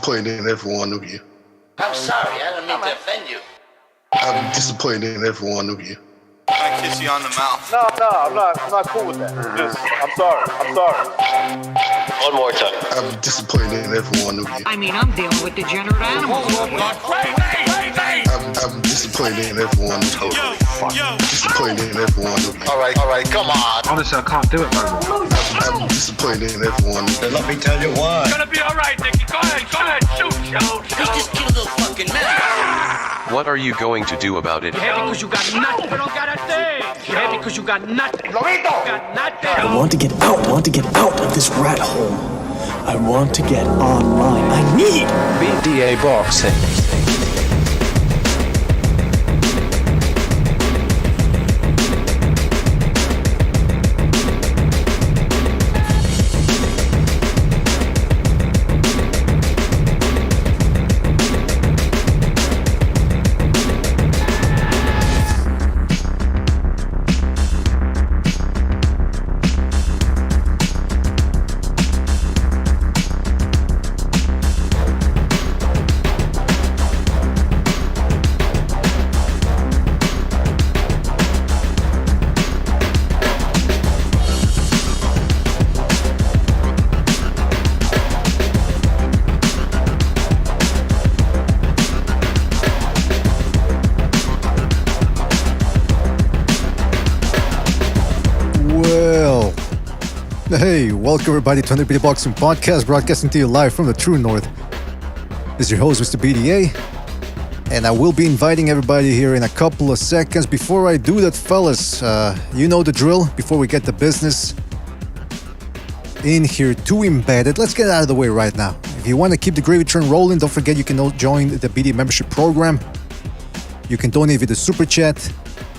disappointed in every one of you. I'm sorry, I don't mean to offend you. I'm disappointed in every one of you. I kiss you on the mouth. No, I'm not cool with that. Just, I'm sorry. One more time. I'm disappointed in every one of you. I mean, I'm dealing with degenerate animals. I'm disappointed in every one of you. Disappointed in every one of you. All right, come on. Honestly, I can't do it, man. I'm disappointed in every one of you. Let me tell you why. It's gonna be all right, Nicky. Go ahead, shoot. You just killed a fucking man. What are you going to do about it? Yeah, because you got nothing. You don't got a thing. Yeah, because you got nothing. Lobito! You got nothing. I want to get out. I want to get out of this rat hole. I want to get online. I need BDA boxing. Hey, welcome everybody to another BDA Boxing Podcast, broadcasting to you live from the True North. This is your host, Mr. BDA, and I will be inviting everybody here in a couple of seconds. Before I do that, fellas, you know the drill. Before we get the business in here too embedded, let's get it out of the way right now. If you want to keep the gravy train rolling, don't forget you can join the BDA membership program. You can donate via the super chat.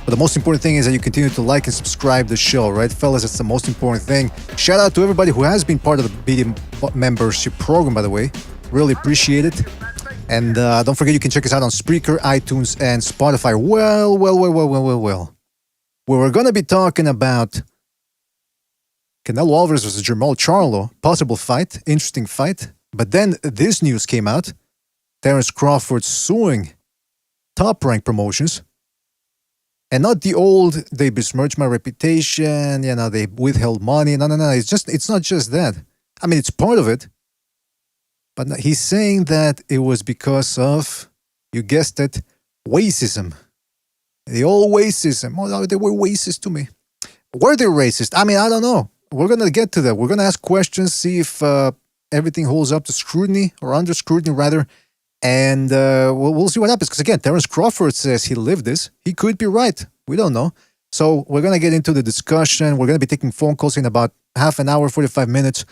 But the most important thing is that you continue to like and subscribe the show, right, fellas? That's the most important thing. Shout out to everybody who has been part of the BDA membership program, by the way. Really appreciate it. And don't forget you can check us out on Spreaker, iTunes, and Spotify. Well. We're going to be talking about Canelo Alvarez versus Jermall Charlo. Possible fight, interesting fight. But then this news came out. Terence Crawford suing Top Rank Promotions. And not the old, they besmirched my reputation, they withheld money. No. It's not just that. I mean, it's part of it. But he's saying that it was because of, you guessed it, racism. The old racism. Oh, they were racist to me. Were they racist? I mean, I don't know. We're going to get to that. We're going to ask questions, see if everything holds up to scrutiny, or under scrutiny, rather. And we'll see what happens. Because again, Terence Crawford says he lived this. He could be right. We don't know. So we're going to get into the discussion. We're going to be taking phone calls in about half an hour, 45 minutes.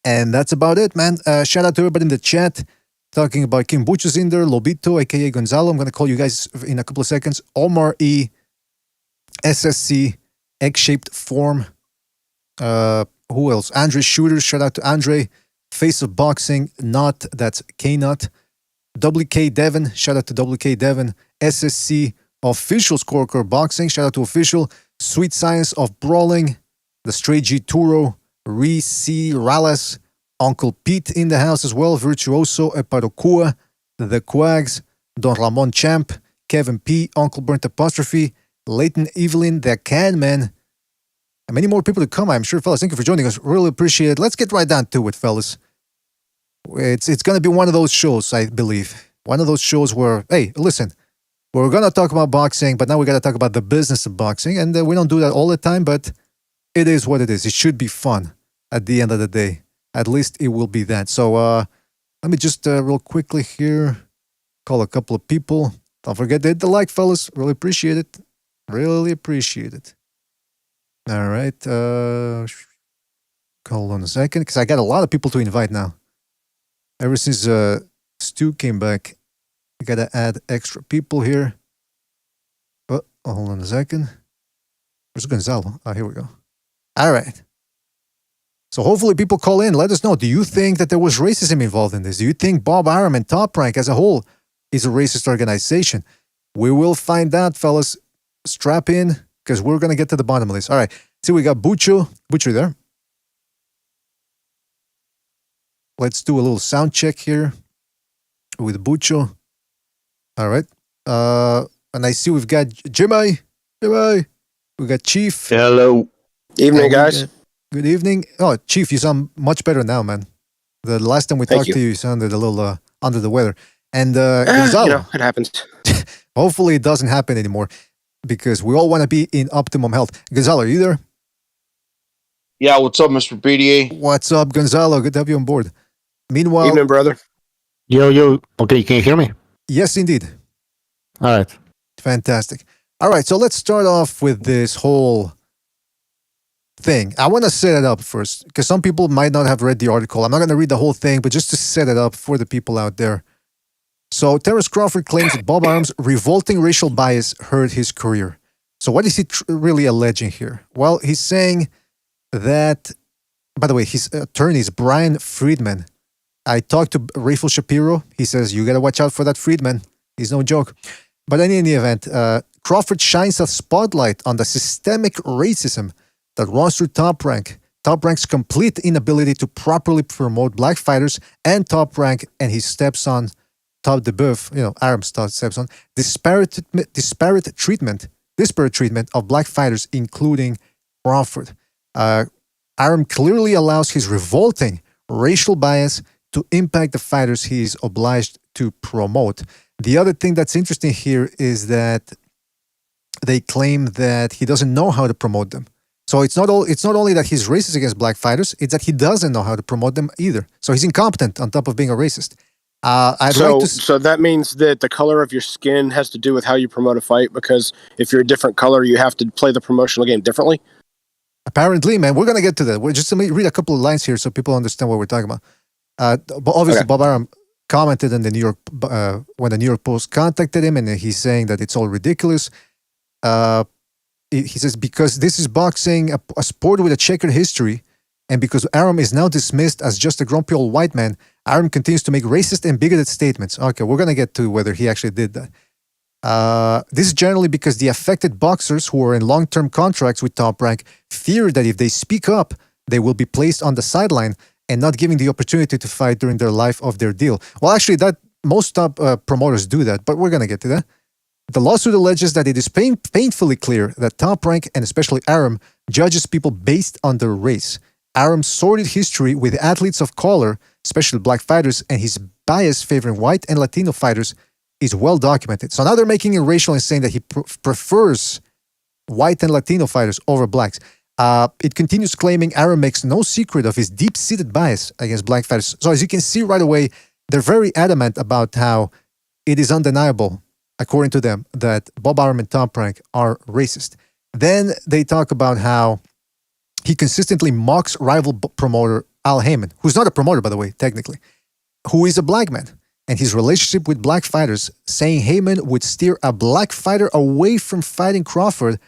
And that's about it, man. Shout out to everybody in the chat. Talking about Kim Butch's in there. Lobito, a.k.a. Gonzalo. I'm going to call you guys in a couple of seconds. Omar E. SSC. Egg-shaped form. Who else? Andre Shooter. Shout out to Andre. Face of Boxing. Not. That's K-Nut. WK Devon, shout out to WK Devon. SSC Official Scorecard Boxing, shout out to Official. Sweet Science of Brawling, the Stray G Turo, Reese Rales, Uncle Pete in the house as well. Virtuoso Eparokua, The Quags, Don Ramon Champ, Kevin P, Uncle Burnt Apostrophe, Leighton Evelyn, The Can Man, and many more people to come, I'm sure, fellas. Thank you for joining us. Really appreciate it. Let's get right down to it, fellas. It's going to be one of those shows, I believe. One of those shows where, hey, listen, we're going to talk about boxing, but now we got to talk about the business of boxing. And we don't do that all the time, but it is what it is. It should be fun at the end of the day. At least it will be that. So let me just real quickly here call a couple of people. Don't forget to hit the like, fellas. Really appreciate it. Really appreciate it. All right. Hold on a second, because I got a lot of people to invite now. Ever since Stu came back, I gotta add extra people here. Oh, hold on a second. Where's Gonzalo? Here we go. All right. So hopefully people call in. Let us know. Do you think that there was racism involved in this? Do you think Bob Arum and Top Rank as a whole is a racist organization? We will find out, fellas. Strap in, because we're gonna get to the bottom of this. All right. See, we got Bucho. Bucho there. Let's do a little sound check here. with Bucho. All right. And I see we've got Jimmy. Jimmy. We got Chief. Hello. Evening, guys. Good evening. Oh, Chief, you sound much better now, man. The last time we talked to you, you sounded a little under the weather. And Gonzalo, it happens. hopefully it doesn't happen anymore because we all want to be in optimum health. Gonzalo, are you there? Yeah, what's up, Mr. BDA? What's up, Gonzalo? Good to have you on board. Meanwhile, Evening, brother. Yo. Okay, can you hear me? yes, indeed. All right. Fantastic. All right, so let's start off with this whole thing. I want to set it up first because some people might not have read the article. I'm not going to read the whole thing, but just to set it up for the people out there. So Terrence Crawford claims that Bob Arum's revolting racial bias hurt his career. So what is he really alleging here? Well, he's saying that, by the way, his attorney is Brian Friedman. I talked to Rayful Shapiro. He says, you got to watch out for that Friedman. He's no joke. But in any event, Crawford shines a spotlight on the systemic racism that runs through Top Rank. Top Rank's complete inability to properly promote black fighters, and Top Rank and his stepson, Top DeBeuf, Arum's stepson, disparate treatment of black fighters, including Crawford. Arum clearly allows his revolting racial bias to impact the fighters he is obliged to promote. The other thing that's interesting here is that they claim that he doesn't know how to promote them. So it's not only that he's racist against black fighters, it's that he doesn't know how to promote them either. So he's incompetent on top of being a racist. So that means that the color of your skin has to do with how you promote a fight, because if you're a different color, you have to play the promotional game differently? Apparently, man. We're going to get to that. We're just going to read a couple of lines here so people understand what we're talking about. But obviously, okay. Bob Arum commented in the New York when the New York Post contacted him, and he's saying that it's all ridiculous. He says, because this is boxing, a sport with a checkered history, and because Arum is now dismissed as just a grumpy old white man, Arum continues to make racist and bigoted statements. Okay, we're going to get to whether he actually did that. This is generally because the affected boxers who are in long-term contracts with Top Rank fear that if they speak up, they will be placed on the sideline and not given the opportunity to fight during their life of their deal. Well, actually, most top promoters do that, but we're going to get to that. The lawsuit alleges that it is painfully clear that Top Rank, and especially Arum, judges people based on their race. Arum's sordid history with athletes of color, especially black fighters, and his bias favoring white and Latino fighters is well documented. So now they're making it racial and saying that he prefers white and Latino fighters over blacks. It continues claiming Arum makes no secret of his deep-seated bias against black fighters. So as you can see right away, they're very adamant about how it is undeniable, according to them, that Bob Arum and Top Rank are racist. Then they talk about how he consistently mocks rival promoter Al Heyman, who's not a promoter, by the way, technically, who is a black man, and his relationship with black fighters, saying Heyman would steer a black fighter away from fighting Crawford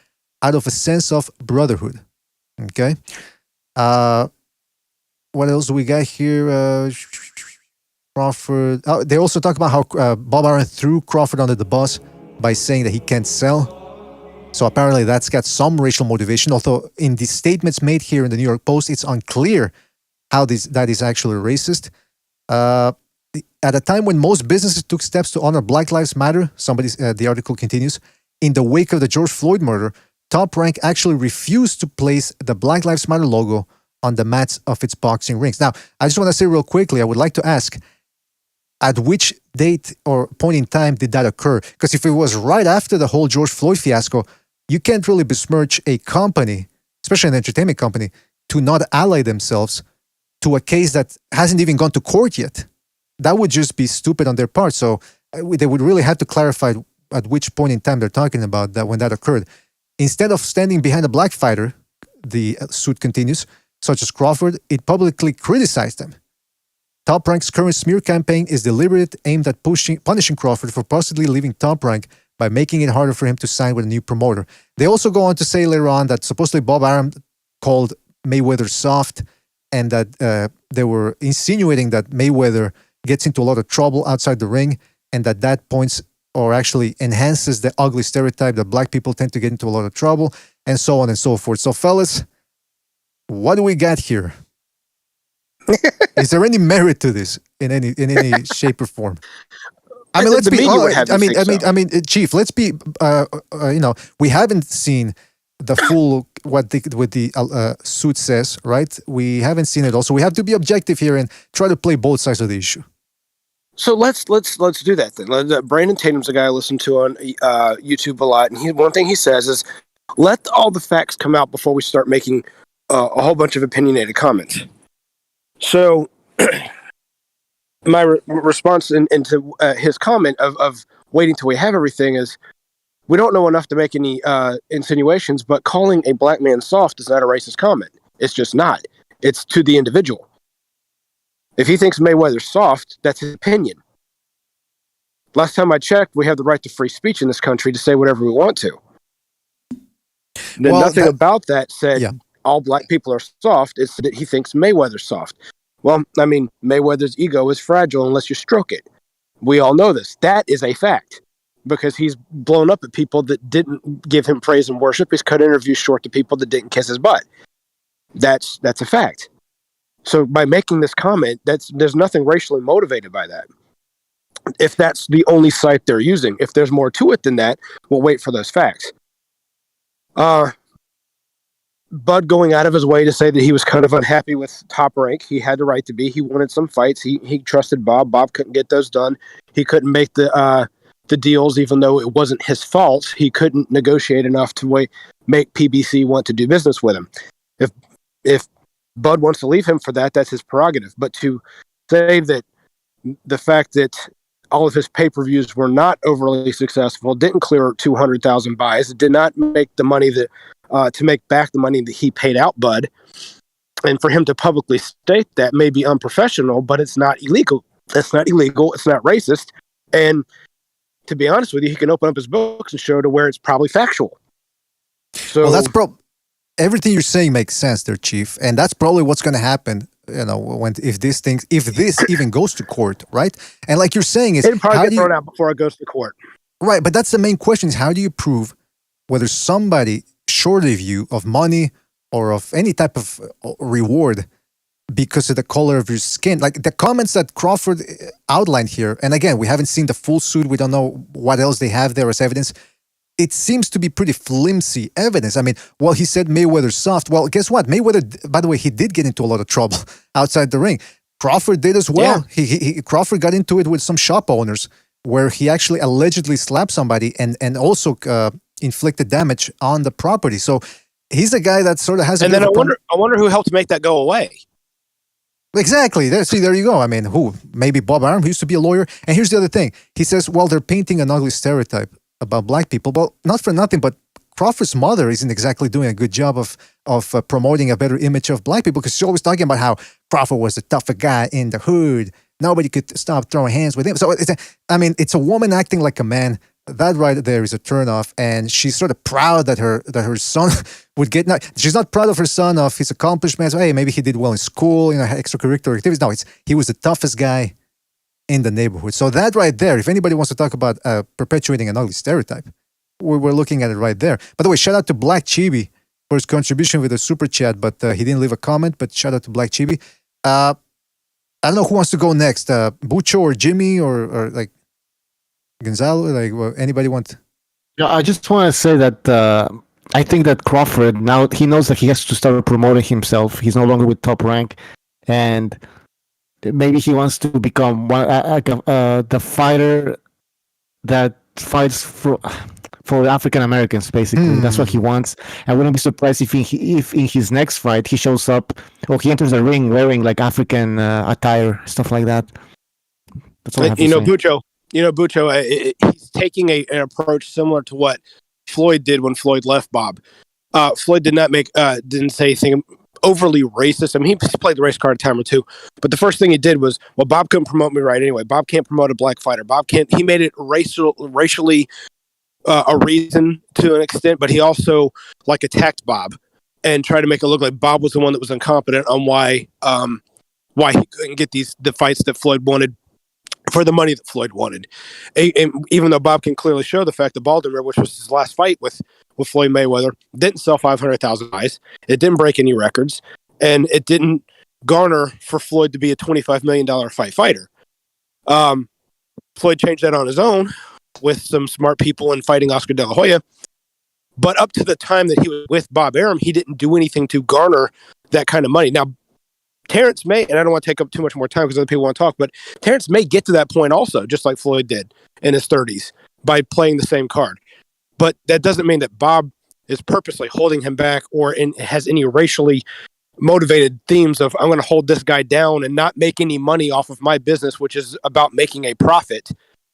out of a sense of brotherhood. Okay? What else do we got here? Crawford. They also talk about how Bob Arum threw Crawford under the bus by saying that he can't sell. So apparently that's got some racial motivation, although in the statements made here in the New York Post, it's unclear how that is actually racist. At a time when most businesses took steps to honor Black Lives Matter, the article continues, in the wake of the George Floyd murder, Top Rank actually refused to place the Black Lives Matter logo on the mats of its boxing rings. Now, I just want to say real quickly, I would like to ask, at which date or point in time did that occur? Because if it was right after the whole George Floyd fiasco, you can't really besmirch a company, especially an entertainment company, to not ally themselves to a case that hasn't even gone to court yet. That would just be stupid on their part. So they would really have to clarify at which point in time they're talking about that when that occurred. Instead of standing behind a black fighter, the suit continues, such as Crawford, it publicly criticized them. Top Rank's current smear campaign is deliberate, aimed at punishing Crawford for possibly leaving Top Rank by making it harder for him to sign with a new promoter. They also go on to say later on that supposedly Bob Arum called Mayweather soft, and that they were insinuating that Mayweather gets into a lot of trouble outside the ring, and that points or actually enhances the ugly stereotype that black people tend to get into a lot of trouble, and so on and so forth. So fellas, what do we got here? Is there any merit to this? in any shape or form. I mean, let's The be. media would have you think so. Chief. Let's be. We haven't seen the full what the suit says, right? We haven't seen it all, so we have to be objective here and try to play both sides of the issue. So let's do that then. Brandon Tatum's a guy I listen to on YouTube a lot, and one thing he says is, "Let all the facts come out before we start making a whole bunch of opinionated comments." So, my response into his comment of waiting till we have everything is, we don't know enough to make any insinuations, but calling a black man soft is not a racist comment. It's just not. It's to the individual. If he thinks Mayweather's soft, that's his opinion. Last time I checked, we have the right to free speech in this country to say whatever we want to. Nothing about that said all black people are soft. It's that he thinks Mayweather's soft. Well, I mean, Mayweather's ego is fragile unless you stroke it. We all know this. That is a fact, because he's blown up at people that didn't give him praise and worship. He's cut interviews short to people that didn't kiss his butt. That's a fact. So by making this comment, there's nothing racially motivated by that. If that's the only site they're using, if there's more to it than that, we'll wait for those facts. Bud going out of his way to say that he was kind of unhappy with Top Rank. He had the right to be. He wanted some fights. He trusted Bob. Bob couldn't get those done. He couldn't make the deals, even though it wasn't his fault. He couldn't negotiate enough to make PBC want to do business with him. If Bud wants to leave him for that, that's his prerogative. But to say that the fact that all of his pay-per-views were not overly successful, didn't clear 200,000 buys, did not make the money that to make back the money that he paid out Bud, and for him to publicly state that may be unprofessional, but it's not illegal. It's not illegal. It's not racist. And to be honest with you, he can open up his books and show to where it's probably factual. So that's everything you're saying makes sense there, Chief, and that's probably what's going to happen. If this even goes to court, right? And like you're saying, it'll probably get thrown out before it goes to court, right? But that's the main question: is how do you prove whether somebody shorted you of money or of any type of reward because of the color of your skin? Like the comments that Crawford outlined here, and again, we haven't seen the full suit. We don't know what else they have there as evidence. It seems to be pretty flimsy evidence. I mean, well, he said Mayweather's soft. Well, guess what? Mayweather, by the way, he did get into a lot of trouble outside the ring. Crawford did as well. Yeah. Crawford got into it with some shop owners where he actually allegedly slapped somebody and also inflicted damage on the property. So he's a guy that sort of has. And then I wonder who helped make that go away. Exactly. There you go. I mean, who? Maybe Bob Arum, who used to be a lawyer. And here's the other thing. He says, well, they're painting an ugly stereotype about black people. Well, not for nothing, but Crawford's mother isn't exactly doing a good job of promoting a better image of black people, because she's always talking about how Crawford was the tougher guy in the hood. Nobody could stop throwing hands with him. So, it's a woman acting like a man. That right there is a turnoff, and she's sort of proud that her son would get. She's not proud of her son of his accomplishments. Hey, maybe he did well in school, extracurricular activities. No, he was the toughest guy in the neighborhood. So that right there, if anybody wants to talk about perpetuating an ugly stereotype, we're looking at it right there. By the way, shout out to Black Chibi for his contribution with a super chat, but he didn't leave a comment. But shout out to Black Chibi. I don't know who wants to go next, Bucho or Jimmy or like Gonzalo. Like anybody want? Yeah, I just want to say that I think that Crawford now he knows that he has to start promoting himself. He's no longer with Top Rank, and maybe he wants to become the fighter that fights for African Americans. Basically, that's what he wants. I wouldn't be surprised if in his next fight he shows up or he enters the ring wearing like African attire, stuff like that. That's all I have to say. Bucho, he's taking an approach similar to what Floyd did when Floyd left Bob. Floyd didn't say anything overly racist. I mean, he played the race card a time or two, but the first thing he did was, well, Bob couldn't promote me right anyway. Bob can't promote a black fighter. He made it racially a reason to an extent, but he also attacked Bob and tried to make it look like Bob was the one that was incompetent on why he couldn't get the fights that Floyd wanted for the money that Floyd wanted. And even though Bob can clearly show the fact that Baltimore, which was his last fight with Floyd Mayweather, didn't sell 500,000 buys. It didn't break any records, and it didn't garner for Floyd to be a $25 million fighter. Floyd changed that on his own with some smart people and fighting Oscar De La Hoya. But up to the time that he was with Bob Arum, he didn't do anything to garner that kind of money. Now, Terrence may, and I don't want to take up too much more time because other people want to talk, but Terrence may get to that point also, just like Floyd did in his 30s by playing the same card. But that doesn't mean that Bob is purposely holding him back or has any racially motivated themes of I'm going to hold this guy down and not make any money off of my business, which is about making a profit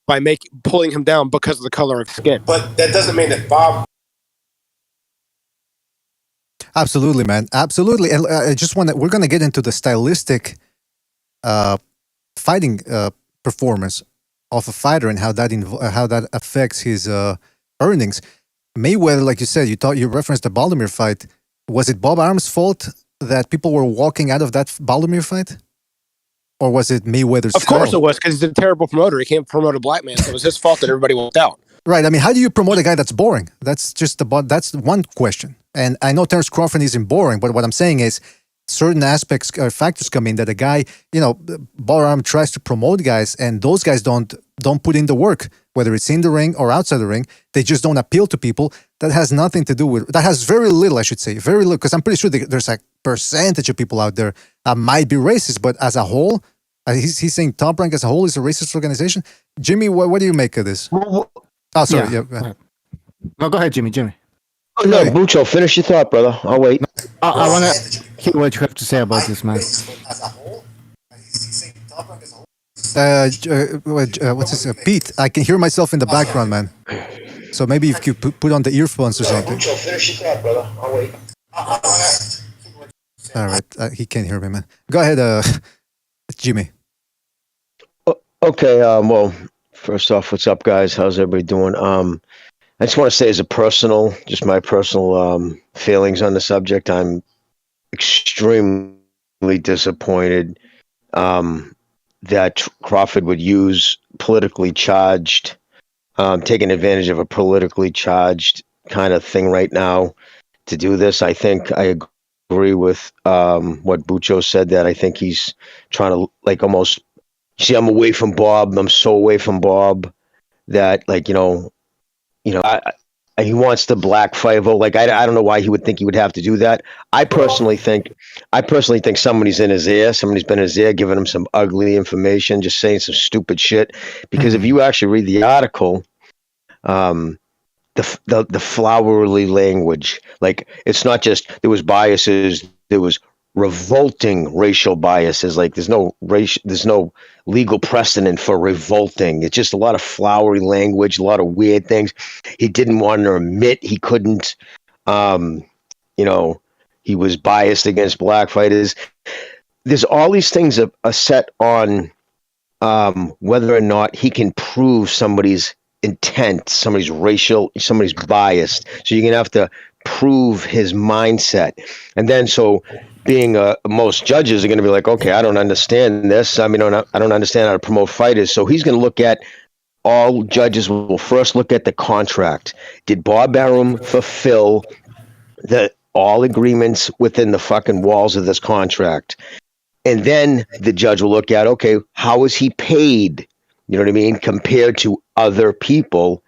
by pulling him down because of the color of skin. But that doesn't mean that Bob. Absolutely, man. Absolutely. And I just want to, we're going to get into the stylistic fighting performance of a fighter and how that affects his earnings. Mayweather, like you said, you referenced the Baldomir fight. Was it Bob Arum's fault that people were walking out of that Baldomir fight? Or was it Mayweather's fault? Of course it was, because he's a terrible promoter. He can't promote a black man, so it was his fault that everybody walked out. Right. I mean, how do you promote a guy that's boring? That's one question. And I know Terrence Crawford isn't boring, but what I'm saying is certain aspects, factors come in that a guy, Bob Arum tries to promote guys, and those guys don't put in the work, whether it's in the ring or outside the ring. They just don't appeal to people. That has nothing to do with, that has very little, I should say, very little, because I'm pretty sure there's a percentage of people out there that might be racist, but as a whole, he's saying Top Rank as a whole is a racist organization. Jimmy, what do you make of this? Oh, sorry. Yeah. No, go ahead, Jimmy. Oh, no, Bucho, finish your thought, brother. I'll wait. I want to hear what you have to say about this, man. What's this? Pete, I can hear myself in the background, man. So maybe if you put on the earphones or something. Bucho, finish your thought, brother. I'll wait. All right, he can't hear me, man. Go ahead, Jimmy. Okay, well, first off, what's up, guys? How's everybody doing? I just want to say just my personal feelings on the subject. I'm extremely disappointed that Crawford would use politically charged, taking advantage of a politically charged kind of thing right now to do this. I think I agree with what Bucho said, that I think he's trying to almost, see, I'm away from Bob. I'm so away from Bob that he wants the black fight vote. I don't know why he would think he would have to do that. I personally think somebody's in his ear. Somebody's been in his ear, giving him some ugly information, just saying some stupid shit. Because if you actually read the article, the flowery language, it's not just there was biases, there was revolting racial biases. There's no legal precedent for revolting. It's just a lot of flowery language, a lot of weird things. He didn't want to admit he couldn't, he was biased against black fighters. There's all these things are set on whether or not he can prove somebody's intent, somebody's biased. So you're going to have to prove his mindset. And then being most judges are going to be like, okay, I don't understand this. I mean, I don't understand how to promote fighters. So he's going to look at, all judges will first look at the contract. Did Bob Arum fulfill all agreements within the fucking walls of this contract? And then the judge will look at, okay, how is he paid? You know what I mean? Compared to other people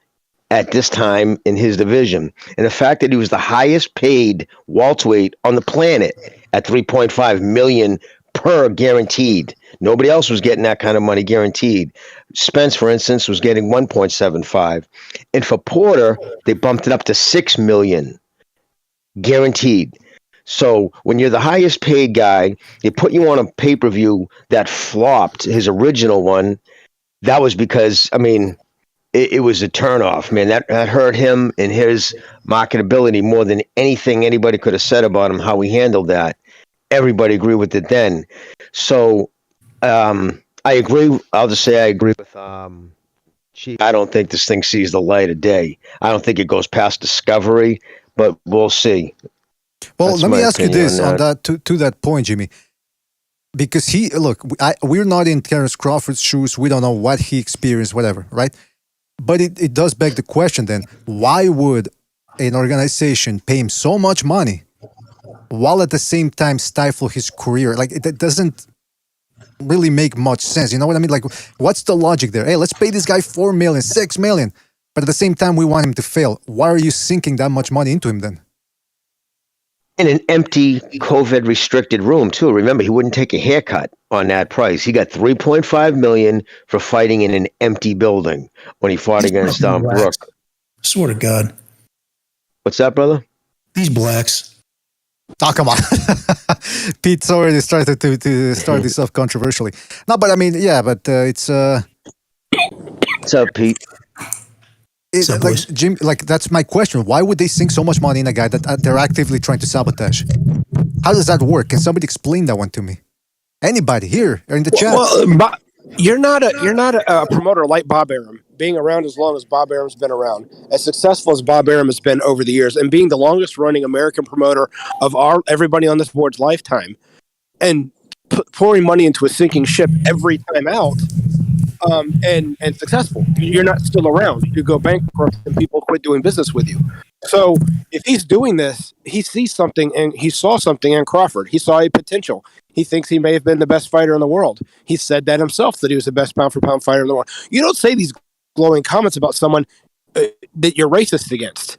at this time in his division. And the fact that he was the highest paid welterweight on the planet at $3.5 million per guaranteed. Nobody else was getting that kind of money guaranteed. Spence, for instance, was getting 1.75. And for Porter, they bumped it up to $6 million guaranteed. So when you're the highest paid guy, they put you on a pay-per-view that flopped, his original one. That was because, it was a turnoff, man. That hurt him and his marketability more than anything anybody could have said about him, how he handled that. Everybody agreed with it then. So I agree. I'll just say I agree with Chief. I don't think this thing sees the light of day. I don't think it goes past discovery, but we'll see. Well, let me ask you this on that to that point, Jimmy. Because we're not in Terrence Crawford's shoes. We don't know what he experienced, whatever, right? But it does beg the question then, why would an organization pay him so much money while at the same time stifle his career? Like, that doesn't really make much sense. You know what I mean? Like, what's the logic there? Hey, let's pay this guy $4 million, $6 million, but at the same time we want him to fail. Why are you sinking that much money into him then? In an empty COVID restricted room too. Remember, he wouldn't take a haircut on that price. He got $3.5 million for fighting in an empty building when he fought against Brooke. Swear to God. What's that, brother? These blacks. Oh, come on. Pete's already started to start this off controversially. No, but I mean, yeah, but it's... What's up, Pete? Like, Jim, like, that's my question. Why would they sink so much money in a guy that they're actively trying to sabotage? How does that work? Can somebody explain that one to me? Anybody here or in the chat? Well, you're not a promoter like Bob Arum, being around as long as Bob Arum's been around, as successful as Bob Arum has been over the years, and being the longest running American promoter of everybody on this board's lifetime, and pouring money into a sinking ship every time out. And successful. You're not still around. You go bankrupt and people quit doing business with you. So if he's doing this, he sees something, and he saw something in Crawford. He saw a potential. He thinks he may have been the best fighter in the world. He said that himself, that he was the best pound for pound fighter in the world. You don't say these glowing comments about someone that you're racist against.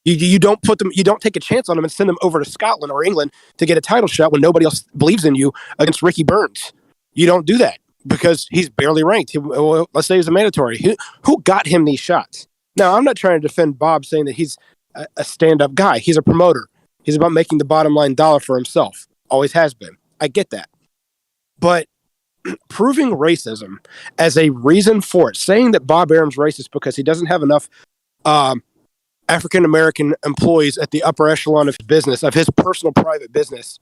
You don't put them. You don't take a chance on them and send them over to Scotland or England to get a title shot when nobody else believes in you against Ricky Burns. You don't do that because he's barely ranked. Let's say he's a mandatory. Who got him these shots? Now, I'm not trying to defend Bob saying that he's a stand-up guy. He's a promoter. He's about making the bottom line dollar for himself. Always has been. I get that. But proving racism as a reason for it, saying that Bob Arum's racist because he doesn't have enough African-American employees at the upper echelon of his business, of his personal private business,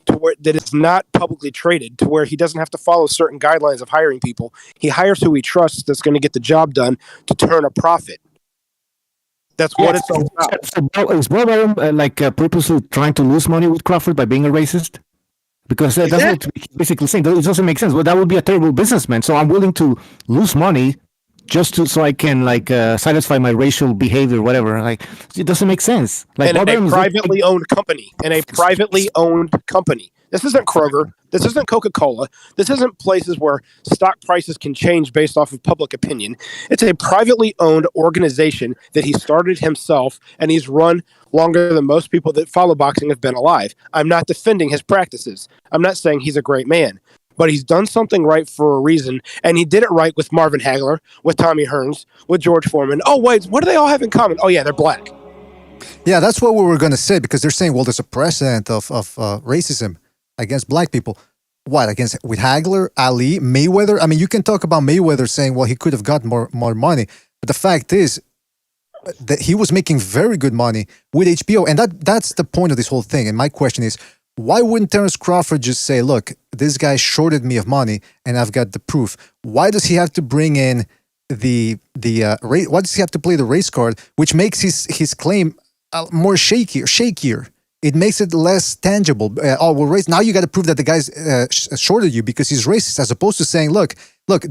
to where that it's not publicly traded, to where he doesn't have to follow certain guidelines of hiring people. He hires who he trusts that's going to get the job done to turn a profit. That's what it's all about. Is Bob Arum purposely trying to lose money with Crawford by being a racist? Because that's what he's basically saying. It doesn't make sense. Well, that would be a terrible businessman. So I'm willing to lose money just so I can satisfy my racial behavior, whatever. Like, it doesn't make sense. Like, and a privately owned company. This isn't Kroger. This isn't Coca-Cola. This isn't places where stock prices can change based off of public opinion. It's a privately owned organization that he started himself, and he's run longer than most people that follow boxing have been alive. I'm not defending his practices. I'm not saying he's a great man. But he's done something right for a reason, and he did it right with Marvin Hagler, with Tommy Hearns, with George Foreman. Oh, wait, what do they all have in common? Oh, yeah, they're black. Yeah, that's what we were going to say, because they're saying, well, there's a precedent of racism against black people. What, with Hagler, Ali, Mayweather? I mean, you can talk about Mayweather saying, well, he could have got more money. But the fact is that he was making very good money with HBO, and that's the point of this whole thing. And my question is, why wouldn't Terence Crawford just say, look, this guy shorted me of money and I've got the proof? Why does he have to bring in why does he have to play the race card, which makes his claim more shakier? It makes it less tangible. Now you got to prove that the guy's shorted you because he's racist, as opposed to saying, look,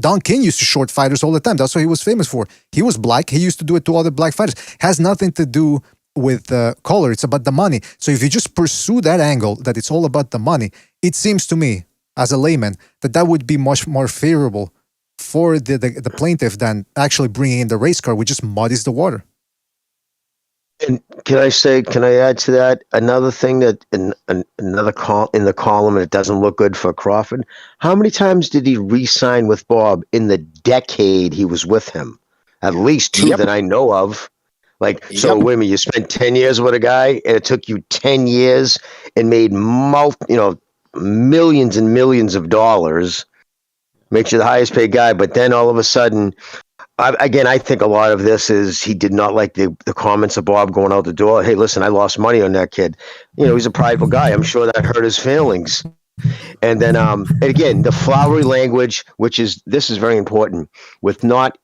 Don King used to short fighters all the time. That's what he was famous for. He was black. He used to do it to other black fighters. Has nothing to do with color. It's about the money. So if you just pursue that angle, that it's all about the money, it seems to me, as a layman, that would be much more favorable for the plaintiff than actually bringing in the race car, which just muddies the water. And can I add to that another thing that in the column, and it doesn't look good for Crawford? How many times did he re-sign with Bob in the decade he was with him? At least two that I know of. So wait a minute, you spent 10 years with a guy and it took you 10 years and made millions and millions of dollars, makes you the highest paid guy. But then all of a sudden, I think a lot of this is he did not like the comments of Bob going out the door. Hey, listen, I lost money on that kid. He's a prideful guy. I'm sure that hurt his feelings. And then, again, the flowery language, this is very important, with not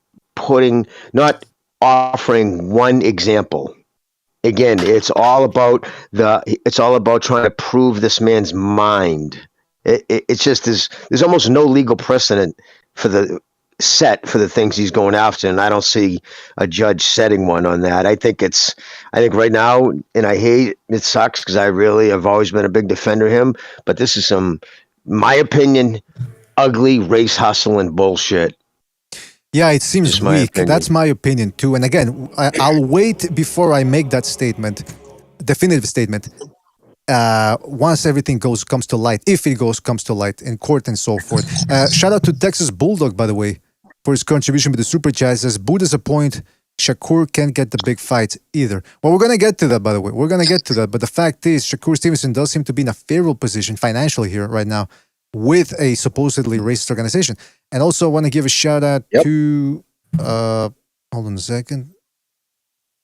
offering one example. Again, it's all about trying to prove this man's mind. It's just there's almost no legal precedent for set for the things he's going after, and I don't see a judge setting one on that. I think right now, and I hate it sucks because I really have always been a big defender of him, but this is my opinion, ugly race hustle and bullshit. Yeah, it seems weak. That's my opinion too. And again, I'll wait before I make that definitive statement. Once everything comes to light, if it comes to light in court and so forth. Shout out to Texas Bulldog, by the way, for his contribution with the super chat. It says, Boo disappoint. Shakur can't get the big fights either. Well, we're gonna get to that, by the way. We're gonna get to that. But the fact is, Shakur Stevenson does seem to be in a favorable position financially here right now with a supposedly racist organization. And also, I want to give a shout out to hold on a second.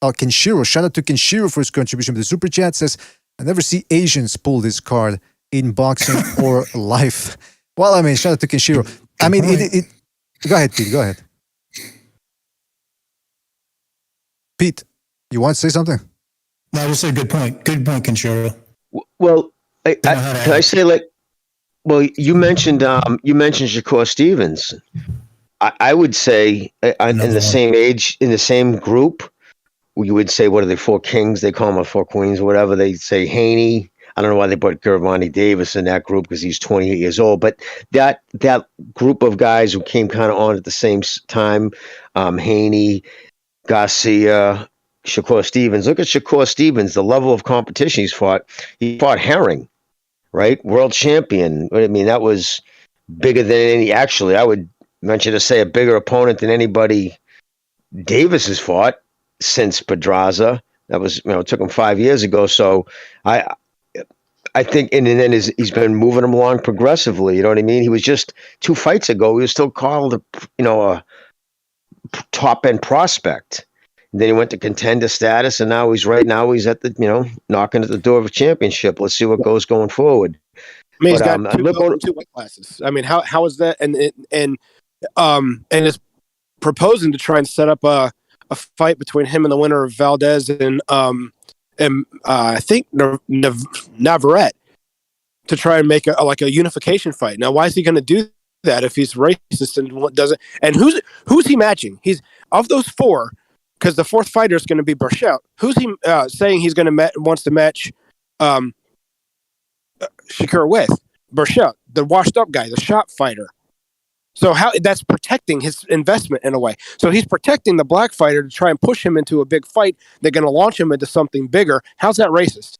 Kenshiro. Shout out to Kenshiro for his contribution with the super chat. Says, I never see Asians pull this card in boxing or life. Well, I mean, shout out to Kenshiro. I mean, go ahead, Pete. Go ahead. Pete, you want to say something? No, I just said good point. Good point, Kenshiro. Well, can I say well, you mentioned Shakur Stevens. I would say in the same age, in the same group, you would say, what are they, four kings? They call them four queens or whatever. They say Haney. I don't know why they put Gervonta Davis in that group because he's 28 years old. But that group of guys who came kind of on at the same time, Haney, Garcia, Shakur Stevens. Look at Shakur Stevens, the level of competition he's fought. He fought Herring, right? World champion. I mean, that was bigger than any, actually, I would venture to say a bigger opponent than anybody Davis has fought since Pedraza. That was, it took him 5 years ago. So I think, and then he's been moving him along progressively. You know what I mean? He was just 2 fights ago. He was still called a top end prospect. And then he went to contender status, and now he's at the knocking at the door of a championship. Let's see what goes going forward. I mean, he's got two weight classes. I mean, how is that? And is proposing to try and set up a fight between him and the winner of Valdez and I think Navarrete to try and make a unification fight. Now, why is he going to do that if he's racist and doesn't? And who's he matching? He's of those 4, because the 4th fighter is going to be Burchell. Who's he saying he's going to wants to match Shakur with? Burchell, the washed up guy, the shop fighter. So that's protecting his investment in a way. So he's protecting the black fighter to try and push him into a big fight. They're going to launch him into something bigger. How's that racist?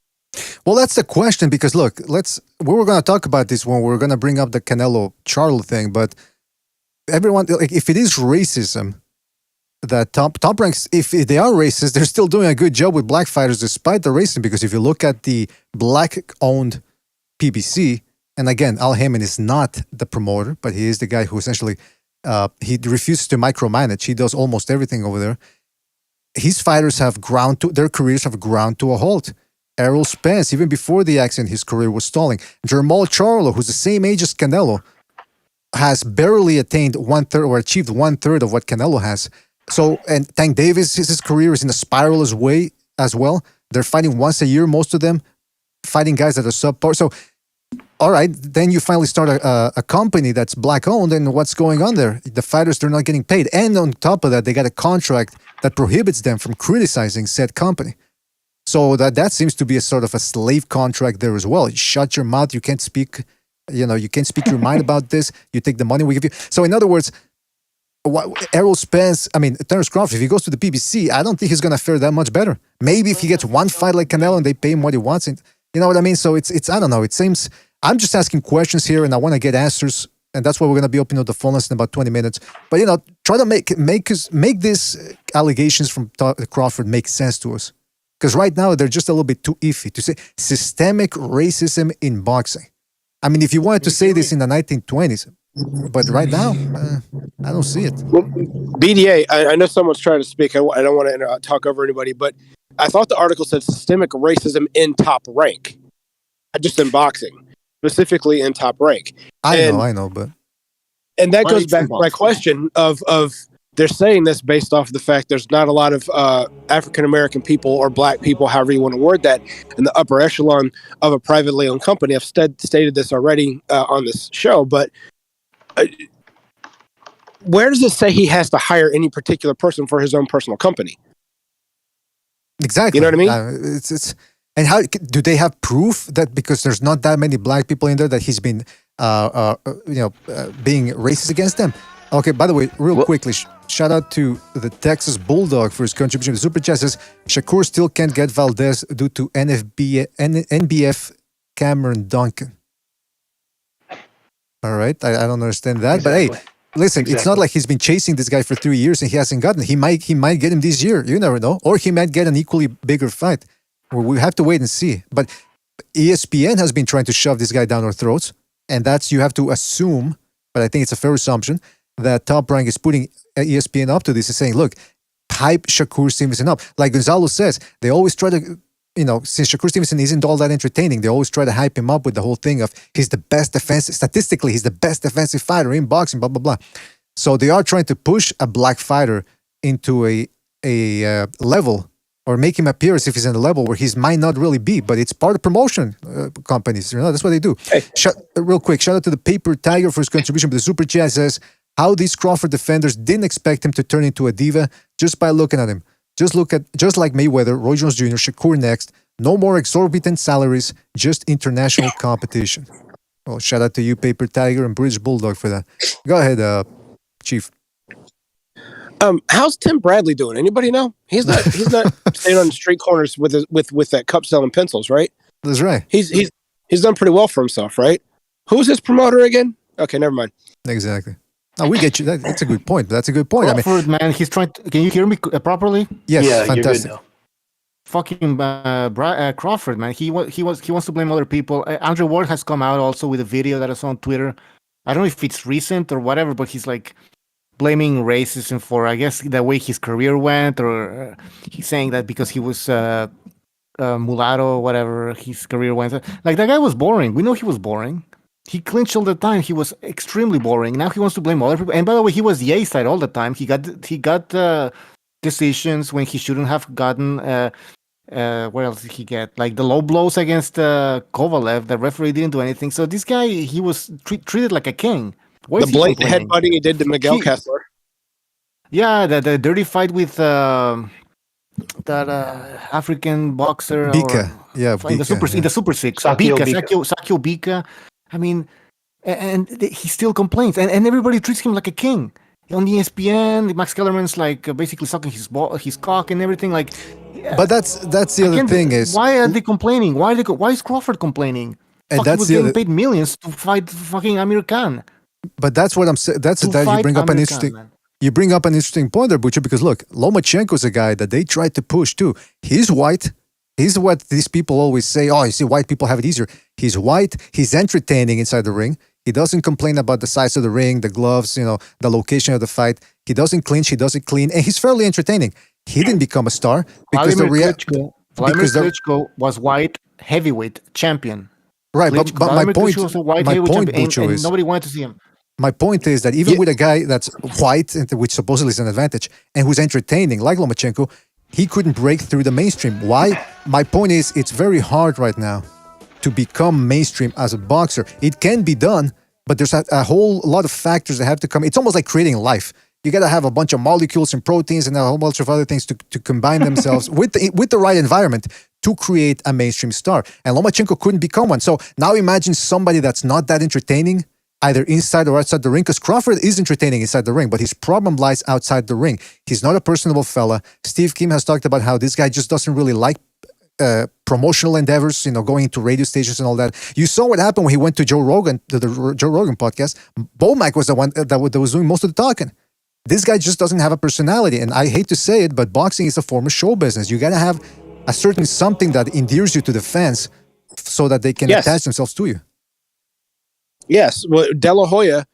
Well, that's the question, because look, we were going to talk about this when we were going to bring up the Canelo Charlo thing, but everyone, if it is racism, that top ranks, if they are racist, they're still doing a good job with black fighters despite the racism, because if you look at the black-owned PBC, and again, Al Haymon is not the promoter, but he is the guy who essentially, he refuses to micromanage. He does almost everything over there. His fighters their careers have ground to a halt. Errol Spence, even before the accident, his career was stalling. Jermall Charlo, who's the same age as Canelo, has barely attained 1/3 or achieved 1/3 of what Canelo has. So, and Tank Davis, his career is in a spiral as well. They're fighting once a year, most of them, fighting guys that are subpar. So, all right, then you finally start a company that's black-owned, and what's going on there? The fighters, they're not getting paid. And on top of that, they got a contract that prohibits them from criticizing said company. So that seems to be a sort of a slave contract there as well. You shut your mouth, you can't speak, you can't speak your mind about this. You take the money we give you. So in other words, Errol Spence, Terence Crawford, if he goes to the PBC, I don't think he's going to fare that much better. Maybe if he gets one fight like Canelo and they pay him what he wants, you know what I mean? So it's I don't know. It seems, I'm just asking questions here and I want to get answers. And that's why we're going to be opening up the phone lines in about 20 minutes. But, try to make these allegations from Crawford make sense to us. Because right now, they're just a little bit too iffy to say systemic racism in boxing. I mean, if you wanted to say this in the 1920s, but right now, I don't see it. Well, BDA, I know someone's trying to speak. I don't want to talk over anybody, but I thought the article said systemic racism in Top Rank, not just in boxing, specifically in Top Rank. I know, but... And that goes back to my question of they're saying this based off of the fact there's not a lot of African-American people or black people, however you want to word that, in the upper echelon of a privately owned company. I've stated this already on this show, but where does it say he has to hire any particular person for his own personal company? Exactly. You know what I mean? It's and how do they have proof that because there's not that many black people in there that he's been being racist against them? Okay. By the way, real quickly, shout out to the Texas Bulldog for his contribution to the Super Chat. Says Shakur still can't get Valdez due to NBF Cameron Duncan. All right, I don't understand that, Exactly. but hey. Listen, it's not like he's been chasing this guy for 3 years and he hasn't gotten it. He might get him this year. You never know. Or he might get an equally bigger fight. We have to wait and see. But ESPN has been trying to shove this guy down our throats. And that's, you have to assume, but I think it's a fair assumption, that Top Rank is putting ESPN up to this and saying, look, hype Shakur Stevenson up. Like Gonzalo says, they always try to, since Shakur Stevenson isn't all that entertaining, they always try to hype him up with the whole thing of he's the best defensive, statistically, he's the best defensive fighter in boxing, blah, blah, blah. So they are trying to push a black fighter into a level or make him appear as if he's in a level where he might not really be, but it's part of promotion companies. That's what they do. Hey. Real quick, shout out to the Paper Tiger for his contribution. But the Super Chat says, how these Crawford defenders didn't expect him to turn into a diva just by looking at him. Just like Mayweather, Roy Jones Jr., Shakur next. No more exorbitant salaries, just international competition. Well, shout out to you, Paper Tiger and British Bulldog for that. Go ahead, Chief. How's Tim Bradley doing? Anybody know? He's not staying on the street corners with that cup selling pencils, right? That's right. He's done pretty well for himself, right? Who's his promoter again? Okay, never mind. Exactly. No, we get you. That's a good point. That's a good point. Crawford, man, he's trying to... Can you hear me properly? Yes, yeah, fantastic. You're good now. Fucking Crawford, man. He wants to blame other people. Andrew Ward has come out also with a video that I saw on Twitter. I don't know if it's recent or whatever, but he's like blaming racism for, I guess, the way his career went, or he's saying that because he was mulatto or whatever, his career went. Like, that guy was boring. We know he was boring. He clinched all the time. He was extremely boring. Now he wants to blame other people. And by the way, he was the A side all the time. He got decisions when he shouldn't have gotten. What else did he get? Like the low blows against Kovalev. The referee didn't do anything. So this guy, he was treated like a king. The blatant headbutting he did to Miguel Kessler. Yeah, the dirty fight with that African boxer. Bika. Yeah, in the Super Six. Sakio Bika. I mean, and he still complains, and everybody treats him like a king. On ESPN, Max Kellerman's like basically sucking his cock and everything. Like, but that's the other thing is, why are they complaining? Why is Crawford complaining? And that's he was getting paid millions to fight fucking Amir Khan. But that's what I'm saying. That's that you bring up an interesting. You bring up an interesting point there, Butcher, because look, Lomachenko's a guy that they tried to push too. He's white. He's what these people always say. Oh, you see, white people have it easier. He's white. He's entertaining inside the ring. He doesn't complain about the size of the ring, the gloves, the location of the fight. He doesn't clinch. He doesn't clean, and he's fairly entertaining. He didn't become a star because Vladimir Klitschko was white heavyweight champion. Right, but my point, Butcher, is nobody wanted to see him. My point is that even with a guy that's white, which supposedly is an advantage, and who's entertaining, like Lomachenko, he couldn't break through the mainstream. Why? My point is, it's very hard right now to become mainstream as a boxer. It can be done, but there's a whole lot of factors that have to come. It's almost like creating life. You got to have a bunch of molecules and proteins and a whole bunch of other things to combine themselves with the right environment to create a mainstream star. And Lomachenko couldn't become one. So now imagine somebody that's not that entertaining, either inside or outside the ring, because Crawford is entertaining inside the ring, but his problem lies outside the ring. He's not a personable fella. Steve Kim has talked about how this guy just doesn't really like promotional endeavors, going into radio stations and all that. You saw what happened when he went to Joe Rogan, the Joe Rogan podcast. Bomac was the one that was doing most of the talking. This guy just doesn't have a personality, and I hate to say it, but boxing is a form of show business. You got to have a certain something that endears you to the fans so that they can attach themselves to you. Yes, well, De La Hoya,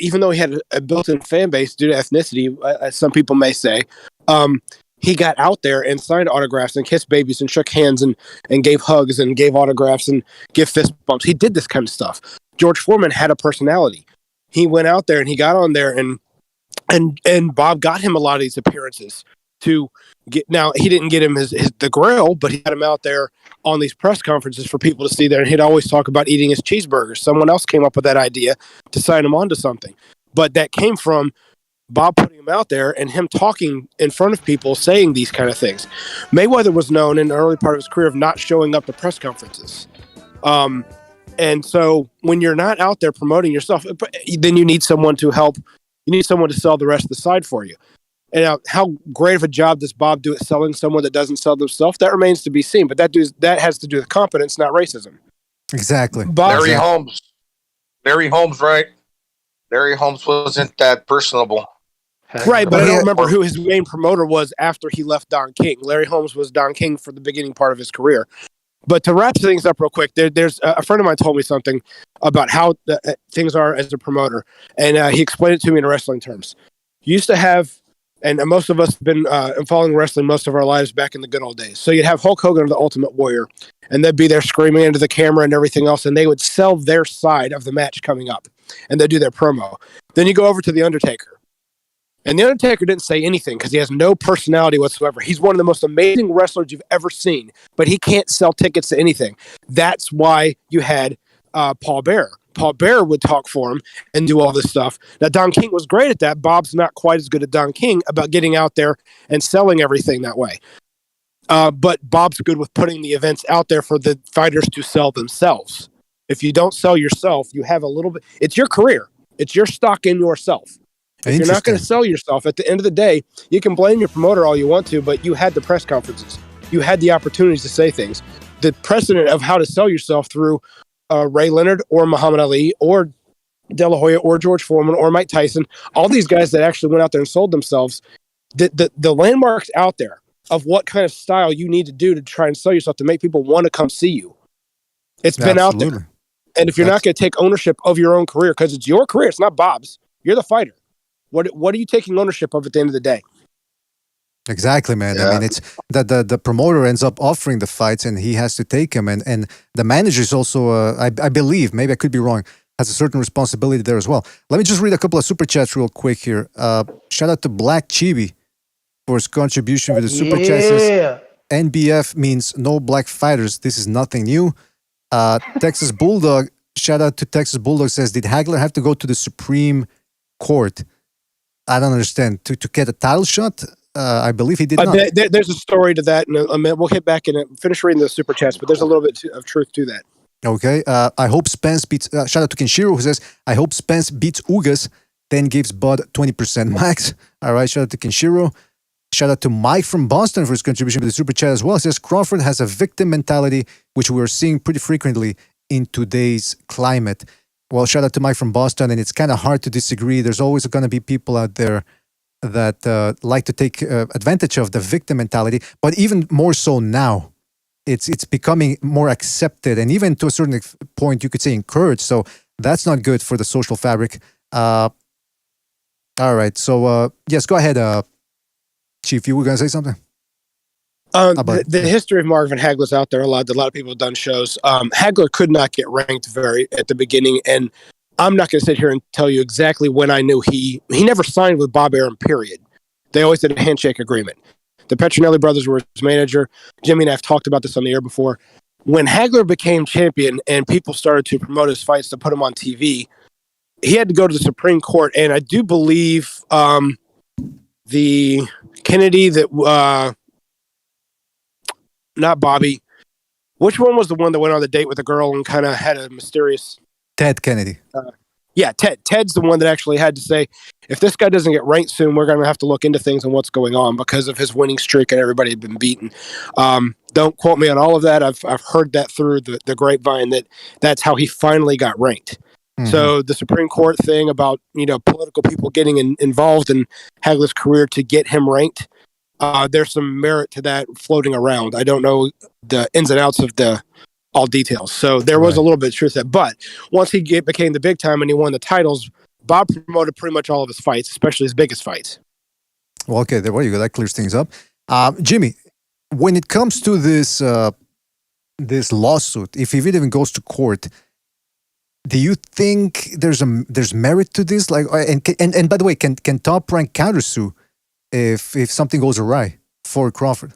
even though he had a built-in fan base due to ethnicity, as some people may say, he got out there and signed autographs and kissed babies and shook hands and gave hugs and gave autographs and gave fist bumps. He did this kind of stuff. George Foreman had a personality. He went out there and he got on there and Bob got him a lot of these appearances to get. Now he didn't get him the grill, but he had him out there on these press conferences for people to see there, and he'd always talk about eating his cheeseburgers. Someone else came up with that idea to sign him onto something, but that came from Bob putting him out there and him talking in front of people, saying these kind of things. Mayweather was known in the early part of his career of not showing up to press conferences. And so when you're not out there promoting yourself, then you need someone to help. You need someone to sell the rest of the side for you. And how great of a job does Bob do at selling someone that doesn't sell themselves? That remains to be seen. But that has to do with competence, not racism. Exactly. Larry Holmes. Larry Holmes, right? Larry Holmes wasn't that personable. Right, but I don't remember who his main promoter was after he left Don King. Larry Holmes was Don King for the beginning part of his career. But to wrap things up real quick, there's a friend of mine told me something about how things are as a promoter, and he explained it to me in wrestling terms. You used to have, and most of us have been following wrestling most of our lives back in the good old days. So you'd have Hulk Hogan, the Ultimate Warrior, and they'd be there screaming into the camera and everything else, and they would sell their side of the match coming up, and they'd do their promo. Then you go over to The Undertaker. And The Undertaker didn't say anything because he has no personality whatsoever. He's one of the most amazing wrestlers you've ever seen, but he can't sell tickets to anything. That's why you had Paul Bearer. Paul Bearer would talk for him and do all this stuff. Now, Don King was great at that. Bob's not quite as good as Don King about getting out there and selling everything that way. But Bob's good with putting the events out there for the fighters to sell themselves. If you don't sell yourself, you have a little bit. It's your career. It's your stock in yourself. If you're not going to sell yourself, at the end of the day, you can blame your promoter all you want to, but you had the press conferences. You had the opportunities to say things. The precedent of how to sell yourself through Ray Leonard or Muhammad Ali or De La Hoya or George Foreman or Mike Tyson, all these guys that actually went out there and sold themselves, the landmarks out there of what kind of style you need to do to try and sell yourself to make people want to come see you. It's been out there. And if you're not going to take ownership of your own career, because it's your career, it's not Bob's, you're the fighter. What are you taking ownership of at the end of the day? Exactly, man. Yeah. I mean, it's that the promoter ends up offering the fights and he has to take them. And the manager is also, I believe, maybe I could be wrong, has a certain responsibility there as well. Let me just read a couple of super chats real quick here. Shout out to Black Chibi for his contribution with the super chat. Says, NBF means no black fighters. This is nothing new. Texas Bulldog, shout out to Texas Bulldog, says, did Hagler have to go to the Supreme Court? I don't understand. To get a title shot? I believe he did not. There's a story to that in a minute. We'll hit back in it. Finish reading the super chats, but there's a little bit of truth to that. Okay. I hope Spence beats... shout out to Kenshiro, who says, I hope Spence beats Ugas, then gives Bud 20% max. All right. Shout out to Kenshiro. Shout out to Mike from Boston for his contribution to the super chat as well. He says, Crawford has a victim mentality, which we're seeing pretty frequently in today's climate. Well, shout out to Mike from Boston, and it's kind of hard to disagree. There's always going to be people out there that like to take advantage of the victim mentality, but even more so now. It's becoming more accepted, and even to a certain point, you could say encouraged. So that's not good for the social fabric. All right, so yes, go ahead, Chief. You were going to say something? The history of Marvin Hagler's out there a lot. A lot of people have done shows. Hagler could not get ranked very at the beginning, and I'm not going to sit here and tell you exactly when I knew he never signed with Bob Arum, period. They always did a handshake agreement. The Petronelli brothers were his manager. Jimmy and I have talked about this on the air before. When Hagler became champion and people started to promote his fights to put him on TV, he had to go to the Supreme Court, and I do believe the Kennedy that... not Bobby. Which one was the one that went on the date with the girl and kind of had a mysterious... Ted Kennedy. Yeah, Ted. Ted's the one that actually had to say, if this guy doesn't get ranked soon, we're going to have to look into things and what's going on because of his winning streak and everybody had been beaten. Don't quote me on all of that. I've heard that through the grapevine that's how he finally got ranked. Mm-hmm. So the Supreme Court thing about, political people getting involved in Hagler's career to get him ranked, there's some merit to that floating around. I don't know the ins and outs of all details. So there was a little bit of truth to that. But once he became the big time and he won the titles, Bob promoted pretty much all of his fights, especially his biggest fights. Well, okay, there you go. That clears things up. Jimmy, when it comes to this this lawsuit, if it even goes to court, do you think there's merit to this? Like, and by the way, can Top Rank countersue if something goes awry for Crawford?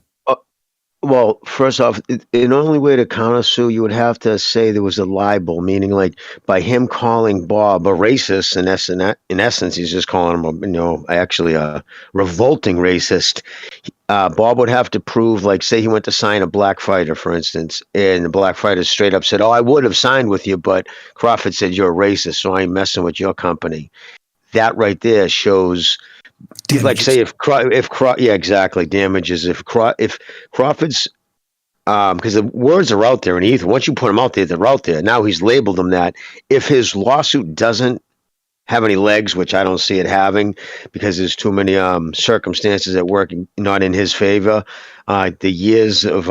Well, first off, the only way to countersue, you would have to say there was a libel, meaning like by him calling Bob a racist, in essence, he's just calling him, actually a revolting racist. Bob would have to prove, like, say he went to sign a black fighter, for instance, and the black fighter straight up said, "Oh, I would have signed with you, but Crawford said you're a racist, so I ain't messing with your company." That right there shows. Damages. Like say yeah, exactly, damages if Crawford's because the words are out there in ether. Once you put them out there, they're out there. Now he's labeled them that. If his lawsuit doesn't have any legs, which I don't see it having, because there's too many circumstances at work not in his favor. The years of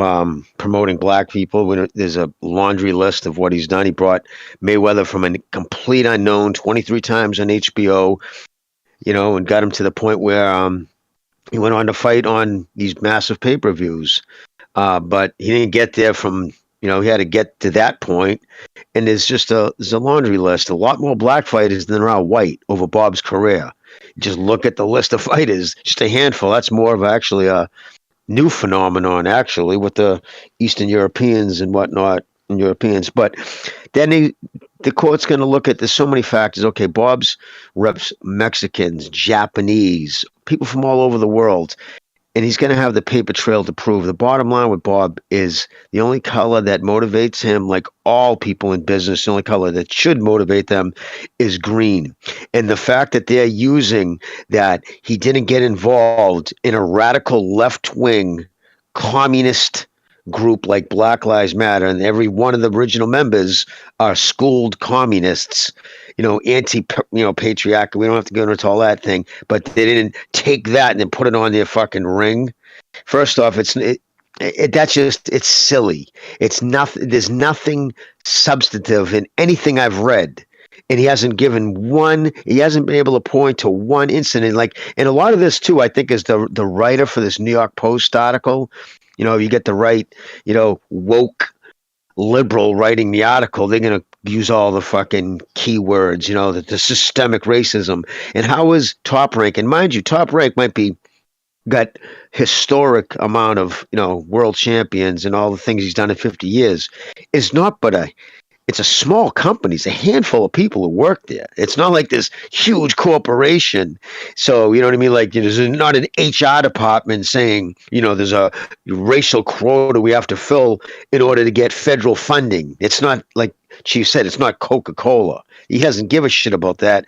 promoting black people, there's a laundry list of what he's done. He brought Mayweather from a complete unknown 23 times on HBO. And got him to the point where he went on to fight on these massive pay-per-views. But he didn't get there he had to get to that point. And there's a laundry list, a lot more black fighters than there are white over Bob's career. Just look at the list of fighters, just a handful. That's more of actually a new phenomenon, actually, with the Eastern Europeans and whatnot, and Europeans. But then the court's going to look at, there's so many factors. Okay, Bob's reps Mexicans, Japanese, people from all over the world. And he's going to have the paper trail to prove. The bottom line with Bob is the only color that motivates him, like all people in business, the only color that should motivate them is green. And the fact that they're using that he didn't get involved in a radical left-wing communist group like Black Lives Matter, and every one of the original members are schooled communists, patriarchal. We don't have to go into all that thing, but they didn't take that and then put it on their fucking ring. First off, it's silly. It's nothing. There's nothing substantive in anything I've read. And he hasn't been able to point to one incident. And a lot of this too, I think, is the writer for this New York Post article. You get the right, woke liberal writing the article, they're going to use all the fucking keywords, the systemic racism. And how is Top Rank? And mind you, Top Rank got historic amount of, world champions and all the things he's done in 50 years. It's a small company. It's a handful of people who work there. It's not like this huge corporation. So, you know what I mean? Like, there's not an HR department saying, there's a racial quota we have to fill in order to get federal funding. It's not, like Chief said, it's not Coca-Cola. He doesn't give a shit about that.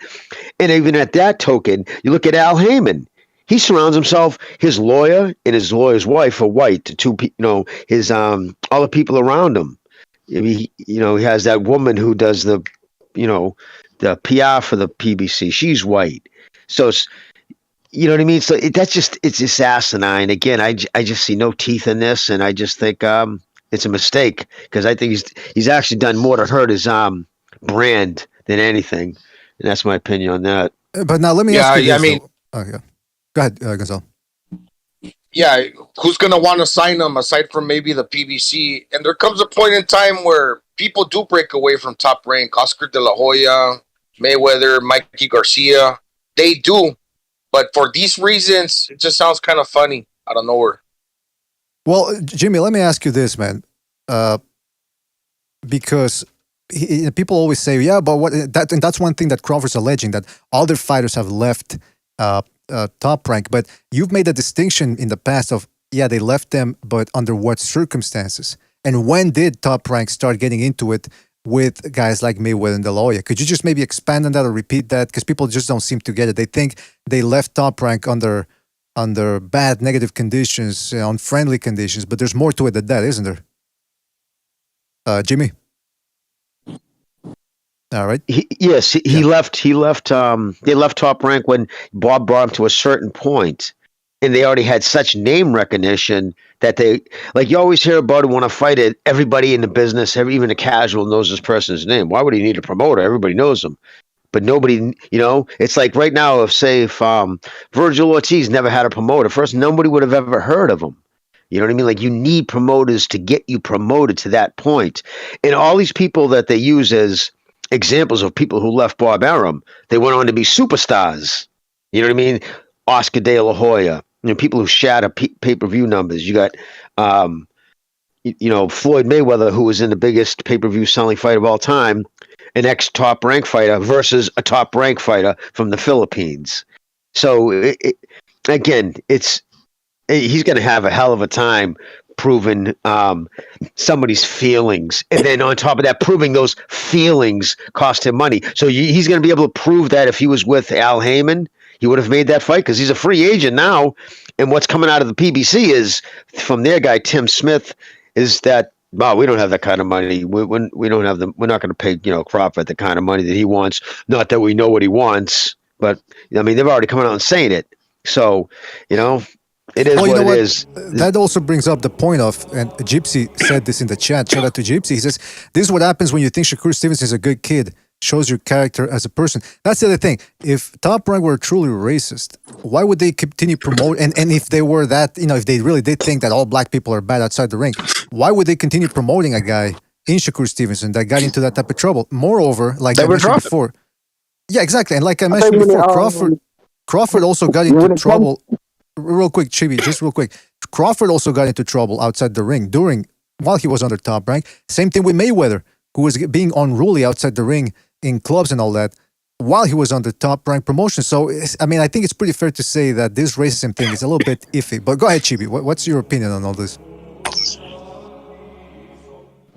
And even at that token, you look at Al Heyman. He surrounds himself, his lawyer and his lawyer's wife are white. All the people around him. He has that woman who does the PR for the PBC. She's white. So it's, you know what I mean? So it's just asinine. Again, I just see no teeth in this. And I just think it's a mistake, because I think he's actually done more to hurt his brand than anything. And that's my opinion on that. But now let me ask you this. Go ahead, Gonzalo. Yeah, who's going to want to sign him aside from maybe the PBC? And there comes a point in time where people do break away from Top Rank. Oscar De La Hoya, Mayweather, Mikey Garcia, they do. But for these reasons, it just sounds kind of funny out of nowhere. Well, Jimmy, let me ask you this, man. Because people always say, yeah, but and that's one thing that Crawford's alleging, that other fighters have left Top Rank, but you've made a distinction in the past of, they left them, but under what circumstances? And when did Top Rank start getting into it with guys like Mayweather and De La Hoya? Could you just maybe expand on that or repeat that? Because people just don't seem to get it. They think they left Top Rank under bad, negative conditions, unfriendly conditions, but there's more to it than that, isn't there? Jimmy? All right. He left. They left Top Rank when Bob brought him to a certain point, and they already had such name recognition that they, like, you always hear about it when I fight it. Everybody in the business, even a casual, knows this person's name. Why would he need a promoter? Everybody knows him, but nobody. It's like right now, if Virgil Ortiz never had a promoter, first nobody would have ever heard of him. You know what I mean? Like, you need promoters to get you promoted to that point, and all these people that they use as examples of people who left Bob Arum, they went on to be superstars. You know what I mean? Oscar De La Hoya, people who shatter pay-per-view numbers. You got Floyd Mayweather, who was in the biggest pay-per-view selling fight of all time, an ex-top rank fighter versus a top rank fighter from the Philippines. So again, he's going to have a hell of a time proving somebody's feelings, and then on top of that, proving those feelings cost him money. So he's going to be able to prove that if he was with Al Heyman, he would have made that fight because he's a free agent now. And what's coming out of the PBC is from their guy Tim Smith is that we don't have that kind of money. We don't have we're not going to pay Crawford the kind of money that he wants. Not that we know what he wants, but I mean they've already come out and saying it. So it is what it is. That also brings up the point of, and Gypsy said this in the chat. Shout out to Gypsy. He says, "This is what happens when you think Shakur Stevenson is a good kid. Shows your character as a person." That's the other thing. If Top Rank were truly racist, why would they continue promoting? And if they were that, if they really did think that all black people are bad outside the ring, why would they continue promoting a guy in Shakur Stevenson that got into that type of trouble? Moreover, like I mentioned before, yeah, exactly, and like I mentioned before, Crawford also got into trouble. Real quick, Chibi, just real quick. Crawford also got into trouble outside the ring while he was under Top Rank. Same thing with Mayweather, who was being unruly outside the ring in clubs and all that while he was on the Top Rank promotion. So, I think it's pretty fair to say that this racism thing is a little bit iffy. But go ahead, Chibi. What's your opinion on all this?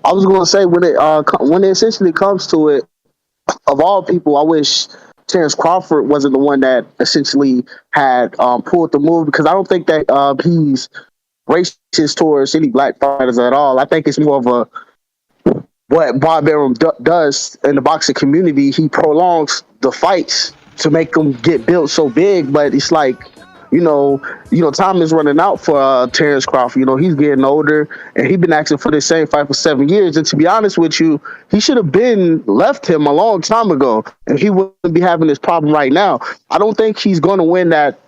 I was going to say when it essentially comes to it, of all people, I wish Terrence Crawford wasn't the one that essentially had pulled the move, because I don't think that he's racist towards any black fighters at all. I think it's more of what Bob Arum does in the boxing community. He prolongs the fights to make them get built so big, but it's like, time is running out for Terrence Crawford. He's getting older, and he's been asking for the same fight for 7 years. And to be honest with you, he should have been left him a long time ago, and he wouldn't be having this problem right now. I don't think he's going to win that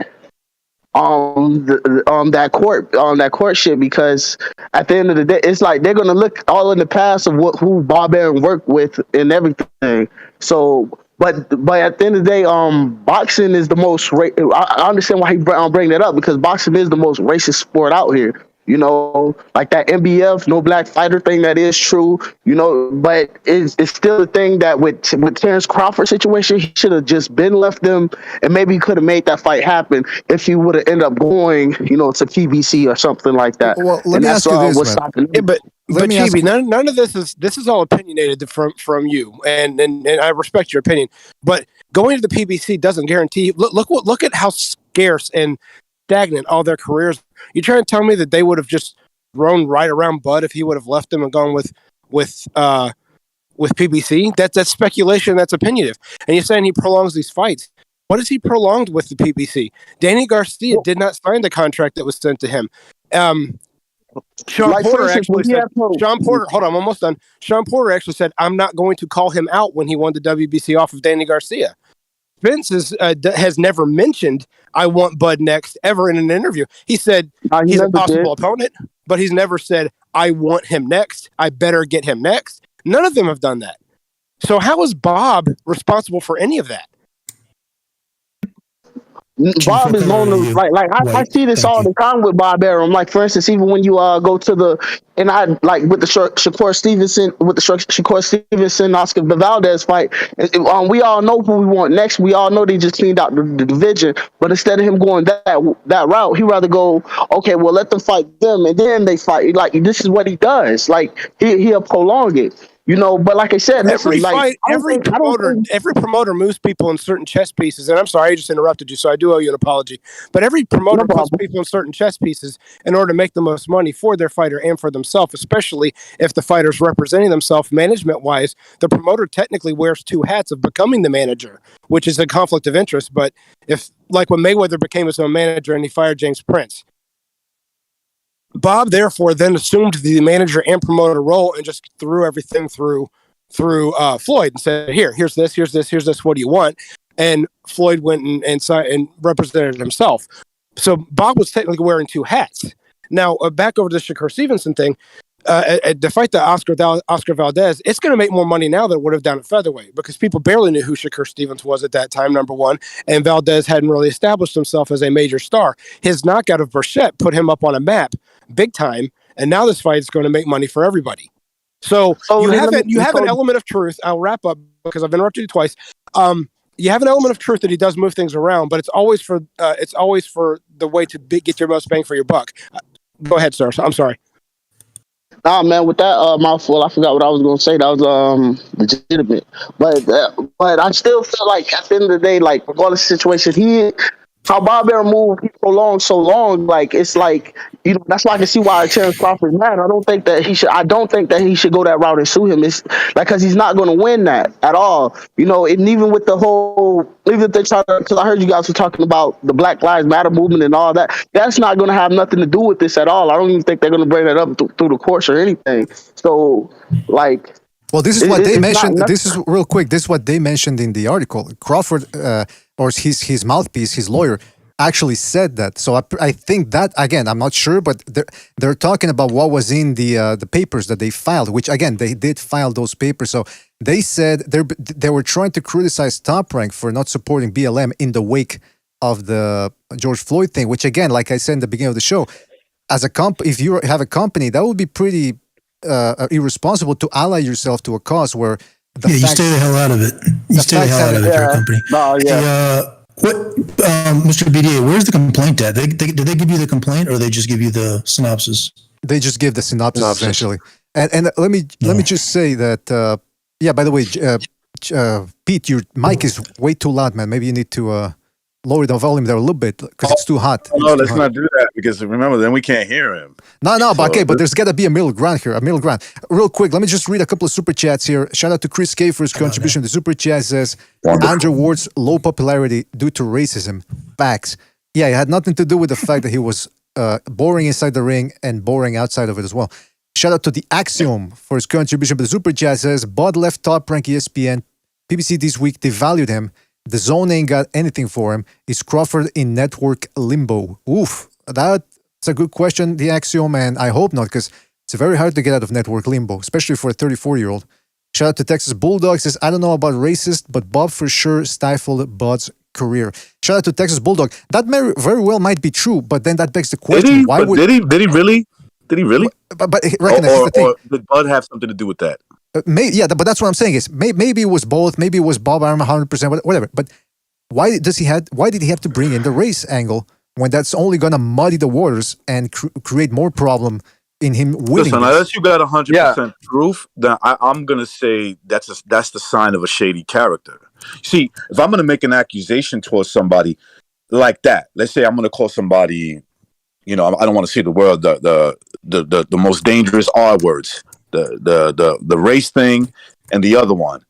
that courtship, because at the end of the day, it's like they're going to look all in the past of who Bob Arum worked with and everything. So. But at the end of the day, boxing is the most. I understand why he bring that up, because boxing is the most racist sport out here. Like that NBF, no black fighter thing, that is true. But it's still a thing that with Terrence Crawford situation, he should have just been left them, and maybe he could have made that fight happen if he would have ended up going, to PBC or something like that. Well, let me ask you this, man. But Chibi, none of this is all opinionated from you, and I respect your opinion. But going to the PBC doesn't guarantee. Look at how scarce and stagnant all their careers. You're trying to tell me that they would have just thrown right around Bud if he would have left them and gone with PBC? That's speculation. That's opinionative. And you're saying he prolongs these fights. What has he prolonged with the PBC? Danny Garcia did not sign the contract that was sent to him. Sean Porter actually said, hold on, I'm almost done. Sean Porter actually said, I'm not going to call him out when he won the WBC off of Danny Garcia. Vince has never mentioned, I want Bud next, ever in an interview. He said he's a possible opponent, but he's never said, I want him next. I better get him next. None of them have done that. So how is Bob responsible for any of that? Bob is known to I see this all the time with Bob Arum. Like, for instance, even when you go to with the Shakur Stevenson Oscar Valdez fight, we all know who we want next. We all know they just cleaned out the division, but instead of him going that route, he rather go, okay, well, let them fight them, and then they fight. Like, this is what he does. Like, he'll prolong it. But like I said, every promoter moves people in certain chess pieces. And I'm sorry, I just interrupted you, so I do owe you an apology. But every promoter puts people in certain chess pieces in order to make the most money for their fighter and for themselves, especially if the fighter's representing themselves management-wise. The promoter technically wears two hats of becoming the manager, which is a conflict of interest. But if, like when Mayweather became his own manager and he fired James Prince, Bob, therefore, then assumed the manager and promoter role and just threw everything through Floyd and said, here's this, what do you want? And Floyd went and represented himself. So Bob was technically wearing two hats. Now, back over to the Shakur Stevenson thing, to fight the Oscar Valdez, it's going to make more money now than it would have done at featherweight, because people barely knew who Shakur Stevens was at that time, number one, and Valdez hadn't really established himself as a major star. His knockout of Burchett put him up on a map big time, and now this fight is going to make money for everybody. So you have an element of truth. I'll wrap up because I've interrupted you twice. You have an element of truth that he does move things around, but it's always for the way to get your most bang for your buck. Go ahead, sir. I'm sorry. Nah, man, with that mouthful, I forgot what I was gonna say. That was legitimate, but I still feel like at the end of the day, like regardless of the situation, how Bob Arum moved so long, like it's like, you know, that's why I can see why Terrence Crawford is mad. I don't think that he should go that route and sue him. It's like, because he's not going to win that at all, you know. And even with the whole, even if they try to, because I heard you guys were talking about the Black Lives Matter movement and all that, that's not going to have nothing to do with this at all. I don't even think they're going to bring that up through the courts or anything. So like, well, this is what they mentioned. This is real quick. This is what they mentioned in the article. Crawford, or his mouthpiece, his lawyer, actually said that. So I think that, again, I'm not sure, but they're talking about what was in the papers that they filed. Which again, they did file those papers. So they said they were trying to criticize Top Rank for not supporting BLM in the wake of the George Floyd thing. Which again, like I said in the beginning of the show, as a if you have a company, that would be pretty irresponsible to ally yourself to a cause where you stay the hell out of it. You stay the hell out of it, your company. No, yeah. What, Mr. BDA, where's the complaint at? Did they give you the complaint, or they just give you the synopsis? They just give the synopsis essentially. And let me just say that. Yeah. By the way, Pete, your mic is way too loud, man. Maybe you need to lower the volume there a little bit because it's too hot. No, let's not do that, because remember, then we can't hear him. No, but okay, but there's got to be a middle ground here, Real quick, let me just read a couple of super chats here. Shout out to Chris K for his contribution. The super chat says, Andrew Ward's low popularity due to racism. Facts. Yeah, it had nothing to do with the fact that he was boring inside the ring and boring outside of it as well. Shout out to the Axiom for his contribution. But the super chat says, Bud left Top Rank ESPN. PBC this week devalued him. The zone ain't got anything for him. Is Crawford in network limbo? Oof, that's a good question, the Axiom, and I hope not, because it's very hard to get out of network limbo, especially for a 34-year-old. Shout out to Texas Bulldog, says, I don't know about racist, but Bob for sure stifled Bud's career. Shout out to Texas Bulldog. That very well might be true, but then that begs the question, did he really? But recognize the thing. Or did Bud have something to do with that? But that's what I'm saying is maybe it was both. Maybe it was Bob Arum 100%, whatever. But why did he have to bring in the race angle when that's only going to muddy the waters and create more problem in him winning? Listen, unless you got 100% proof, then I'm going to say that's the sign of a shady character. See, if I'm going to make an accusation towards somebody like that, let's say I'm going to call somebody, you know, I don't want to say the word, the most dangerous R words. The race thing and the other one,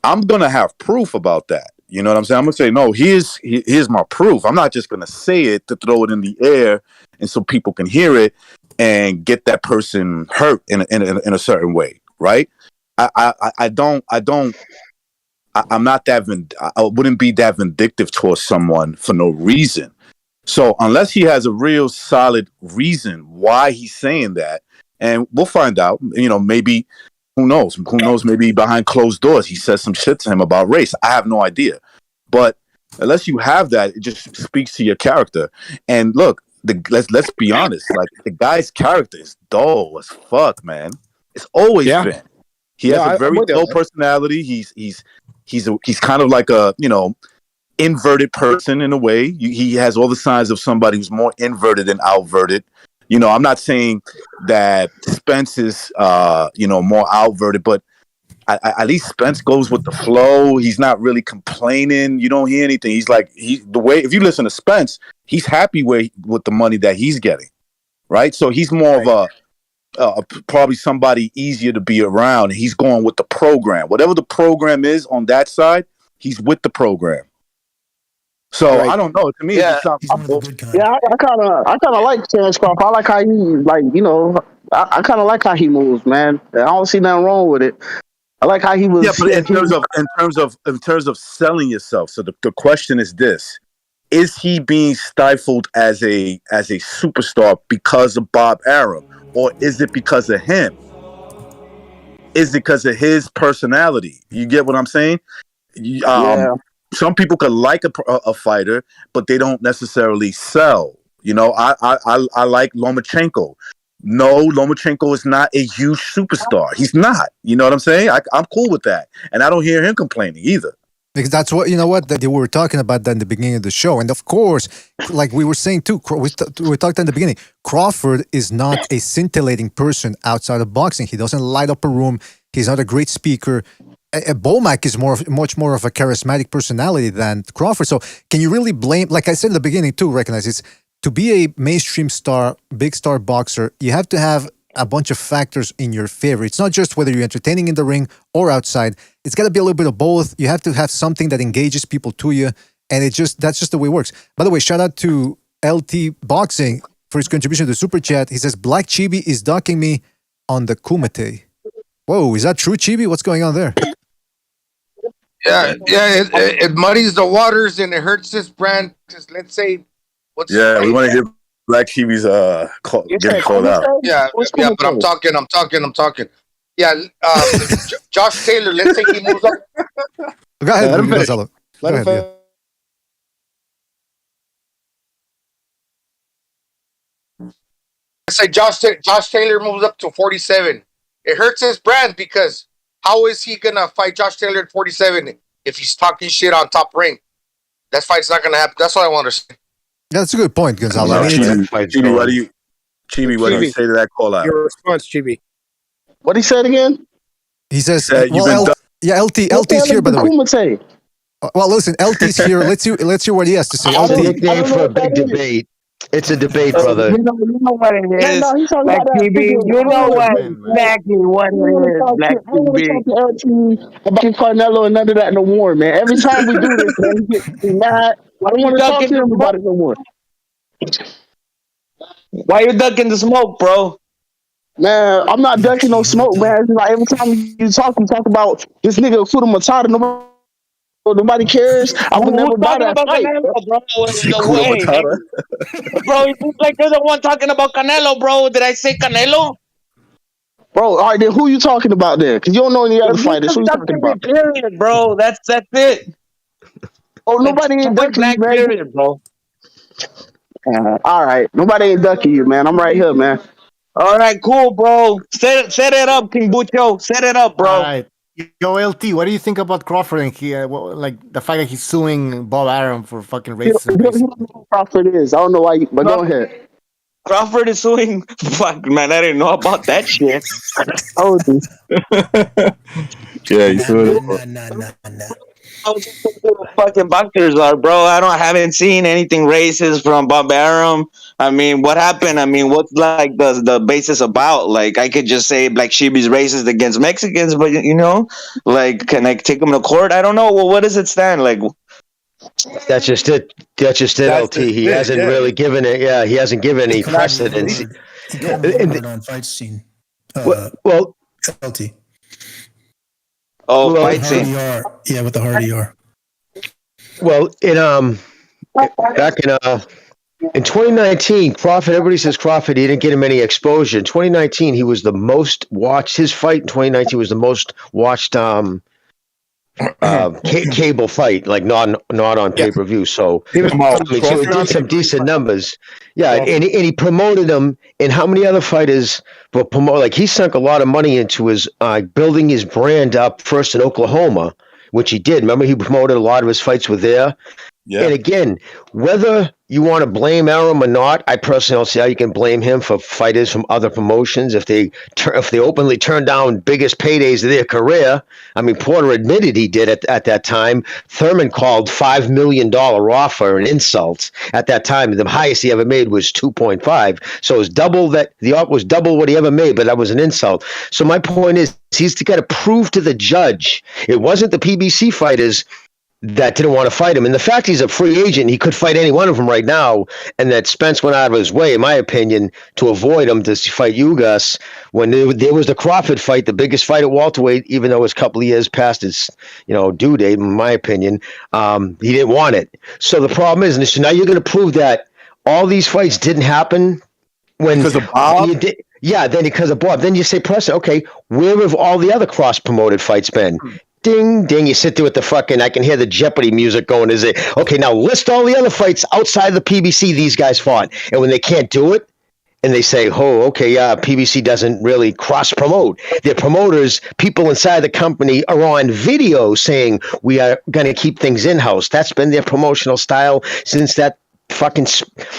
I'm gonna have proof about that. You know what I'm saying? I'm gonna say, no, here's my proof. I'm not just gonna say it to throw it in the air and so people can hear it and get that person hurt in a certain way, right? I wouldn't be that vindictive towards someone for no reason. So unless he has a real solid reason why he's saying that. And we'll find out, you know, maybe, who knows, maybe behind closed doors, he says some shit to him about race. I have no idea. But unless you have that, it just speaks to your character. And look, let's be honest, like the guy's character is dull as fuck, man. It's always been. He has a very dull personality. He's kind of like a, you know, inverted person in a way. He has all the signs of somebody who's more inverted than outverted. You know, I'm not saying that Spence is, you know, more outverted, but at least Spence goes with the flow. He's not really complaining. You don't hear anything. He's like, if you listen to Spence, he's happy with the money that he's getting, right? So he's more of probably somebody easier to be around. He's going with the program. Whatever the program is on that side, he's with the program. So I don't know. To me, it's not I kind of like Terrence Crawford. I like how he, like, you know, I kind of like how he moves, man. I don't see nothing wrong with it. I like how he was. Yeah, but in terms of selling yourself. So the question is this: is he being stifled as a superstar because of Bob Arum, or is it because of him? Is it because of his personality? You get what I'm saying? Some people could like a fighter, but they don't necessarily sell. You know, I like Lomachenko. no, Lomachenko is not a huge superstar. He's not. You know what I'm saying? I'm cool with that, and I don't hear him complaining either. Because that's what, that we were talking about that in the beginning of the show. And of course, like we were saying too, we talked in the beginning, Crawford is not a scintillating person outside of boxing. He doesn't light up a room. He's not a great speaker. Bomac is much more of a charismatic personality than Crawford. So can you really blame, like I said in the beginning too, recognize it's, to be a mainstream star, big star boxer, you have to have a bunch of factors in your favor. It's not just whether you're entertaining in the ring or outside. It's got to be a little bit of both. You have to have something that engages people to you, and that's just the way it works. By the way, shout out to LT Boxing for his contribution to the Super Chat. He says, Black Chibi is docking me on the Kumite. Whoa, is that true, Chibi? What's going on there? Yeah, it muddies the waters and it hurts this brand. Just let's say, we want to hear Black Chibi's getting called out. Yeah, but I'm talking. Yeah, Josh Taylor. Let's say he moves up. Go ahead, Gonzalo. Go ahead, yeah. Let's say Josh Taylor moves up to 47. It hurts his brand because how is he gonna fight Josh Taylor at 47 if he's talking shit on Top Rank? That fight's not gonna happen. That's what I want to say. Yeah, that's a good point, Gonzalo. Chibi, what do you say to that call out? Your response, Chibi. What he said again? He says, LT's here, by the way. Well, listen, LT's here. Let's hear what he has to say. It's a nickname for a big debate. It's a debate, brother. You know what it is, Black TV. You know exactly what it is, Black TV. I don't want to talk to about Carnelo and none of that no more, man. Every time we do this, man, he gets mad. I don't want to talk to him about it no more. Why you ducking the smoke, bro? Man, I'm not ducking no smoke, man. It's like every time you talk about this nigga Fuda Matata. Nobody cares. I would never buy that fight. Bro, it seems like you're the one talking about Canelo, bro. Did I say Canelo? Bro, all right, then who you talking about there? Because you don't know any other fighters. Who you talking about? Period, bro. That's it. Oh, nobody ain't ducking you, man. Period, bro. All right, nobody ain't ducking you, man. I'm right here, man. All right, cool, bro. Set it up, King Bucho. Set it up, bro. All right. Yo, LT, what do you think about Crawford and like the fact that he's suing Bob Arum for fucking racism? You don't know who Crawford is. I don't know why, but go ahead. Crawford is suing. Fuck, man, I didn't know about that shit. Oh, yeah, you suing him. Fucking boxers are, bro. I haven't seen anything racist from Bob Arum. I mean, what happened? I mean, what's like the basis about? Like, I could just say Black Sheeby's racist against Mexicans, but like, can I take him to court? I don't know. Well, what does it stand like? That's just it. LT. He hasn't really given it. Yeah, he hasn't given any precedence. He got on fight scene. Well, LT. Oh, fight scene. Yeah, with the hard ER. Well, back in 2019, Crawford. Everybody says Crawford. He didn't get him any exposure. In 2019, he was the most watched. His fight in 2019 was the most watched cable fight, like not on pay-per-view. So he did some decent numbers. Yeah, and he promoted him. And how many other fighters were promoted? Like, he sunk a lot of money into his building his brand up first in Oklahoma, which he did. Remember, he promoted a lot of his fights were there. Yeah. And again, whether you want to blame Arum or not, I personally don't see how you can blame him for fighters from other promotions if they openly turn down biggest paydays of their career. I mean, Porter admitted he did at that time. Thurman called $5 million offer an insult at that time. The highest he ever made was 2.5. So it was double that. The offer was double what he ever made, but that was an insult. So my point is, he's got to prove to the judge it wasn't the PBC fighters that didn't want to fight him. And the fact he's a free agent, he could fight any one of them right now, and that Spence went out of his way, in my opinion, to avoid him to fight Ugas when there was the Crawford fight, the biggest fight at welterweight, even though it was a couple of years past its due date, in my opinion. He didn't want it. So the problem is, and so now you're going to prove that all these fights didn't happen because of Bob? Then because of Bob. Then you say, Preston, okay, where have all the other cross-promoted fights been? Ding, ding. You sit there with the fucking, I can hear the Jeopardy music going. Okay, now list all the other fights outside of the PBC these guys fought. And when they can't do it, and they say, "Oh, okay, yeah, PBC doesn't really cross promote." Their promoters, people inside the company, are on video saying we are going to keep things in house. That's been their promotional style since that fucking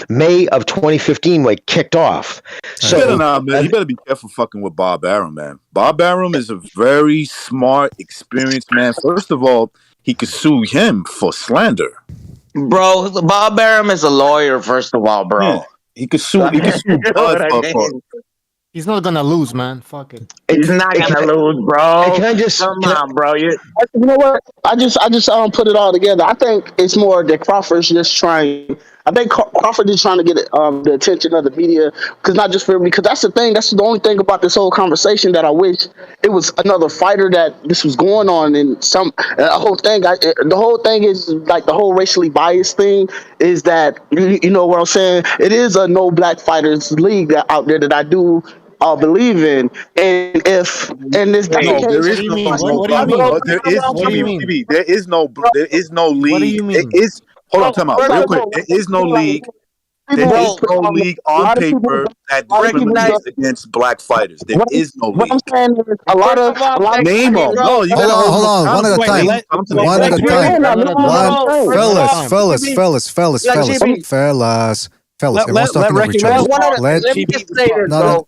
May of 2015 when it kicked off. So he better be careful fucking with Bob Arum, man. Bob Arum is a very smart, experienced man. First of all, he could sue him for slander. Bro, Bob Arum is a lawyer, first of all, bro. Yeah. He could sue. He could sue Bud for. He's not gonna lose, man. Fuck it. He's not gonna lose, bro. Can I just come on, bro? You know what? I just put it all together. I think it's more that Crawford's just trying. I think Crawford is trying to get the attention of the media, because not just for me. Because that's the thing. That's the only thing about this whole conversation that I wish it was another fighter that this was going on. And the whole thing. The whole thing is like the whole racially biased thing is that you know what I'm saying. It is a no black fighters league out there that I do believe in, and if in this there is no league. What do you mean? Hold on, time out real quick. There is no league. There is no league on paper that discriminates against black fighters. There is no league. What I'm saying is a lot of name them. No, you gotta hold on. One at a time. One at a time. Fellas, everyone's talking over each other. Let me just say this, bro.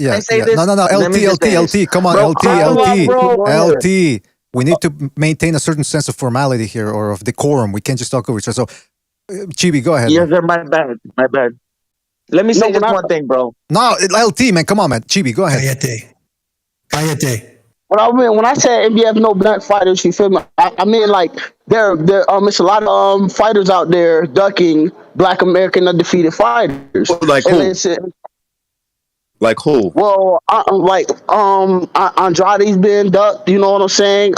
LT, come on, LT. We need to maintain a certain sense of formality here, or of decorum. We can't just talk over each other. So, Chibi, go ahead. Yes, sir, my bad. Let me say just one thing, bro. No, LT, man, come on, man. Chibi, go ahead. Cállate. When I say NBF no black fighters, you feel me? I mean like there it's a lot of fighters out there ducking black American undefeated fighters. Like who? Like who? Well, Andrade's been ducked. You know what I'm saying?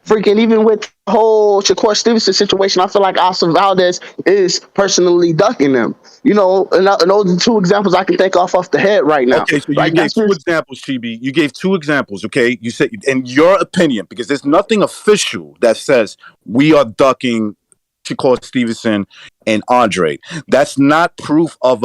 Freaking even with the whole Shakur Stevenson situation, I feel like Oscar Valdez is personally ducking them. You know, and those are two examples I can think off the head right now. Okay, so you gave two examples, Chibi. You gave two examples, okay? You said, in your opinion, because there's nothing official that says we are ducking Shakur Stevenson and Andre. That's not proof of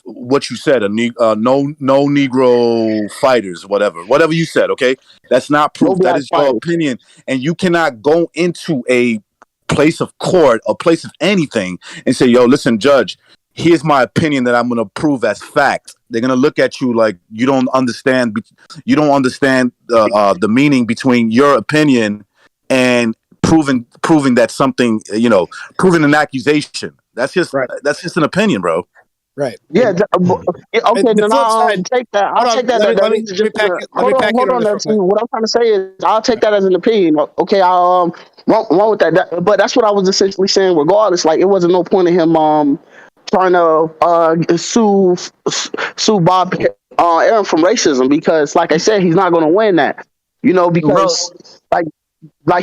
what you said, no Negro fighters, whatever you said, okay? That's not proof. That is your opinion. And you cannot go into a place of court or place of anything and say, yo, listen, judge, here's my opinion that I'm going to prove as fact. They're going to look at you like you don't understand the meaning between your opinion and proving that something, proving an accusation. That's just an opinion, bro. Right. Yeah. Okay. Then I'll take that. I'll take that. Hold on. What I'm trying to say is, I'll take that as an opinion. Okay. I'll wrong with that. But that's what I was essentially saying. Regardless, like it wasn't no point in him trying to sue Bob Arum from racism, because, like I said, he's not going to win that. You know, because like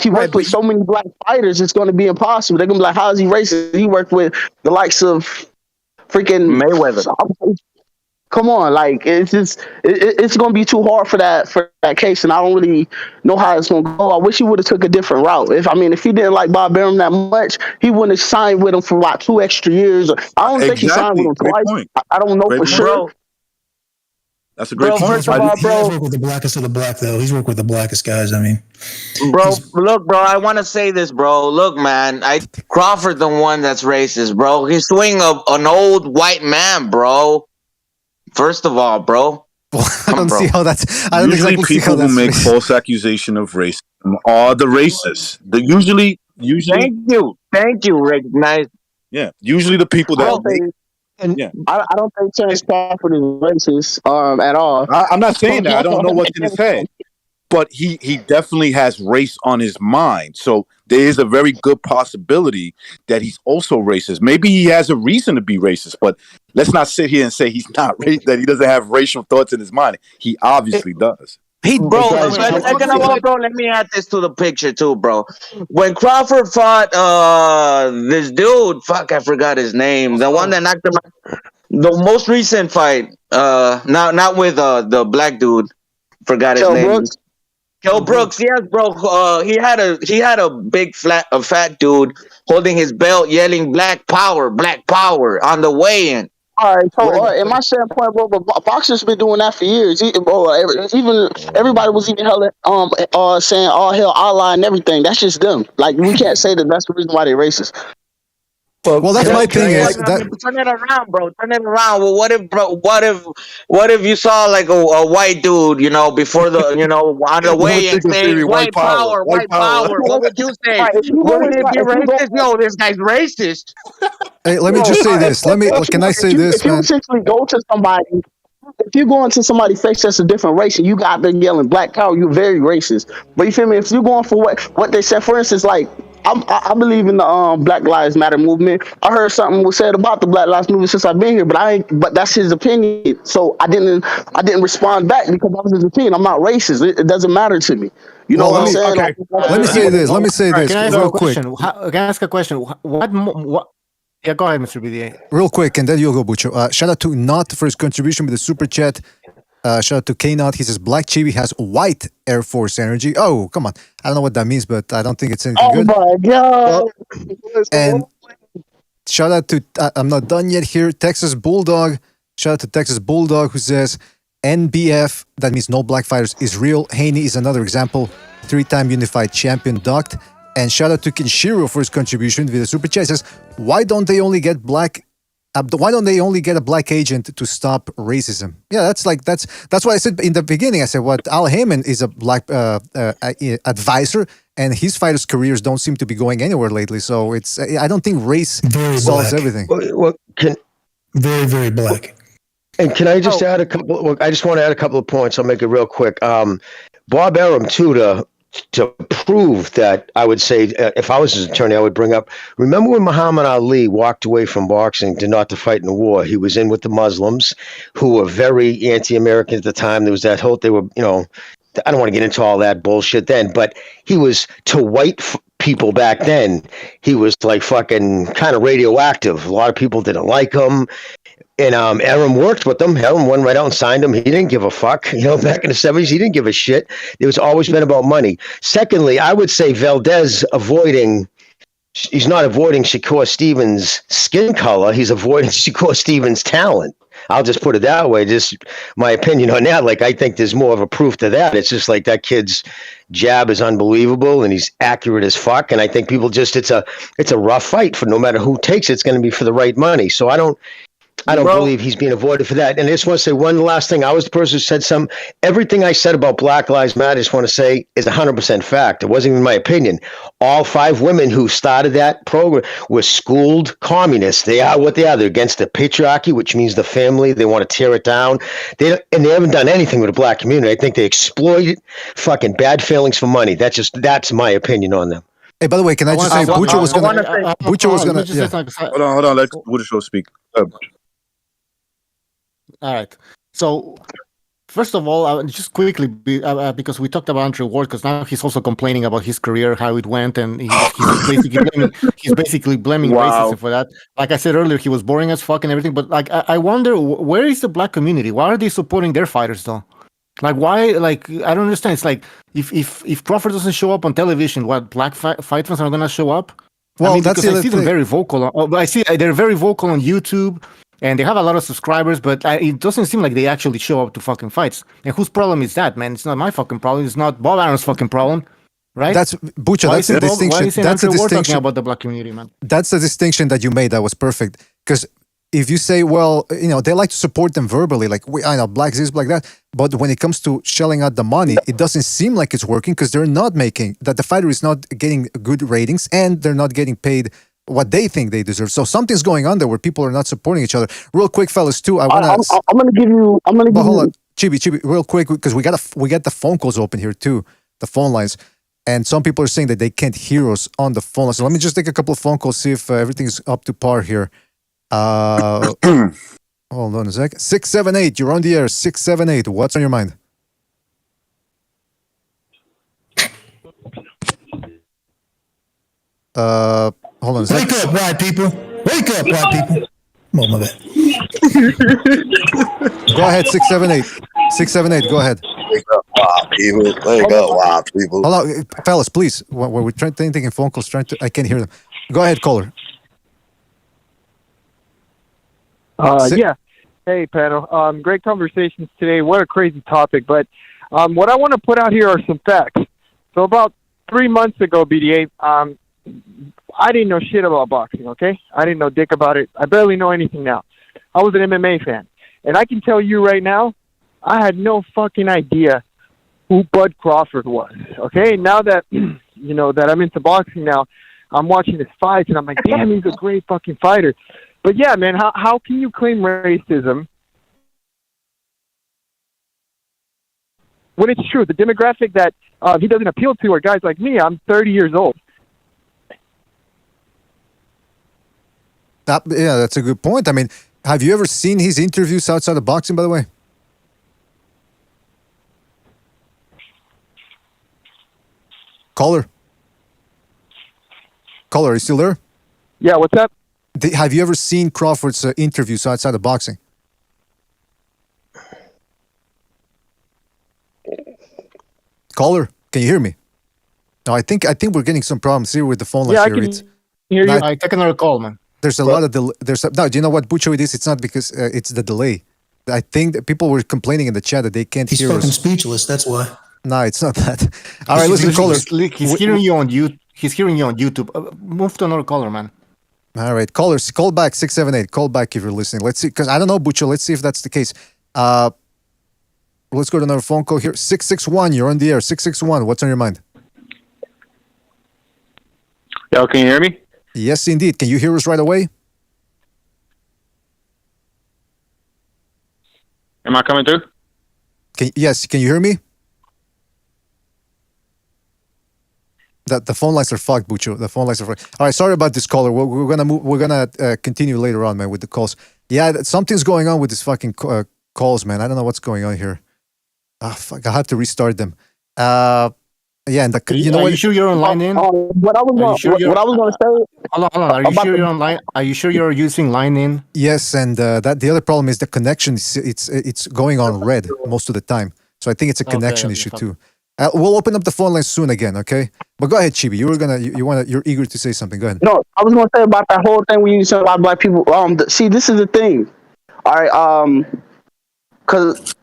he worked with so many black fighters, it's going to be impossible. They're going to be like, how is he racist? He worked with the likes of freaking Mayweather. Come on, like it's gonna be too hard for that case, and I don't really know how it's gonna go. I wish he would have took a different route. If he didn't like Bob Arum that much, he wouldn't have signed with him for like 2 extra years. I don't think he signed with him twice. I don't know for sure. That's a great point. First of all, bro, he's worked with the blackest of the black, though. He's worked with the blackest guys. I mean, bro, look, bro. I want to say this, bro. Look, man. Crawford, the one that's racist, bro. He's swinging an old white man, bro. First of all, bro. I don't see how that's. I don't usually exactly people see how who make false accusation of racism are the racists. Usually. Thank you, Rick. Nice. Yeah, usually the people that. I don't think Terrence Crawford is racist at all. I'm not saying that. I don't know what's in his head. But he definitely has race on his mind. So there is a very good possibility that he's also racist. Maybe he has a reason to be racist, but let's not sit here and say he's not that he doesn't have racial thoughts in his mind. He obviously does. Bro, let me add this to the picture too, bro. When Crawford fought this dude, I forgot his name. The one that knocked him out. The most recent fight, not with the black dude. Forgot his name. Brooks? Joe Brooks, yes, bro. He had a big fat dude holding his belt, yelling black power" on the weigh-in. All right, so What in my standpoint, bro, but boxers been doing that for years. Even everybody was even saying all hell Allah and everything. That's just them. Like we can't say that that's the reason why they racist. Well, that's my thing is that Turn it around, bro. Turn it around. Well, what if, bro? What if you saw like a white dude, before on the way and saying white power, white power? What would you say? All right, if you go Wouldn't it be if you go racist? Yo, this guy's racist. hey, let me just say this. Can I say this, if you man? essentially go to somebody, if you go into somebody's face that's a different race and you got them yelling black power, you're very racist. But you feel me? If you're going for what they said, for instance, like I believe in the Black Lives Matter movement. I heard something was said about the Black Lives movement since I've been here, but that's his opinion. So I didn't respond back because that was his opinion. I'm not racist. It doesn't matter to me. You know what I'm saying? Okay. Let me say this. Let me say this Can I ask real a quick. question? Can I ask a question? What? Yeah, go ahead, Mr. BDA. Real quick, and then you'll go, Bucho. Shout out to Not for his contribution with the super chat. Shout out to K-Not. He says Black Chibi has white Air Force energy. Oh, come on. I don't know what that means, but I don't think it's anything good. Oh my god! And shout out to I'm not done yet here. Texas Bulldog. Shout out to Texas Bulldog who says NBF, that means no black fighters, is real. Haney is another example. 3-time unified champion ducked. And shout out to Kinshiro for his contribution with the super chat. He says, why don't they only get a black agent to stop racism? Yeah, that's why I said in the beginning. I said what Al Heyman is a black advisor, and his fighters' careers don't seem to be going anywhere lately. So I don't think race solves everything. Very, very black. And can I just add a couple? Look, I just want to add a couple of points. I'll make it real quick. Bob Arum too, to prove that, I would say, if I was his attorney, I would bring up, remember when Muhammad Ali walked away from boxing not to fight in the war? He was in with the Muslims who were very anti-American at the time. There was that whole, I don't want to get into all that bullshit then, but he was, to white people back then, he was like fucking kind of radioactive. A lot of people didn't like him. And Arum worked with them. Arum went right out and signed him. He didn't give a fuck. Back in the 70s, he didn't give a shit. It was always been about money. Secondly, I would say Valdez he's not avoiding Shakur Stevens' skin color. He's avoiding Shakur Stevens' talent. I'll just put it that way. Just my opinion on that. Like, I think there's more of a proof to that. It's just like that kid's jab is unbelievable and he's accurate as fuck. And I think people it's a rough fight for no matter who takes it. It's going to be for the right money. So I don't believe he's being avoided for that. And I just want to say one last thing. I was the person who said everything I said about Black Lives Matter, I just want to say, is 100% fact. It wasn't even my opinion. All 5 women who started that program were schooled communists. They are what they are. They're against the patriarchy, which means the family. They want to tear it down. They haven't done anything with the black community. I think they exploited fucking bad feelings for money. That's my opinion on them. Hey, by the way, can I just say Bucho was going to... Hold on. Let Bucho speak. All right. So, first of all, just quickly, because we talked about Andrew Ward, because now he's also complaining about his career, how it went, and he's basically blaming racism for that. Like I said earlier, he was boring as fuck and everything. But like, I wonder, where is the black community? Why are they supporting their fighters though? Like, why? Like, I don't understand. It's like if Crawford doesn't show up on television, what, black fight fans are gonna show up? Well, that's because I see them very vocal. I see they're very vocal on YouTube. And they have a lot of subscribers, but it doesn't seem like they actually show up to fucking fights. And whose problem is that, man? It's not my fucking problem. It's not Bob Arum's fucking problem, right? That's Bucho. That's the distinction. Why is That's the distinction talking about the black community, man? That's the distinction that you made. That was perfect. Because if you say, well, they like to support them verbally, like I know black this, black that, but when it comes to shelling out the money, it doesn't seem like it's working because they're not making that. The fighter is not getting good ratings, and they're not getting paid what they think they deserve. So something's going on there where people are not supporting each other. Real quick, fellas, too. I'm gonna give you. Hold on, Chibi, real quick, because we got the phone calls open here too, the phone lines, and some people are saying that they can't hear us on the phone lines. So let me just take a couple of phone calls, see if everything's up to par here. Hold on a sec. 678, you're on the air. 678, what's on your mind? Hold on a second. Wake up, white people. Wake up, white people. Oh, my bad. Go ahead, 678. 678, go ahead. Wake up, white people. Wake up, white people. Hold on, fellas, please. We're taking phone calls, I can't hear them. Go ahead, caller. Yeah. Hey, panel. Great conversations today. What a crazy topic. But what I want to put out here are some facts. So about 3 months ago, BDA, I didn't know shit about boxing, okay? I didn't know dick about it. I barely know anything now. I was an MMA fan. And I can tell you right now, I had no fucking idea who Bud Crawford was, okay? Now that, that I'm into boxing now, I'm watching his fights, and I'm like, damn, he's a great fucking fighter. But yeah, man, how can you claim racism when it's true? The demographic that he doesn't appeal to are guys like me. I'm 30 years old. Yeah, that's a good point. I mean, have you ever seen his interviews outside of boxing, by the way? Caller, are you still there? Yeah, what's up? Have you ever seen Crawford's interviews outside of boxing? Caller, can you hear me? No, I think we're getting some problems here with the phone lines. Yeah, I can hear you. I take another call, man. There's a lot of no. Do you know what, Bucho? It is. It's not because it's the delay. I think that people were complaining in the chat that they can't hear us. He's fucking speechless. That's why. No, it's not that. All right, listen, caller. He's hearing you on you. He's hearing you on YouTube. Move to another caller, man. All right, callers, call back 678. Call back if you're listening. Let's see, because I don't know, Bucho. Let's see if that's the case. Let's go to another phone call here. 661. You're on the air. 661. What's on your mind? Yo, can you hear me? Yes, indeed. Can you hear us right away? Am I coming through? Yes. Can you hear me? The phone lines are fucked, Bucho. The phone lines are fucked. All right, sorry about this caller. We're gonna move. We're gonna continue later on, man, with the calls. Yeah, something's going on with these fucking calls, man. I don't know what's going on here. Fuck! I have to restart them. Yeah, and are you sure you're online in? What I was going to say. Hold on. Are you sure you're online? Are you sure you're using line in? Yes, and that the other problem is the connection. It's going on red most of the time. So I think it's a connection issue too. We'll open up the phone line soon again, okay? But go ahead, Chibi. You're eager to say something. Go ahead. No, I was going to say about that whole thing when you said about black people. See, this is the thing. All right, because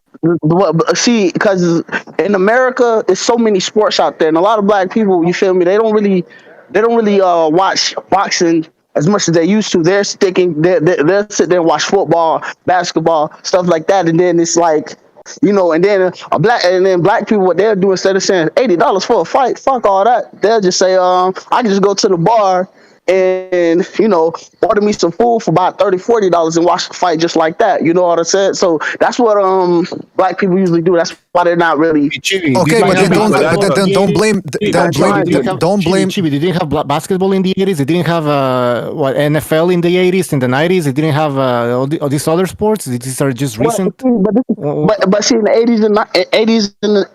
in America, there's so many sports out there, and a lot of black people, you feel me? They don't really watch boxing as much as they used to. They're sit there and watch football, basketball, stuff like that, and then it's like, and then black people, what they'll do instead of saying $80 for a fight, fuck all that. They'll just say, I can just go to the bar and order me some food for about $30-$40 and watch the fight just like that. You know what I said? So that's what black people usually do. That's why they're not really okay. But then don't blame. Don't blame. Chibi, they didn't have basketball in the 80s. They didn't have NFL in the 80s, in the 90s. They didn't have all these other sports. These are just recent. But see, in the 80s and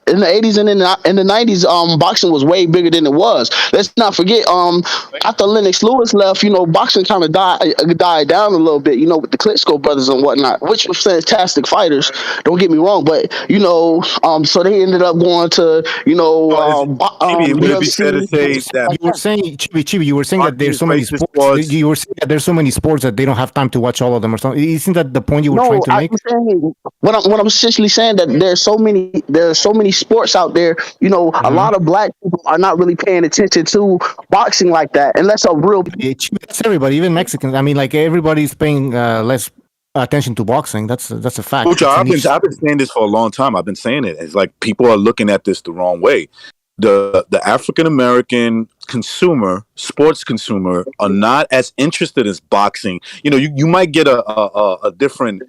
in the 80s and in the 90s, boxing was way bigger than it was. Let's not forget. After Lennox Lewis left, boxing kind of died down a little bit. With the Klitschko brothers and whatnot, which were fantastic fighters. Don't get me wrong, but so they ended up going to would it be fair to say that you were saying, Chibi, you were saying that there's so many sports. You were saying that there's so many sports that they don't have time to watch all of them or something. Isn't that the point you were trying to make? What I'm essentially saying that there's so many sports out there. A lot of black people are not really paying attention to boxing like that, unless a real. That's everybody, even Mexicans. I mean, like everybody's paying less attention to boxing. That's a fact. I've been saying this for a long time. I've been saying it. It's like people are looking at this the wrong way. The African American consumer, sports consumer, are not as interested as boxing. You might get a different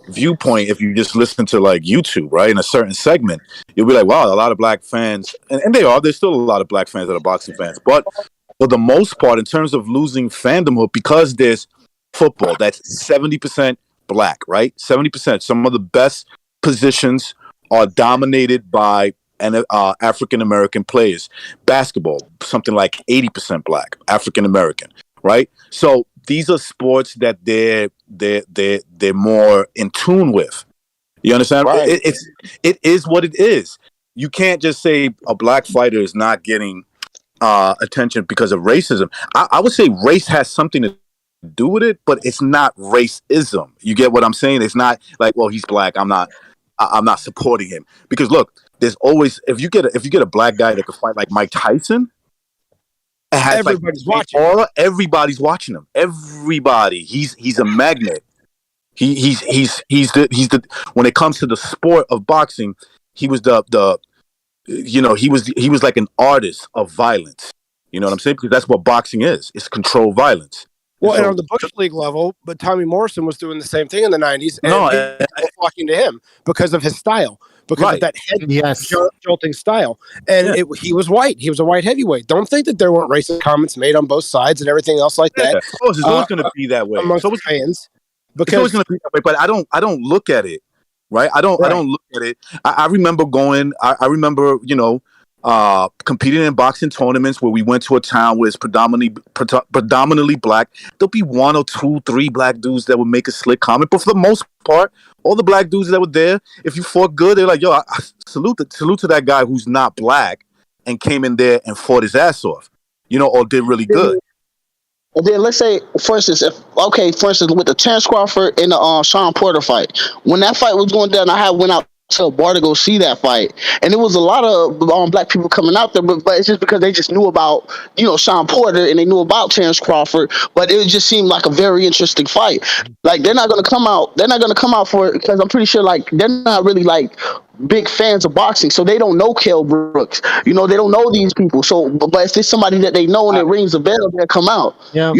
viewpoint if you just listen to like YouTube, right? In a certain segment, you'll be like, wow, a lot of black fans, and there's still a lot of black fans that are boxing fans, but for the most part, in terms of losing fandomhood, because there's football that's 70% black, right? 70%. Some of the best positions are dominated by African American players. Basketball, something like 80% black, African American, right? So these are sports that they're more in tune with. You understand? Right. It is what it is. You can't just say a black fighter is not getting attention because of racism. I would say race has something to do with it, but it's not racism. You get what I'm saying? It's not like, well, he's black. I'm not supporting him because look, there's always if you get a black guy that could fight like Mike Tyson, it has Everybody's like watching. Everybody's watching him. Everybody. He's a magnet. He's the when it comes to the sport of boxing, he was he was like an artist of violence. You know what I'm saying? Because that's what boxing is. It's controlled violence. Well, and on the Bush League level, but Tommy Morrison was doing the same thing in the 90s, and people were flocking to him because of his style, because of that jolting style. And he was white. He was a white heavyweight. Don't think that there weren't racist comments made on both sides and everything else like that. Of course, it's always going to be that way. Amongst fans. It's always going to be that way, but I don't look at it, right? I don't look at it. I remember going, I remember, competing in boxing tournaments where we went to a town where it's predominantly black. There'll be 1 or 2, 3 black dudes that would make a slick comment, but for the most part, all the black dudes that were there, if you fought good, they're like, yo, I salute to that guy who's not black and came in there and fought his ass off, or did really good. And then let's say, for instance, with the Terrence Crawford and the Sean Porter fight, when that fight was going down, I went out to a bar to go see that fight, and there was a lot of black people coming out there, but it's just because they just knew about Sean Porter and they knew about Terrence Crawford, but it just seemed like a very interesting fight. Like they're not going to come out for it because I'm pretty sure like they're not really like big fans of boxing, so they don't know Kell Brooks. They don't know these people. So, but if there's somebody that they know and it rings a bell, they'll come out. Yeah,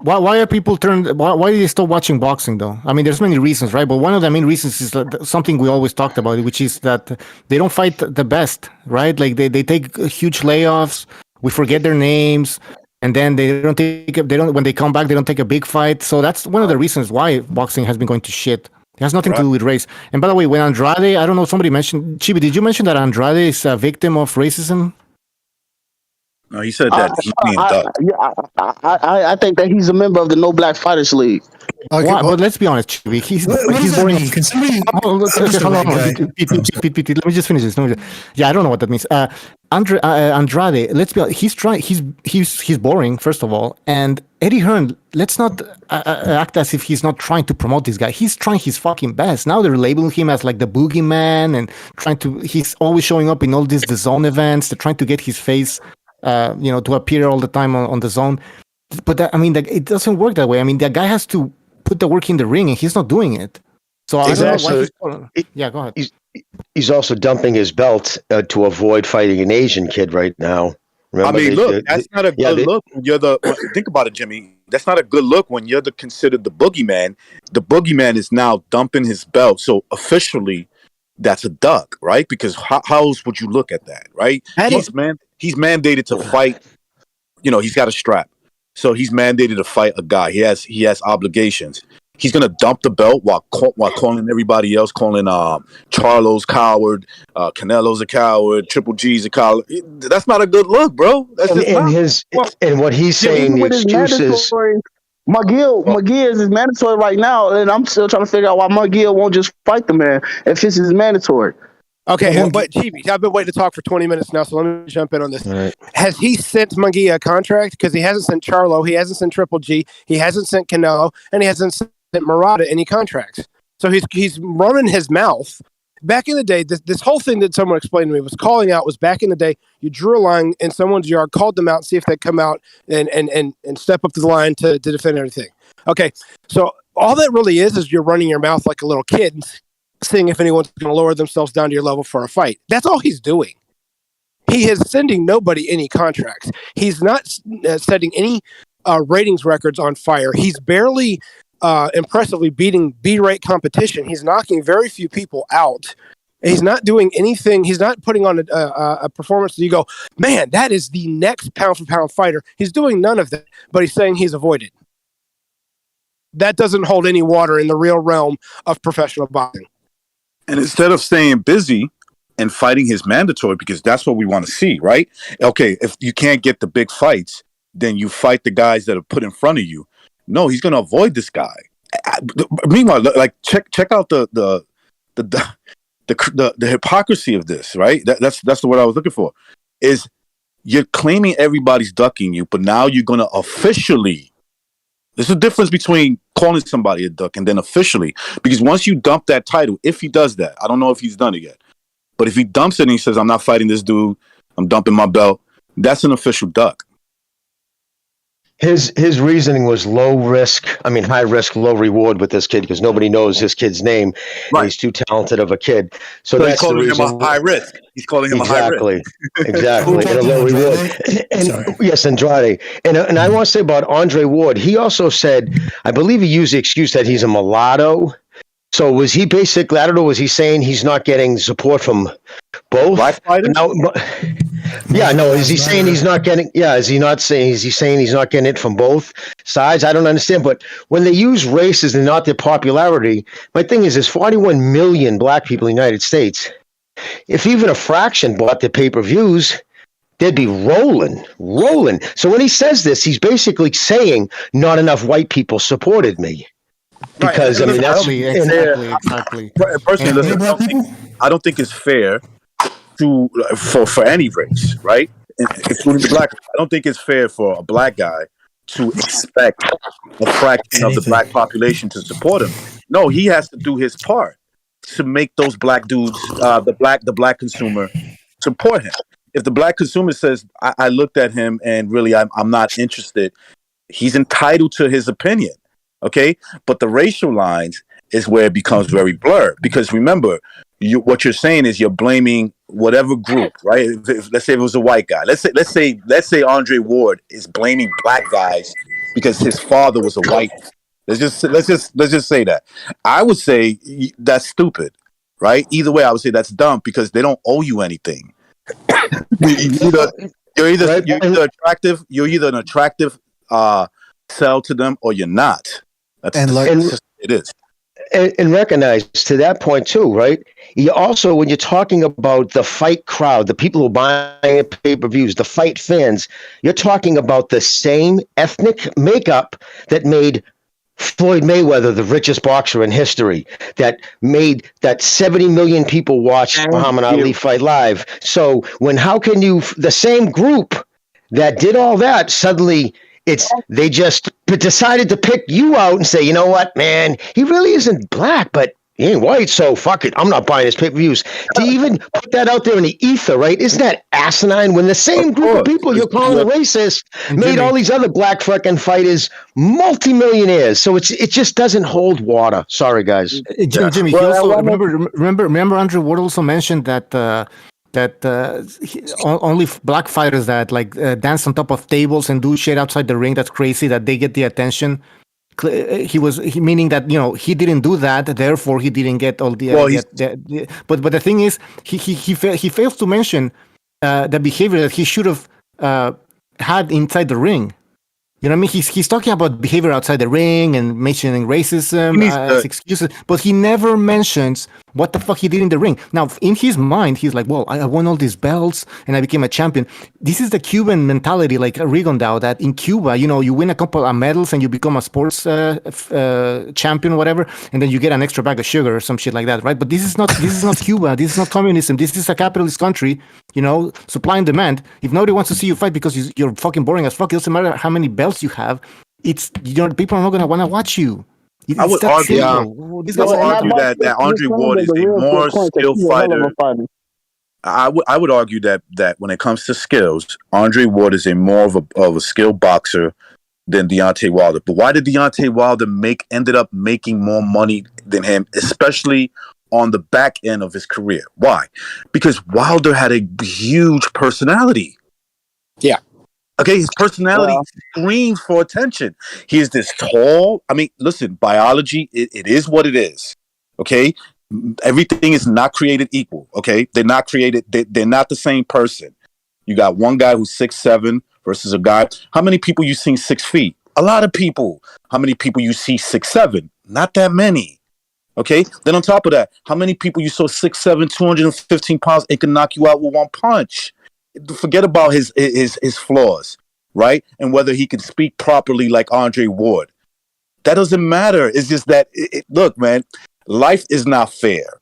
but why are people why do they stop watching boxing though? I mean, there's many reasons, right? But one of the main reasons is something we always talked about, which is that they don't fight the best, right? Like they take huge layoffs. We forget their names. And then when they come back, they don't take a big fight. So that's one of the reasons why boxing has been going to shit. It has nothing to do with race. And by the way, when Andrade, I don't know, somebody mentioned, Chibi, did you mention that Andrade is a victim of racism? No, he said that. I think that he's a member of the No Black Fighters League. Okay, but let's be honest, Chibi. He's boring. Let me just finish this. Yeah, I don't know what that means. Andrade, let's be honest, he's boring, first of all. And Eddie Hearn, let's not act as if he's not trying to promote this guy. He's trying his fucking best. Now they're labeling him as like the boogeyman and he's always showing up in all these DAZN events. They're trying to get his face to appear all the time on the zone. But it doesn't work that way. I mean, the guy has to put the work in the ring, and he's not doing it. So I don't know why yeah, go ahead. He's also dumping his belt to avoid fighting an Asian kid right now. Remember, that's not a good look. Think about it, Jimmy. That's not a good look when you're considered the boogeyman. The boogeyman is now dumping his belt. So officially, that's a duck, right? Because how else would you look at that, right? He's mandated to fight. He's got a strap, so he's mandated to fight a guy. He has obligations. He's gonna dump the belt while calling everybody else, calling Charlo's coward, Canelo's a coward, Triple G's a coward. That's not a good look, bro. That's and what he's saying, the excuses. McGill is mandatory right now, and I'm still trying to figure out why McGill won't just fight the man if this is mandatory. Okay, but Chibi, I've been waiting to talk for 20 minutes now, so let me jump in on this. Right. Has he sent Munguia a contract? Because he hasn't sent Charlo, he hasn't sent Triple G, he hasn't sent Canelo, and he hasn't sent Murata any contracts. So he's running his mouth. Back in the day, this whole thing that someone explained to me was calling out was back in the day, you drew a line in someone's yard, called them out, see if they'd come out and step up to the line to defend everything. Okay, so all that really is you're running your mouth like a little kid, seeing if anyone's going to lower themselves down to your level for a fight. That's all he's doing. He is sending nobody any contracts. He's not setting any ratings records on fire. He's barely impressively beating B-rate competition. He's knocking very few people out. He's not doing anything. He's not putting on a performance that you go, man, that is the next pound-for-pound fighter. He's doing none of that, but he's saying he's avoided. That doesn't hold any water in the real realm of professional boxing. And instead of staying busy and fighting his mandatory, because that's what we want to see, right? Okay, if you can't get the big fights, then you fight the guys that are put in front of you. No, he's going to avoid this guy. Meanwhile, like check out the hypocrisy of this, right? That's the word I was looking for. Is you're claiming everybody's ducking you, but now you're going to officially There's a difference between calling somebody a duck and then officially, because once you dump that title, if he does that, I don't know if he's done it yet, but if he dumps it and he says, I'm not fighting this dude, I'm dumping my belt, that's an official duck. His reasoning was high risk, low reward with this kid because nobody knows his kid's name. Right. And he's too talented of a kid. So he's that's the calling him reason. a high risk. He's calling him a high risk. Exactly. And a low reward. Yes, Andrade. And I want to say about Andre Ward, he also said, I believe he used the excuse that he's a mulatto. So was he basically, I don't know, was he saying he's not getting support from both? Black fighters? No, is he saying he's not getting, is he saying he's not getting it from both sides? I don't understand. But when they use races and not their popularity, my thing is there's 41 million black people in the United States. If even a fraction bought their pay-per-views, they'd be rolling. So when he says this, he's basically saying not enough white people supported me. Because right. that's exactly. Personally, listen, I don't think it's fair for any race, right? Including the black. I don't think it's fair for a black guy to expect a fraction of the black population to support him. No, he has to do his part to make those black dudes, the black consumer, support him. If the black consumer says, "I looked at him and really I'm not interested," he's entitled to his opinion. Okay, but the racial lines is where it becomes very blurred, because remember, what you're saying is you're blaming whatever group, right? Let's say it was a white guy. Let's say Andre Ward is blaming black guys because his father was a white. Let's just say that. I would say that's stupid, right? Either way, I would say that's dumb because they don't owe you anything. You're either attractive. You're either an attractive sell to them or you're not. It is. And recognize to that point too, right? You also, when you're talking about the fight crowd, the people who buy pay-per-views, the fight fans, you're talking about the same ethnic makeup that made Floyd Mayweather the richest boxer in history, that made that 70 million people watch Muhammad Ali fight live. So how can you, the same group that did all that, suddenly they just decided to pick you out and say, you know what, man, he really isn't black, but he ain't white, so fuck it, I'm not buying his pay-per-views. To even put that out there in the ether, right? Isn't that asinine when the same group of people you're calling racist made all these other black fucking fighters multimillionaires? So it just doesn't hold water. Sorry, guys. Jimmy, he also, remember Andrew Ward also mentioned that only black fighters that dance on top of tables and do shit outside the ring that's crazy, that they get the attention. Meaning that he didn't do that, therefore he didn't get all the. But the thing is, he fails to mention the behavior that he should have had inside the ring. You know what I mean? He's talking about behavior outside the ring and mentioning racism as excuses, but he never mentions what the fuck he did in the ring. Now, in his mind, he's like, well, I won all these belts and I became a champion. This is the Cuban mentality, like Rigondeaux, that in Cuba, you win a couple of medals and you become a sports champion, whatever, and then you get an extra bag of sugar or some shit like that, right? But this is not Cuba. This is not communism. This is a capitalist country, supply and demand. If nobody wants to see you fight because you're fucking boring as fuck, it doesn't matter how many belts you have. It's people are not going to want to watch you. I would argue that Andre Ward is a more skilled fighter. I would argue that when it comes to skills, Andre Ward is a more of a skilled boxer than Deontay Wilder. But why did Deontay Wilder ended up making more money than him, especially on the back end of his career? Why? Because Wilder had a huge personality. Yeah. Okay, his personality screams for attention. He is this tall. I mean, listen, biology, it is what it is. Okay? Everything is not created equal. Okay? They're not created, they're not the same person. You got one guy who's 6'7" versus a guy. How many people you seen 6 feet? A lot of people. How many people you see 6'7"? Not that many. Okay? Then on top of that, how many people you saw 6'7", 215 pounds, and can knock you out with one punch? Forget about his flaws, right? And whether he can speak properly like Andre Ward. That doesn't matter. It's just that, look, man, life is not fair.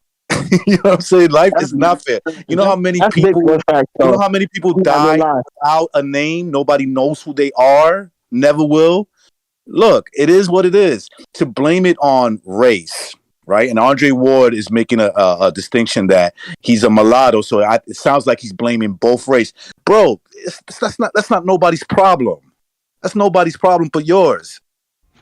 You know what I'm saying? Life is not fair. You know how many people die without a name? Nobody knows who they are, never will. look, it is what it is. To blame it on race, right? And Andre Ward is making a distinction that he's a mulatto, so it sounds like he's blaming both race. Bro, that's not nobody's problem. That's nobody's problem but yours.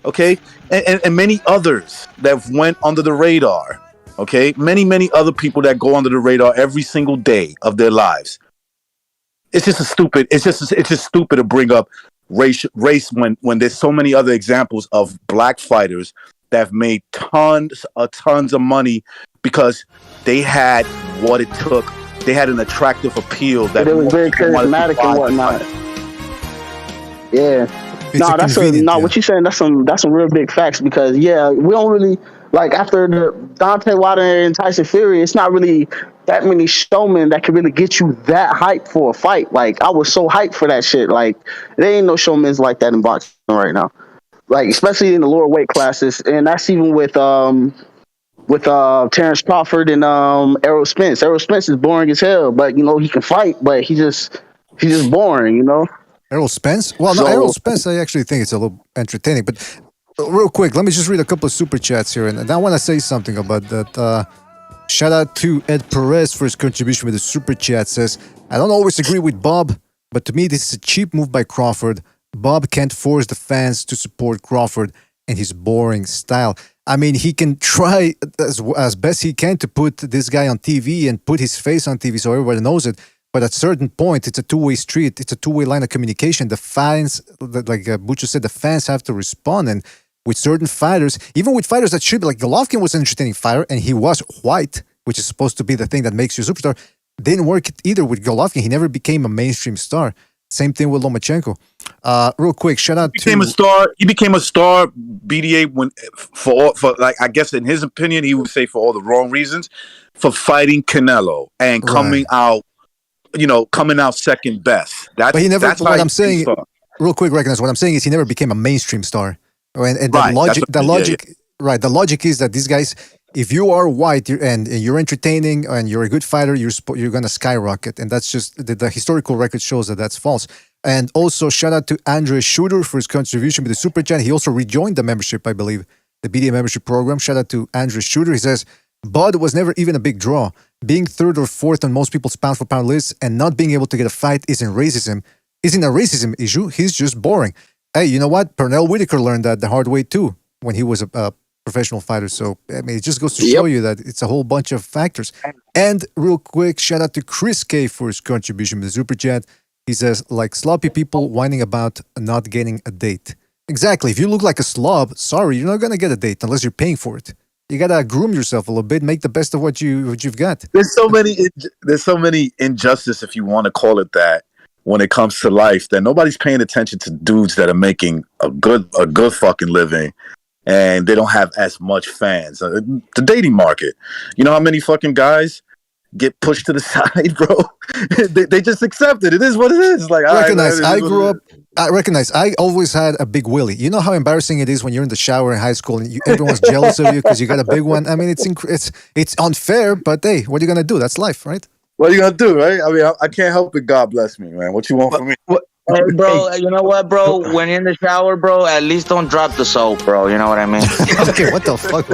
Okay, and many others that went under the radar. Okay, many other people that go under the radar every single day of their lives. It's just stupid to bring up race when there's so many other examples of black fighters that have made tons of money because they had what it took. They had an attractive appeal that it was very charismatic and whatnot. Yeah. What you saying, that's some real big facts, because we don't really, like, after the Deontay Wilder and Tyson Fury, it's not really that many showmen that can really get you that hype for a fight. Like, I was so hyped for that shit. Like, there ain't no showmans like that in boxing right now. Like, especially in the lower weight classes, and that's even with Terrence Crawford and Errol Spence. Errol Spence is boring as hell, but he can fight, but he's just boring, Errol Spence? Well, no, Errol Spence, I actually think it's a little entertaining. But real quick, let me just read a couple of super chats here. And I want to say something about that. Shout out to Ed Perez for his contribution with the super chat. Says, I don't always agree with Bob, but to me, this is a cheap move by Crawford. Bob can't force the fans to support Crawford and his boring style. I mean, he can try as best he can to put this guy on TV and put his face on TV so everybody knows it. But at a certain point, it's a two-way street. It's a two-way line of communication. The fans, like Bucho said, the fans have to respond. And with certain fighters, even with fighters that should be, like Golovkin was an entertaining fighter, and he was white, which is supposed to be the thing that makes you a superstar. Didn't work either with Golovkin. He never became a mainstream star. Same thing with Lomachenko. Real quick, shout out He became a star, BDA, when for like, I guess in his opinion, he would say for all the wrong reasons, for fighting Canelo and coming out second best. But he never. What I'm saying, real quick, recognize what I'm saying is he never became a mainstream star. And the logic is that these guys, if you are white and you're entertaining and you're a good fighter, you're gonna skyrocket, and that's just the historical record shows that that's false. And also shout out to Andre Shooter for his contribution with the super chat. He also rejoined the membership, I believe, the BDA membership program. Shout out to Andre Shooter. He says, Bud was never even a big draw. Being third or fourth on most people's pound for pound lists and not being able to get a fight isn't a racism issue. He's just boring. Hey, you know what? Pernell Whitaker learned that the hard way too when he was a professional fighter. So, I mean, it just goes to show you that it's a whole bunch of factors. And real quick, shout out to Chris K for his contribution with the super chat. He says, like sloppy people whining about not getting a date. Exactly. If you look like a slob, sorry, you're not going to get a date unless you're paying for it. You gotta groom yourself a little bit, make the best of what you've got. There's so many injustice, if you want to call it that, when it comes to life, that nobody's paying attention to dudes that are making a good fucking living, and they don't have as much fans. The dating market, you know how many fucking guys get pushed to the side, bro? they just accept it. It is what it is. Like, I recognize I always had a big willy. You know how embarrassing it is when you're in the shower in high school and everyone's jealous of you because you got a big one. I mean, it's unfair, but hey, what are you gonna do? That's life, right? What are you gonna do, right? I mean, I can't help it. God bless me, man. What you want from me? Hey, bro, you know what, bro? When you're in the shower, bro, at least don't drop the soap, bro. You know what I mean? Okay, what the fuck?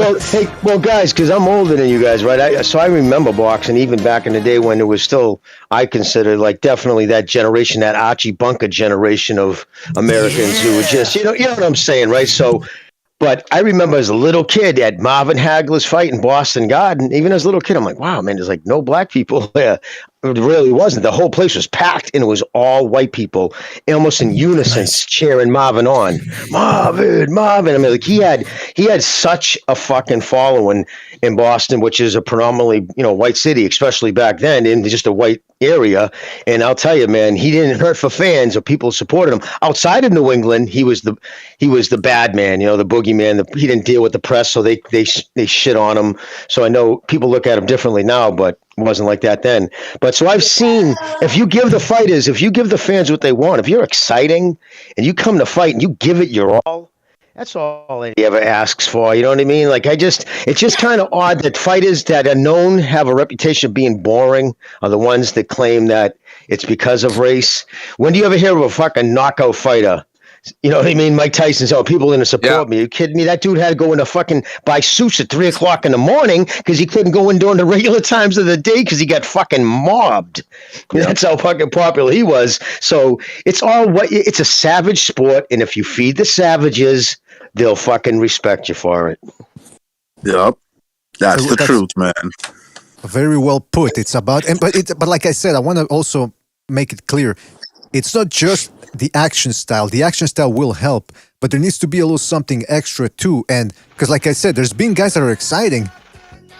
Well, guys, because I'm older than you guys, right? So I remember boxing even back in the day when it was still, I consider, like, definitely that generation, that Archie Bunker generation of Americans who were just, you know what I'm saying, right? So, but I remember as a little kid at Marvin Hagler's fight in Boston Garden. Even as a little kid, I'm like, wow, man, there's like no black people there. It really wasn't. The whole place was packed, and it was all white people, almost in unison, cheering Marvin on. Marvin. I mean, like he had such a fucking following in Boston, which is a predominantly, white city, especially back then, in just a white area. And I'll tell you, man, he didn't hurt for fans or people who supported him. Outside of New England, he was the bad man, the boogeyman. He didn't deal with the press, so they shit on him. So I know people look at him differently now, but it wasn't like that then. But so I've seen, if you give the fans what they want, if you're exciting and you come to fight and you give it your all, that's all he ever asks for. You know what I mean? Like, it's just kind of odd that fighters that are known, have a reputation of being boring, are the ones that claim that it's because of race. When do you ever hear of a fucking knockout fighter You know what I mean? Mike Tyson's, people going to support me. Are you kidding me? That dude had to go in to fucking buy suits at 3:00 in the morning because he couldn't go in during the regular times of the day because he got fucking mobbed. That's how fucking popular he was. So it's it's a savage sport, and if you feed the savages, they'll fucking respect you for it. Yep. That's the truth, man. Very well put. It's about, but like I said, I want to also make it clear. It's not just the action style. The action style will help, but there needs to be a little something extra too. And because, like I said, there's been guys that are exciting,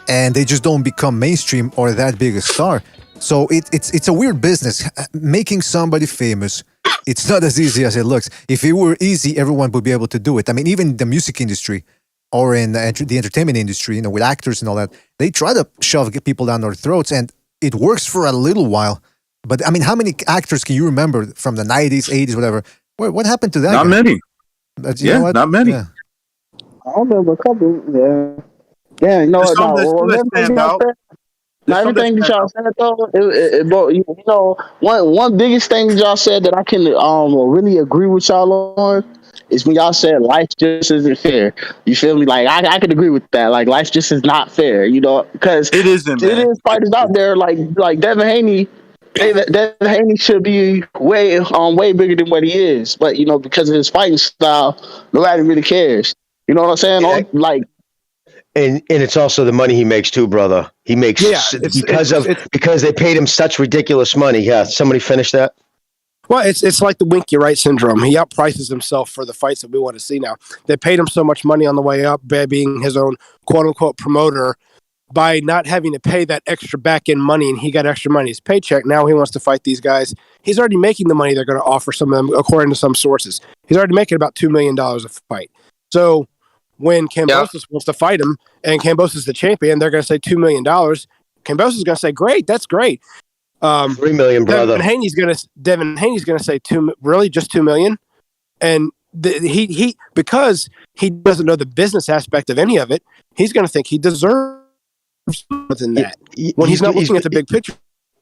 and they just don't become mainstream or that big a star. So it's a weird business. Making somebody famous, it's not as easy as it looks. If it were easy, everyone would be able to do it. I mean, even the music industry or in the entertainment industry, with actors and all that, they try to shove people down their throats, and it works for a little while. But I mean, how many actors can you remember from the 90s, 80s, whatever? What happened to that? Not many. Not many. I remember a couple. Yeah. You know what? Everything that y'all said though, one biggest thing y'all said that I can really agree with y'all on is when y'all said life just isn't fair. You feel me? Like I can agree with that. Like life just is not fair. Because it isn't. It is fighters out there like Devin Haney. Devin Haney should be way bigger than what he is, but because of his fighting style, nobody really cares. You know what I'm saying? And it's also the money he makes too, brother. He makes because they paid him such ridiculous money. Yeah, somebody finish that. Well, it's like the Winky Wright syndrome. He outprices himself for the fights that we want to see now. They paid him so much money on the way up by being his own quote-unquote promoter, by not having to pay that extra back-end money, and he got extra money. His paycheck, now he wants to fight these guys. He's already making the money they're going to offer some of them, according to some sources. He's already making about $2 million a fight. So when Kambosos wants to fight him, and Kambosos is the champion, they're going to say $2 million. Kambosos is going to say, great, that's great. $3 million, brother. Devin Haney's going to say just $2 million, and he because he doesn't know the business aspect of any of it, he's going to think he deserves more than that. When he's not looking at the big picture,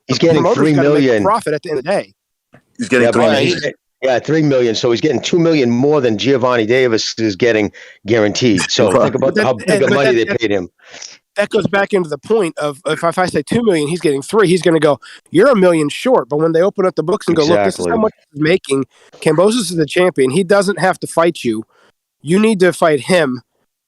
he's getting $3 million profit at the end of the day. He's getting $3 million. So he's getting $2 million more than Giovanni Davis is getting guaranteed. So think about how big of money they paid him. That goes back into the point of if I say $2 million, he's getting $3 million. He's going to go, you're $1 million short. But when they open up the books and go, look, this is how much he's making. Kambosos is the champion. He doesn't have to fight you. You need to fight him.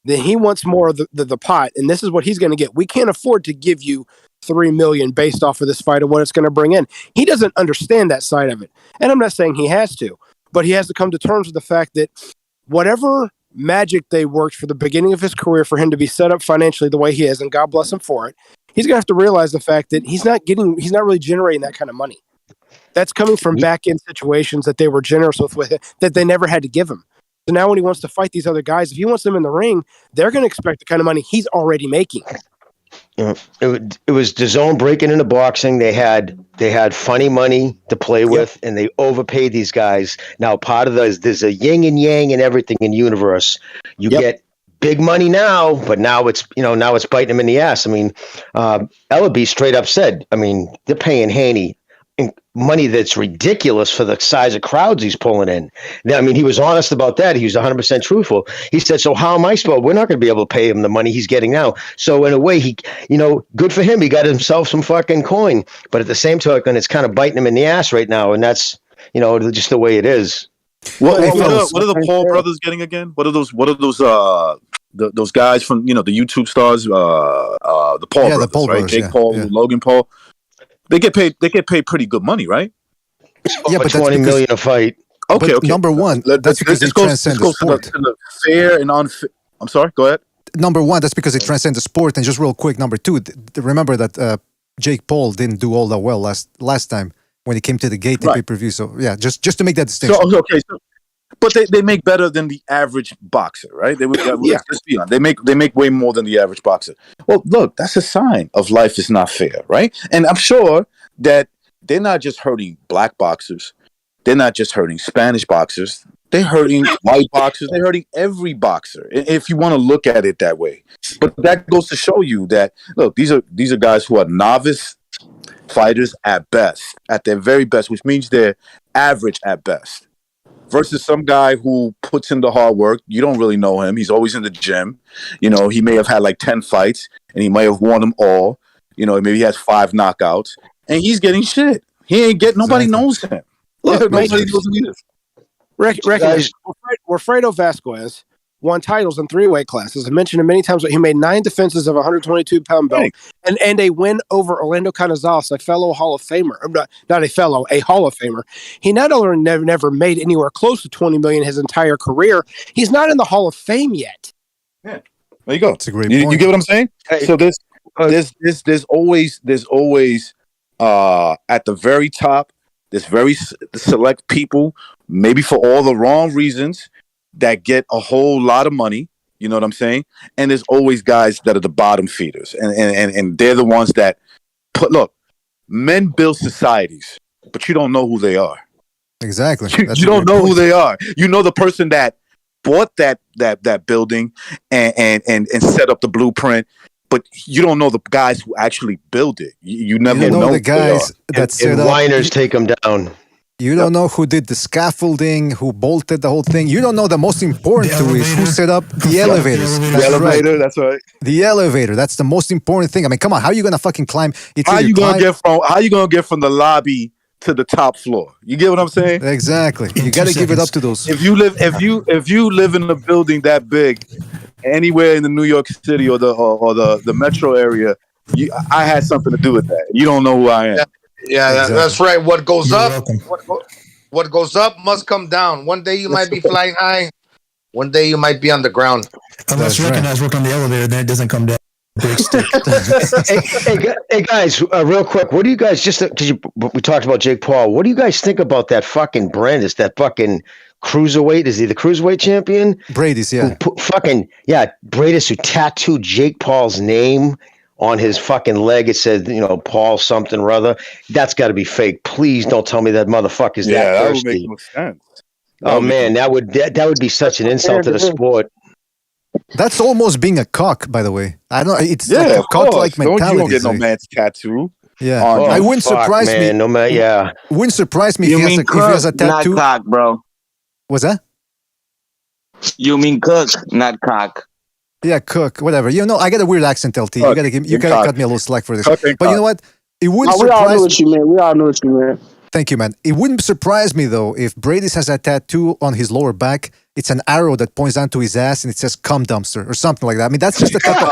Then he wants more of the pot, and this is what he's going to get. We can't afford to give you $3 million based off of this fight of what it's going to bring in. He doesn't understand that side of it, and I'm not saying he has to, but he has to come to terms with the fact that whatever magic they worked for the beginning of his career for him to be set up financially the way he is, and God bless him for it, he's going to have to realize the fact that he's not really generating that kind of money. That's coming from back end situations that they were generous with it, that they never had to give him. So now when he wants to fight these other guys, if he wants them in the ring, they're going to expect the kind of money he's already making. It was DAZN breaking into boxing. They had funny money to play with, and they overpaid these guys. Now, part of there's a yin and yang and everything in the universe. You get big money now, but now it's biting them in the ass. I mean, Ellaby straight up said, I mean, they're paying Haney money that's ridiculous for the size of crowds he's pulling in. I mean, he was honest about that. He was 100% truthful. He said, so how am I supposed? We're not going to be able to pay him the money he's getting now. So in a way, he, good for him. He got himself some fucking coin. But at the same token, it's kind of biting him in the ass right now. And that's, just the way it is. What are the Paul brothers getting again? What are those those guys from, the YouTube stars, the Paul brothers, the Paul right? brothers, Jake Paul, Logan Paul. They get paid pretty good money, right? Yeah, but $20 million a fight. Okay. Number one, that's because they transcend the sport. To the fair and unfair. I'm sorry, go ahead. Number one, that's because they transcend the sport. And just real quick, number two, remember that Jake Paul didn't do all that well last time when he came to the gate in pay-per-view. So yeah, just to make that distinction. But they make better than the average boxer, right? Let's be honest. They make way more than the average boxer. Well, look, that's a sign of life is not fair, right? And I'm sure that they're not just hurting black boxers. They're not just hurting Spanish boxers. They're hurting white boxers. They're hurting every boxer, if you want to look at it that way. But that goes to show you that, look, these are guys who are novice fighters at best, at their very best, which means they're average at best. versus some guy who puts in the hard work. You don't really know him. He's always in the gym. You know, he may have had like 10 fights and he might have won them all. You know, maybe he has 5 knockouts and he's getting shit. He ain't getting, nobody knows him. Look, Nobody knows who he is. Recognize Wilfredo Vasquez won titles in 3 weight classes. I mentioned him many times, but he made 9 defenses of a 122-pound belt and a win over Orlando Canizales, a fellow Hall of Famer. Not a fellow, a Hall of Famer. He not only never made anywhere close to $20 million his entire career, he's not in the Hall of Fame yet. Yeah, there you go. That's a great You point. get what I'm saying? Hey, so there's always at the very top, there's very select people, maybe for all the wrong reasons, that get a whole lot of money. You know what I'm saying? And there's always guys that are the bottom feeders, and they're the ones that look. Men build societies, but you don't know who they are. Exactly. You don't know who they are. You know the person that bought that building and set up the blueprint, but you don't know the guys who actually build it. You never know the guys that set and up. whiners take them down. You don't know who did the scaffolding, who bolted the whole thing. You don't know the most important to is who set up the elevators. The elevator, that's right. The elevator, that's the most important thing. I mean, come on, how are you gonna fucking climb? How you gonna get from the lobby to the top floor? You get what I'm saying? Exactly. You gotta give it up to those. If you live in a building that big, anywhere in the New York City or the metro area, I had something to do with that. You don't know who I am. Yeah, Exactly. that's right. What goes what goes up must come down. One day you might be flying high. One day you might be on the ground. Unless recognize work on the elevator, then it doesn't come down. Hey guys, real quick, what do you guys because we talked about Jake Paul? What do you guys think about that fucking Brandis? That fucking cruiserweight? Is he the cruiserweight champion? Brady's, yeah. Brady's who tattooed Jake Paul's name on his fucking leg. It said, Paul something or other. That's got to be fake. Please don't tell me that motherfucker's that thirsty. That would make no sense. Oh man, that would be such an insult to the sport. That's almost being a cock, by the way. I don't. It's like a cock-like mentality. You don't get no man's tattoo. Yeah, I wouldn't surprise me. No man, yeah, wouldn't surprise me if he has a tattoo. Not cock, bro. What's that? You mean cook, not cock. Yeah, cook, whatever. I got a weird accent, LT. You gotta cut me a little slack for this. But you know what? It wouldn't surprise. We all know what you meant. We all know what you meant. Thank you, man. It wouldn't surprise me though if Brady's has a tattoo on his lower back. It's an arrow that points down to his ass and it says "cum dumpster" or something like that. I mean, that's just the type of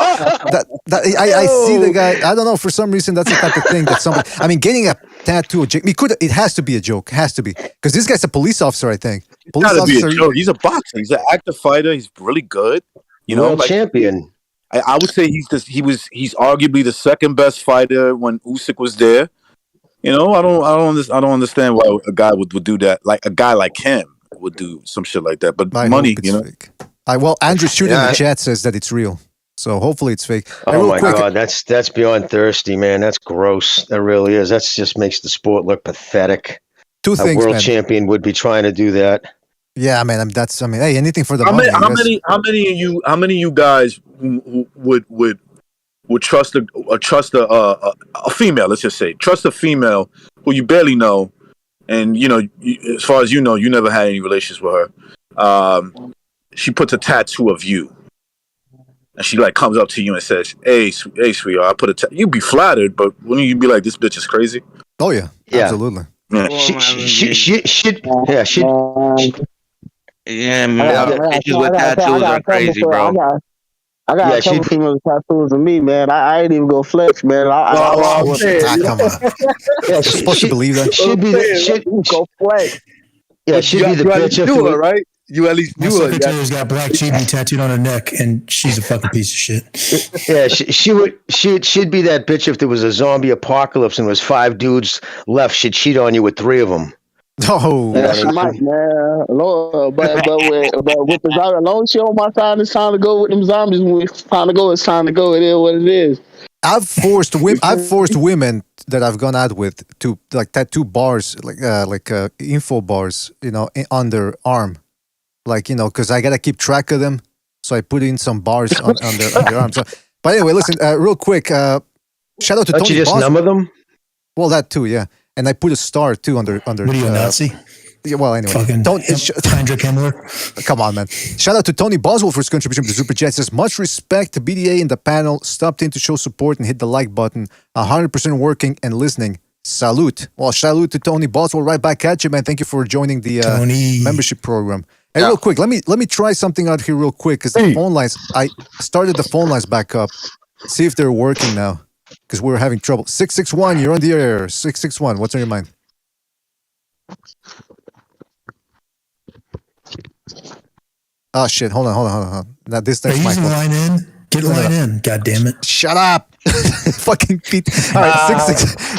I see the guy. I don't know, for some reason that's the type of thing that somebody. I mean, getting a tattoo. It has to be a joke. Has to be, because this guy's a police officer. I think. Police officer. He's a boxer. He's an active fighter. He's really good. World champion. I would say he's arguably the second best fighter when Usyk was there. I don't understand why a guy would do that. Like a guy like him would do some shit like that. But money, fake. Andrew shooting in the chat says that it's real. So hopefully it's fake. Oh my God, that's beyond thirsty, man. That's gross. That really is. That just makes the sport look pathetic. Two things, a world champion would be trying to do that. Yeah, man. Hey, anything for the money. How many of you guys would trust a female? Let's just say trust a female who you barely know, and as far as you know, you never had any relations with her. She puts a tattoo of you, and she comes up to you and says, "Hey, sweetheart, I put a tattoo." You'd be flattered, but wouldn't you be like, "This bitch is crazy"? Oh yeah, absolutely. Yeah. Yeah, man. Bitches with tattoos are crazy, bro. I got a couple female tattoos of me, man. I ain't even go flex, man. Come on. Yeah, she's supposed to believe that. Should be go flex. Yeah, she'd be the bitch if you right. You at least knew her. Secretary's got Black Chibi tattooed on her neck, and she's a fucking piece of shit. Yeah, she'd be that bitch if there was a zombie apocalypse and there was 5 dudes left. She'd cheat on you with 3 of them. Oh, yeah, she might, man. Lord, but with the zombie, as long as she on my side, it's time to go with them zombies. When it's time to go, it's time to go. It is what it is. I've forced women that I've gone out with to tattoo bars, info bars, on their arm, because I gotta keep track of them. So I put in some bars on their arm. So, but anyway, listen, real quick. Shout out to Tony. You just number them? Well, that too, yeah. And I put a star too under. What are you, a Nazi? Yeah, well, anyway, Fucking Heinrich Himmler. Come on, man. Shout out to Tony Boswell for his contribution to the Super Chat. Says, much respect to BDA and the panel. Stopped in to show support and hit the like button. 100% working and listening. Salute. Well, salute to Tony Boswell. Right back at you, man. Thank you for joining the membership program. Hey, real quick, let me try something out here real quick because the phone lines. I started the phone lines back up. See if they're working now because we were having trouble. 661, you're on the air. 661, what's on your mind? Oh shit! Hold on. Now this next mic. Line in. Get line in. God damn it! Shut up! Fucking Pete. All right,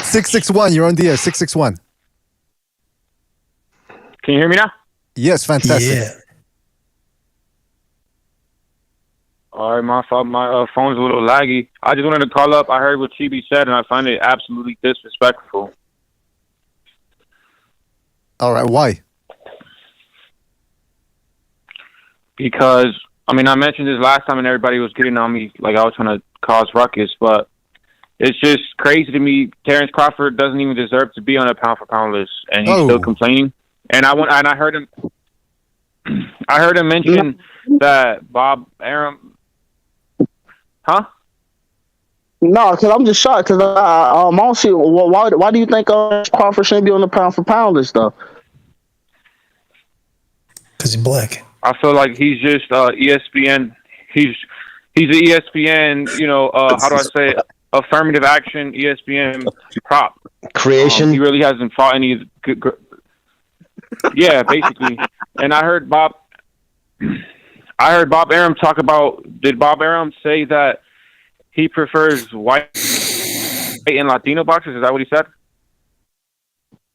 661. You're on the air. 661. Can you hear me now? Yes, fantastic. Yeah. All right, my fault. My phone's a little laggy. I just wanted to call up. I heard what Chibi said, and I find it absolutely disrespectful. All right, why? Because, I mean, I mentioned this last time and everybody was getting on me like I was trying to cause ruckus, but it's just crazy to me. Terrence Crawford doesn't even deserve to be on a pound-for-pound list, and he's still complaining. And I heard him mention that Bob Arum... Huh? No, because I'm just shocked because I don't see why do you think Crawford shouldn't be on the pound-for-pound list, though? Because he's black. I feel like he's just ESPN. He's an ESPN. How do I say it? Affirmative action ESPN prop creation. He really hasn't fought any. Yeah, basically. And I heard Bob Arum talk about. Did Bob Arum say that he prefers white and Latino boxers? Is that what he said?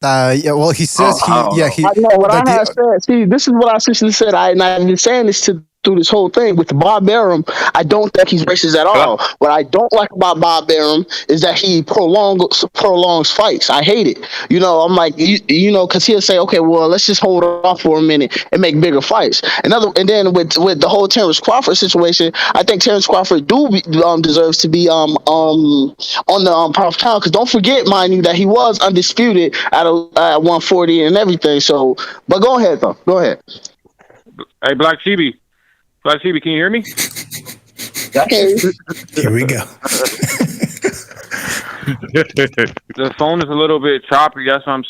Yeah, well, he says I know what I had said. See, this is what I essentially said. I've been saying this through this whole thing with Bob Arum. I don't think he's racist at all. What I don't like about Bob Arum is that he prolongs fights. I hate it. I'm like, because he'll say, okay, well, let's just hold off for a minute and make bigger fights. And then with the whole Terrence Crawford situation, I think Terrence Crawford deserves to be on the pound for pound. Because don't forget, mind you, that he was undisputed at 140 and everything. So, but go ahead though. Go ahead. Hey, Black Chibi, can you hear me? Here we go. The phone is a little bit choppy. That's what I'm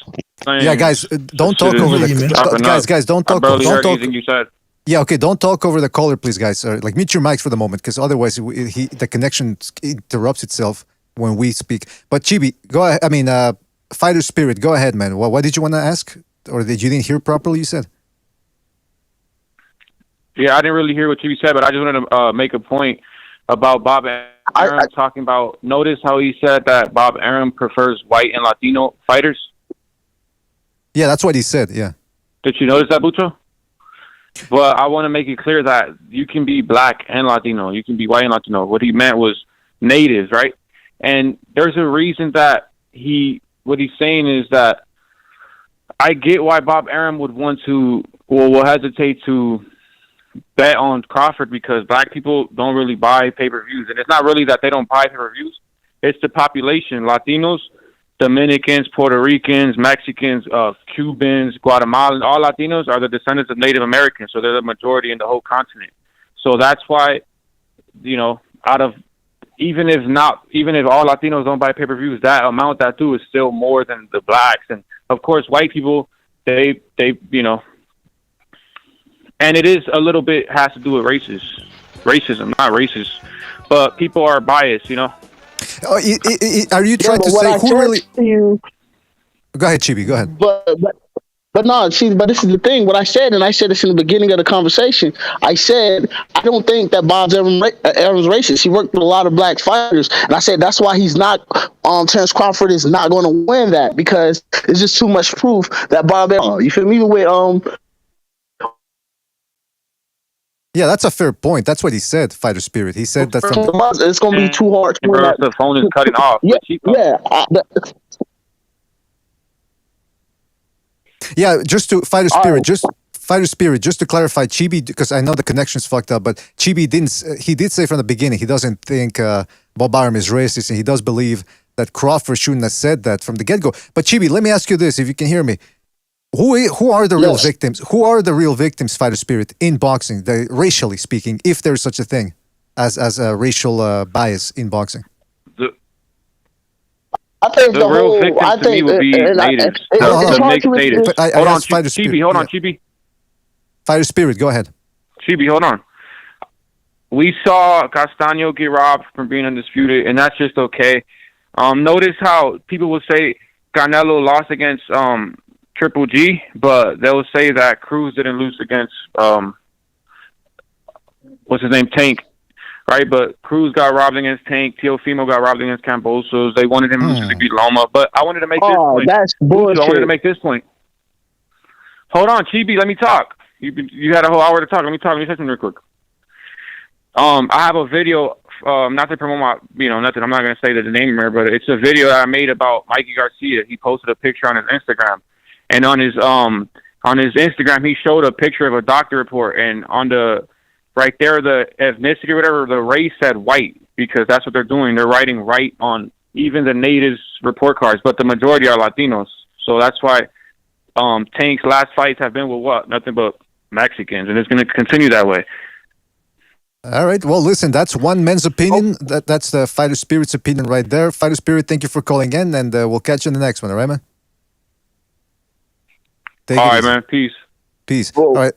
saying. Yeah, guys, don't talk over the guys. Don't talk. I barely Don't heard talk. anything you said. Yeah, okay. Don't talk over the caller, please, guys. Like, mute your mics for the moment, because otherwise, the connection interrupts itself when we speak. But Chibi, go ahead. I mean, Fighter Spirit, go ahead, man. What did you want to ask, or did you didn't hear properly? You said. Yeah, I didn't really hear what Chibi said, but I just wanted to make a point about Bob Arum talking about. Notice how he said that Bob Arum prefers white and Latino fighters. Yeah, that's what he said. Yeah. Did you notice that, Bucho? But I want to make it clear that you can be black and Latino. You can be white and Latino. What he meant was natives, right? And there's a reason that what he's saying is that I get why Bob Arum would want to, will hesitate to bet on Crawford, because black people don't really buy pay-per-views. And it's not really that they don't buy pay-per-views. It's the population. Latinos, Dominicans, Puerto Ricans, Mexicans, Cubans, Guatemalans, all Latinos are the descendants of Native Americans. So they're the majority in the whole continent. So that's why, even if all Latinos don't buy pay-per-views, that amount that do is still more than the blacks. And of course, white people, they and it is a little bit has to do with racism, not racist, but people are biased, Oh, are you trying to say who really? Go ahead, Chibi. Go ahead. But no, see, but this is the thing. What I said, and I said this in the beginning of the conversation, I said, I don't think that Bob Arum's racist. He worked with a lot of black fighters. And I said, that's why he's not, Terrence Crawford is not going to win that, because it's just too much proof that Bob Arum, you feel me, with, yeah, that's a fair point. That's what he said, Fighter Spirit. He said that it's going to be too hard to win that. The phone is cutting off. Yeah, just to Fighter Spirit, just to clarify, Chibi, because I know the connection's fucked up, but Chibi he did say from the beginning he doesn't think Bob Arum is racist, and he does believe that Crawford shouldn't have said that from the get-go. But Chibi, let me ask you this, if you can hear me. Who are the real Yes. victims? Who are the real victims, Fighter Spirit, in boxing, racially speaking, if there's such a thing as a racial bias in boxing? I think The real victims to me would be natives. The mixed natives. Hold on, Chibi. Hold on, Chibi. Fighter Spirit, go ahead. Chibi, hold on. We saw Castaño get robbed from being undisputed, and that's just okay. Notice how people will say Canelo lost against Triple G, but they'll say that Cruz didn't lose against what's his name, Tank, right? But Cruz got robbed against Tank. Teofimo got robbed against Cambosos. They wanted him to beat Loma, but I wanted to make this point. That's bullshit. I wanted to make this point. Hold on, Chibi, let me talk. You had a whole hour to talk. Let me say something real quick. I have a video, not to promote nothing. I'm not going to say the name here, but it's a video that I made about Mikey Garcia. He posted a picture on his Instagram, and on his Instagram, he showed a picture of a doctor report, and on the right there, the ethnicity or whatever, the race said white, because that's what they're doing. They're writing right on even the natives report cards, but the majority are Latinos. So that's why Tank's last fights have been with what? Nothing but Mexicans, and it's going to continue that way. All right. Well, listen, that's one man's opinion. That's the Fighter Spirit's opinion right there. Fighter Spirit, thank you for calling in, and we'll catch you in the next one. All right, man? All right, man. Peace. Peace. All right.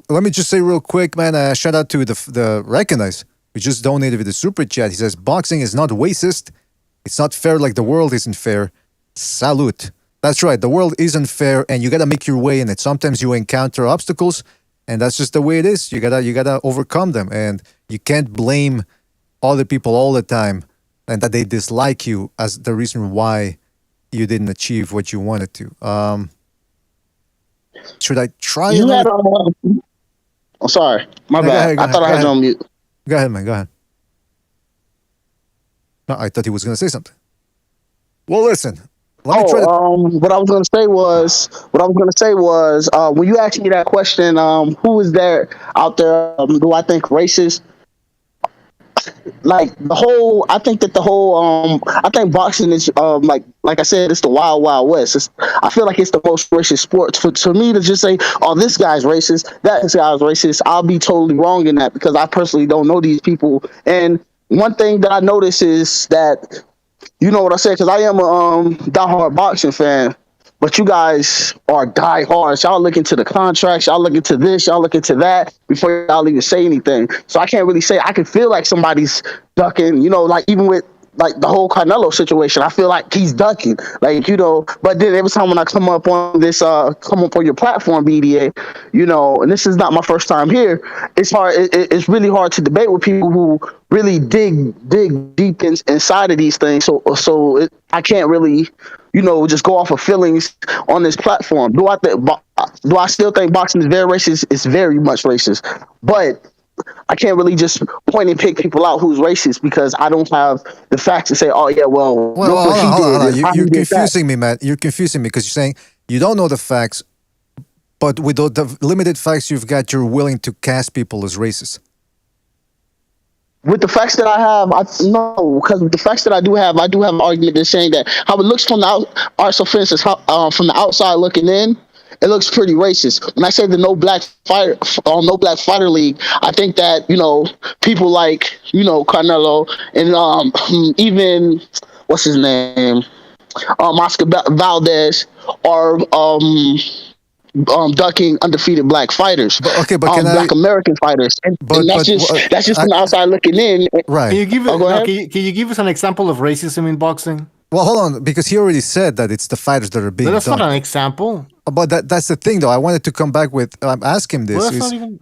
Let me just say real quick, man, shout out to the Recognize, who just donated with the super chat. He says, boxing is not racist. It's not fair like the world isn't fair. Salute. That's right. The world isn't fair, and you got to make your way in it. Sometimes you encounter obstacles, and that's just the way it is. You gotta overcome them, and you can't blame other people all the time and that they dislike you as the reason why you didn't achieve what you wanted to. Should I try? I'm sorry, my bad. I thought I had you on mute. Go ahead, man. Go ahead. No, I thought he was gonna say something. Well, listen. What I was gonna say was, when you asked me that question, who is there out there? Do I think racist? Like I think boxing is like I said, it's the wild west. I feel like it's the most racist sport. For me to just say, oh, this guy's racist, that guy's racist, I'll be totally wrong in that, because I personally don't know these people. And one thing that I notice is that, you know what I said, because I am a diehard boxing fan, but you guys are diehards. Y'all look into the contracts, y'all look into this, y'all look into that before y'all even say anything. So I can't really say. I can feel like somebody's ducking, like even with like the whole Canelo situation, I feel like he's ducking, but then every time when I come up on your platform, BDA, and this is not my first time here, it's hard. It's really hard to debate with people who really dig deep inside of these things. So I can't really, just go off of feelings on this platform. Do I still think boxing is very racist? It's very much racist, but I can't really just point and pick people out who's racist, because I don't have the facts to say, oh yeah, well hold on. You're confusing me, man. You're confusing me, because you're saying you don't know the facts, but with the limited facts you've got, you're willing to cast people as racist. With the facts that I have, because with the facts that I do have an argument that's saying that how it looks from the from the outside looking in, it looks pretty racist. When I say the no black fighter league, I think that people like Canelo and even what's his name, Oscar Valdez are ducking undefeated black fighters. But black American fighters, and that's just from the outside looking in. Right. Can you give us an example of racism in boxing? Well, hold on, because he already said that it's the fighters that are being. But that's not an example. But that's the thing, though. I wanted to come back with ask him this. Well, that's not even...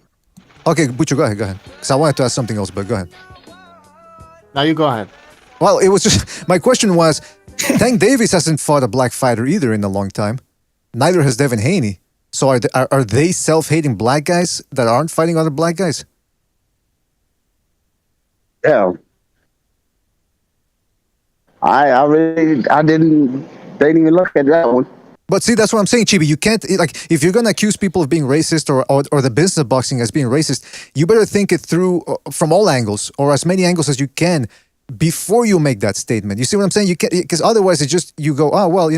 Okay, Bucho, go ahead. Because I wanted to ask something else, but go ahead. Now you go ahead. Well, it was just my question was, Tank Davis hasn't fought a black fighter either in a long time. Neither has Devin Haney. So are they self-hating black guys that aren't fighting other black guys? Yeah. I didn't even look at that one. But see, that's what I'm saying, Chibi. You can't, if you're going to accuse people of being racist or the business of boxing as being racist, you better think it through from all angles, or as many angles as you can, before you make that statement. You see what I'm saying? You can't, because otherwise it's just, you go, oh, well,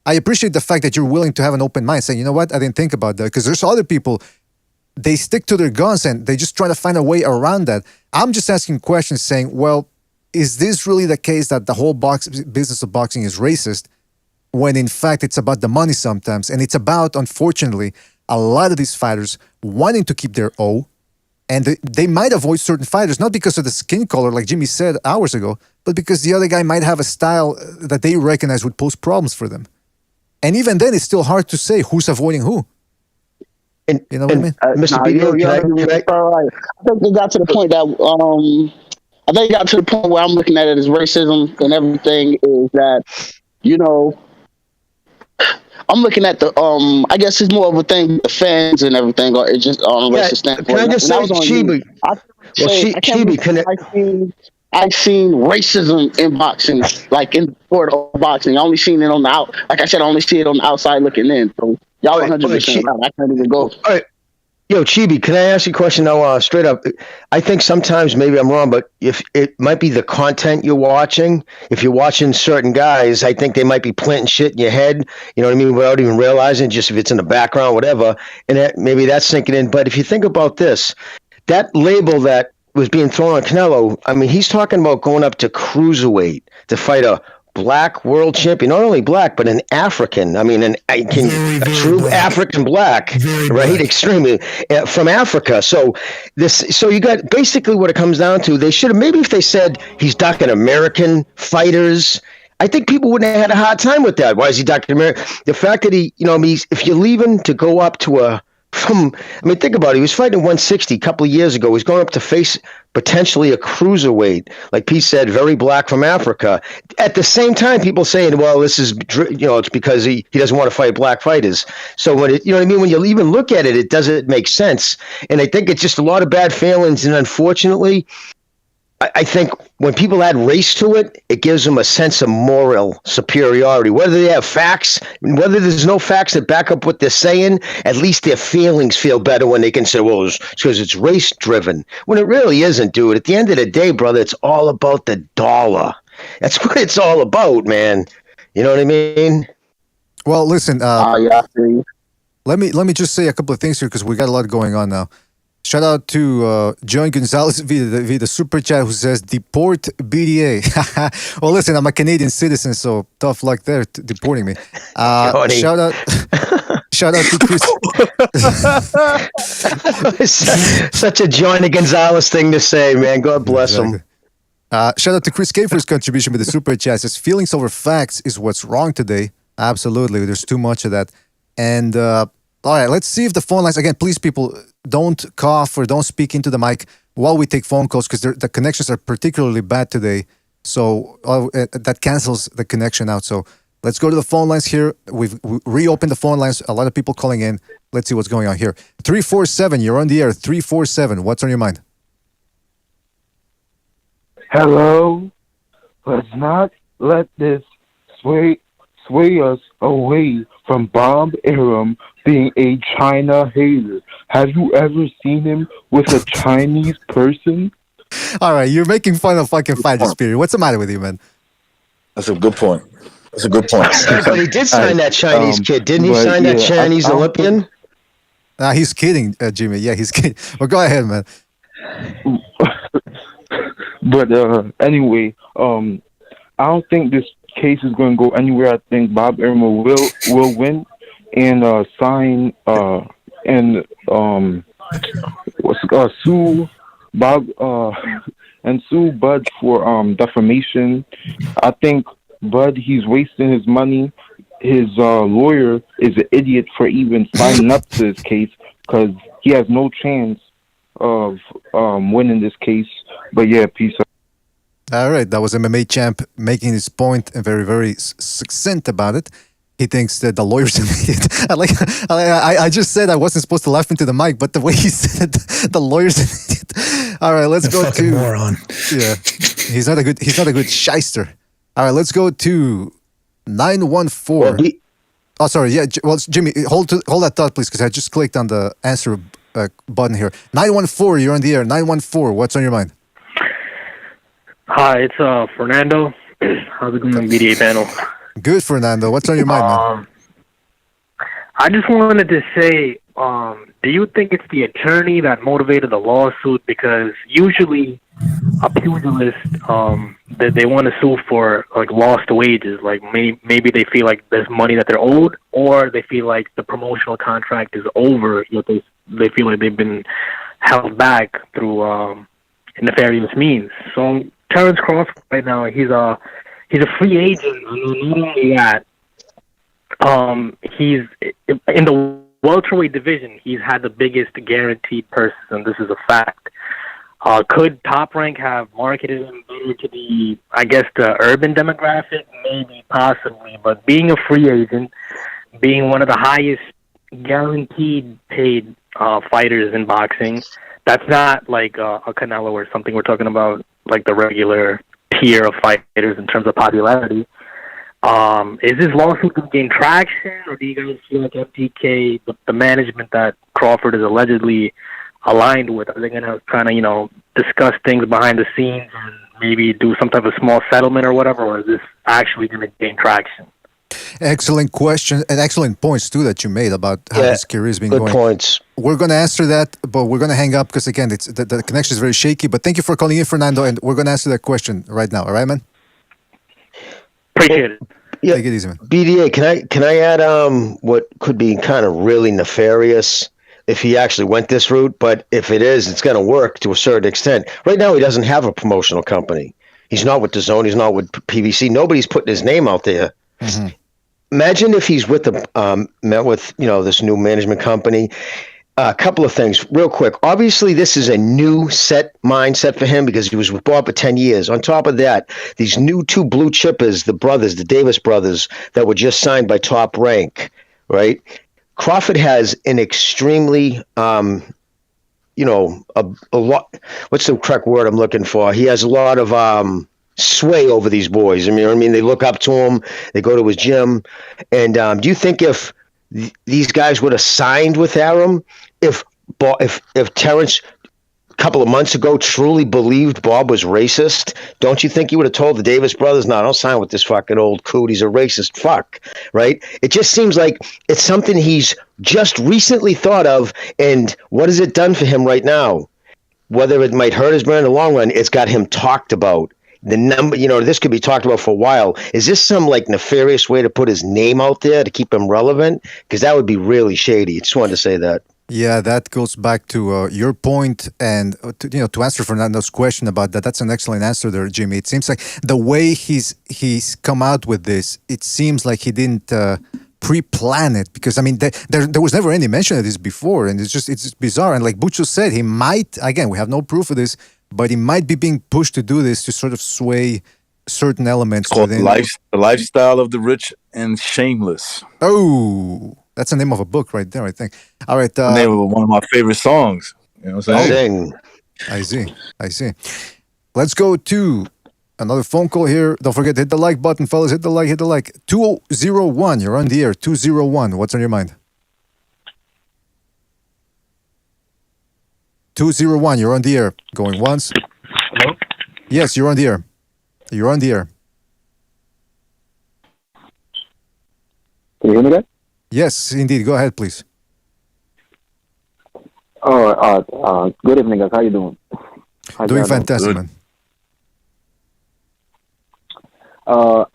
I appreciate the fact that you're willing to have an open mind, saying, you know what, I didn't think about that. Because there's other people, they stick to their guns and they just try to find a way around that. I'm just asking questions saying, well, is this really the case that the whole business of boxing is racist when in fact it's about the money sometimes? And it's about, unfortunately, a lot of these fighters wanting to keep their O, and they might avoid certain fighters, not because of the skin color, like Jimmy said hours ago, but because the other guy might have a style that they recognize would pose problems for them. And even then, it's still hard to say who's avoiding who. And, you know what I mean? Mr. I think we got to the point that I think it got to the point where I'm looking at it as racism and everything is that, you know, I'm looking at the I guess it's more of a thing with the fans and everything, or it's just on a racist standpoint. Can I just say, Chibi? I've seen racism in boxing, like in the sport of boxing. I only seen it on the out. Like I said, I only see it on the outside looking in. So y'all 100% right. I can't even go. All right. Yo, Chibi, can I ask you a question now, straight up? I think sometimes maybe I'm wrong, but if it might be the content you're watching, if you're watching certain guys, I think they might be planting shit in your head, you know what I mean, without even realizing, just if it's in the background, whatever, and maybe that's sinking in. But if you think about this, that label that was being thrown on Canelo, I mean, he's talking about going up to cruiserweight to fight a black world champion, not only black, but an African. I mean, a true black. African black, right? Black. Extremely from Africa. So you got basically what it comes down to. They should have, maybe if they said he's ducking American fighters, I think people wouldn't have had a hard time with that. Why is he ducking America? The fact that he, you know, if you're leaving to go up to think about it. He was fighting 160 a couple of years ago. He's going up to face potentially a cruiserweight, like Pete said, very black from Africa. At the same time, people saying, well, this is, you know, it's because he doesn't want to fight black fighters. So when it, you know what I mean? When you even look at it, it doesn't make sense. And I think it's just a lot of bad feelings. And unfortunately, I think when people add race to it, it gives them a sense of moral superiority. Whether they have facts, whether there's no facts that back up what they're saying, at least their feelings feel better when they can say, well, it's because it's race driven. When it really isn't, dude. At the end of the day, brother, it's all about the dollar. That's what it's all about, man. You know what I mean? Well, listen. Yeah, let me just say a couple of things here because we got a lot going on now. Shout out to John Gonzalez via the super chat who says, deport BDA. Well, listen, I'm a Canadian citizen, so tough luck there deporting me. Shout out to Chris. Such a Johnny Gonzalez thing to say, man. God bless him. Shout out to Chris K for his contribution with the super chat. Says, feelings over facts is what's wrong today. Absolutely. There's too much of that. And all right, let's see if the phone lines, again, please, people, don't cough or don't speak into the mic while we take phone calls because the connections are particularly bad today. So that cancels the connection out. So let's go to the phone lines here. We've reopened the phone lines. A lot of people calling in. Let's see what's going on here. 347, you're on the air. 347, what's on your mind? Hello. Let's not let this sway us away from Bob Arum being a China hater. Have you ever seen him with a Chinese person? All right, you're making fun of fucking fighter spirit. What's the matter with you, man? That's a good point. But he did sign that Chinese kid. Didn't he sign that Chinese Olympian? He's kidding, Jimmy. Yeah, he's kidding. Well, go ahead, man. But anyway, I don't think this case is going to go anywhere. I think Bob Arum will win and sign sue Bob and sue Bud for defamation. I think Bud, he's wasting his money. His lawyer is an idiot for even signing up to this case because he has no chance of winning this case. But yeah, peace out. All right, that was MMA champ making his point and very, very succinct about it. He thinks that the lawyer's an idiot. I just said I wasn't supposed to laugh into the mic, but the way he said it, the lawyer's an idiot. All right, let's go to moron. Yeah, he's not a good shyster. All right, let's go to 914. Oh, sorry. Yeah, well, Jimmy, hold that thought, please, because I just clicked on the answer button here. 914, you're on the air. 914, what's on your mind? Hi, it's Fernando. How's it going, BDA panel? Good, Fernando. What's on your mind, man? I just wanted to say, do you think it's the attorney that motivated the lawsuit? Because usually a pugilist, they want to sue for like lost wages. Like maybe they feel like there's money that they're owed, or they feel like the promotional contract is over. They feel like they've been held back through nefarious means. So Terrence Crawford right now, he's a free agent. And not only that, he's in the welterweight division. He's had the biggest guaranteed purses, and this is a fact. Could Top Rank have marketed him better to the, I guess, the urban demographic? Maybe, possibly. But being a free agent, being one of the highest guaranteed paid fighters in boxing, that's not like a Canelo or something. We're talking about like the regular tier of fighters in terms of popularity. Is this lawsuit going to gain traction, or do you guys feel like FTK, the management that Crawford is allegedly aligned with, are they going to try to, discuss things behind the scenes and maybe do some type of small settlement or whatever, or is this actually going to gain traction? Excellent question, and excellent points too that you made about how his career has been good going. Points. We're going to answer that, but we're going to hang up because again, the connection is very shaky. But thank you for calling in, Fernando, and we're going to answer that question right now. All right, man? Appreciate it. Yeah. Take it easy, man. BDA, can I add what could be kind of really nefarious if he actually went this route? But if it is, it's going to work to a certain extent. Right now, he doesn't have a promotional company. He's not with DAZN. He's not with PBC. Nobody's putting his name out there. Mm-hmm. Imagine if he's with this new management company. A couple of things real quick. Obviously, this is a new mindset for him because he was with Bob for 10 years. On top of that, these new two blue chippers, the Davis brothers, that were just signed by Top Rank, right? Crawford has an extremely, a lot, what's the correct word I'm looking for? He has a lot of sway over these boys. I mean, they look up to him, they go to his gym. And do you think if these guys would have signed with Arum, if Terrence a couple of months ago truly believed Bob was racist, don't you think he would have told the Davis brothers, no, don't sign with this fucking old coot, he's a racist fuck, right? It just seems like it's something he's just recently thought of, and what has it done for him right now? Whether it might hurt his brand in the long run, it's got him talked about. The number, this could be talked about for a while. Is this some like nefarious way to put his name out there to keep him relevant? Because that would be really shady. Just wanted to say that. Yeah, that goes back to your point, and to answer Fernando's question about that. That's an excellent answer there, Jimmy. It seems like the way he's come out with this, it seems like he didn't pre-plan it, because I mean there was never any mention of this before, and it's bizarre. And like Bucho said, he might, again, we have no proof of this, but he might be being pushed to do this to sort of sway certain elements. It's called within the lifestyle of the rich and shameless. Oh, that's the name of a book right there, I think. All right. The name of one of my favorite songs. You know what I'm saying? I see. Let's go to another phone call here. Don't forget to hit the like button, fellas. Hit the like. 201, you're on the air. 201, what's on your mind? 201, you're on the air. Going once. Hello? Yes, you're on the air. You're on the air. Can you hear me, guys? Yes, indeed. Go ahead, please. Good evening, guys. How you doing? Doing fantastic, man.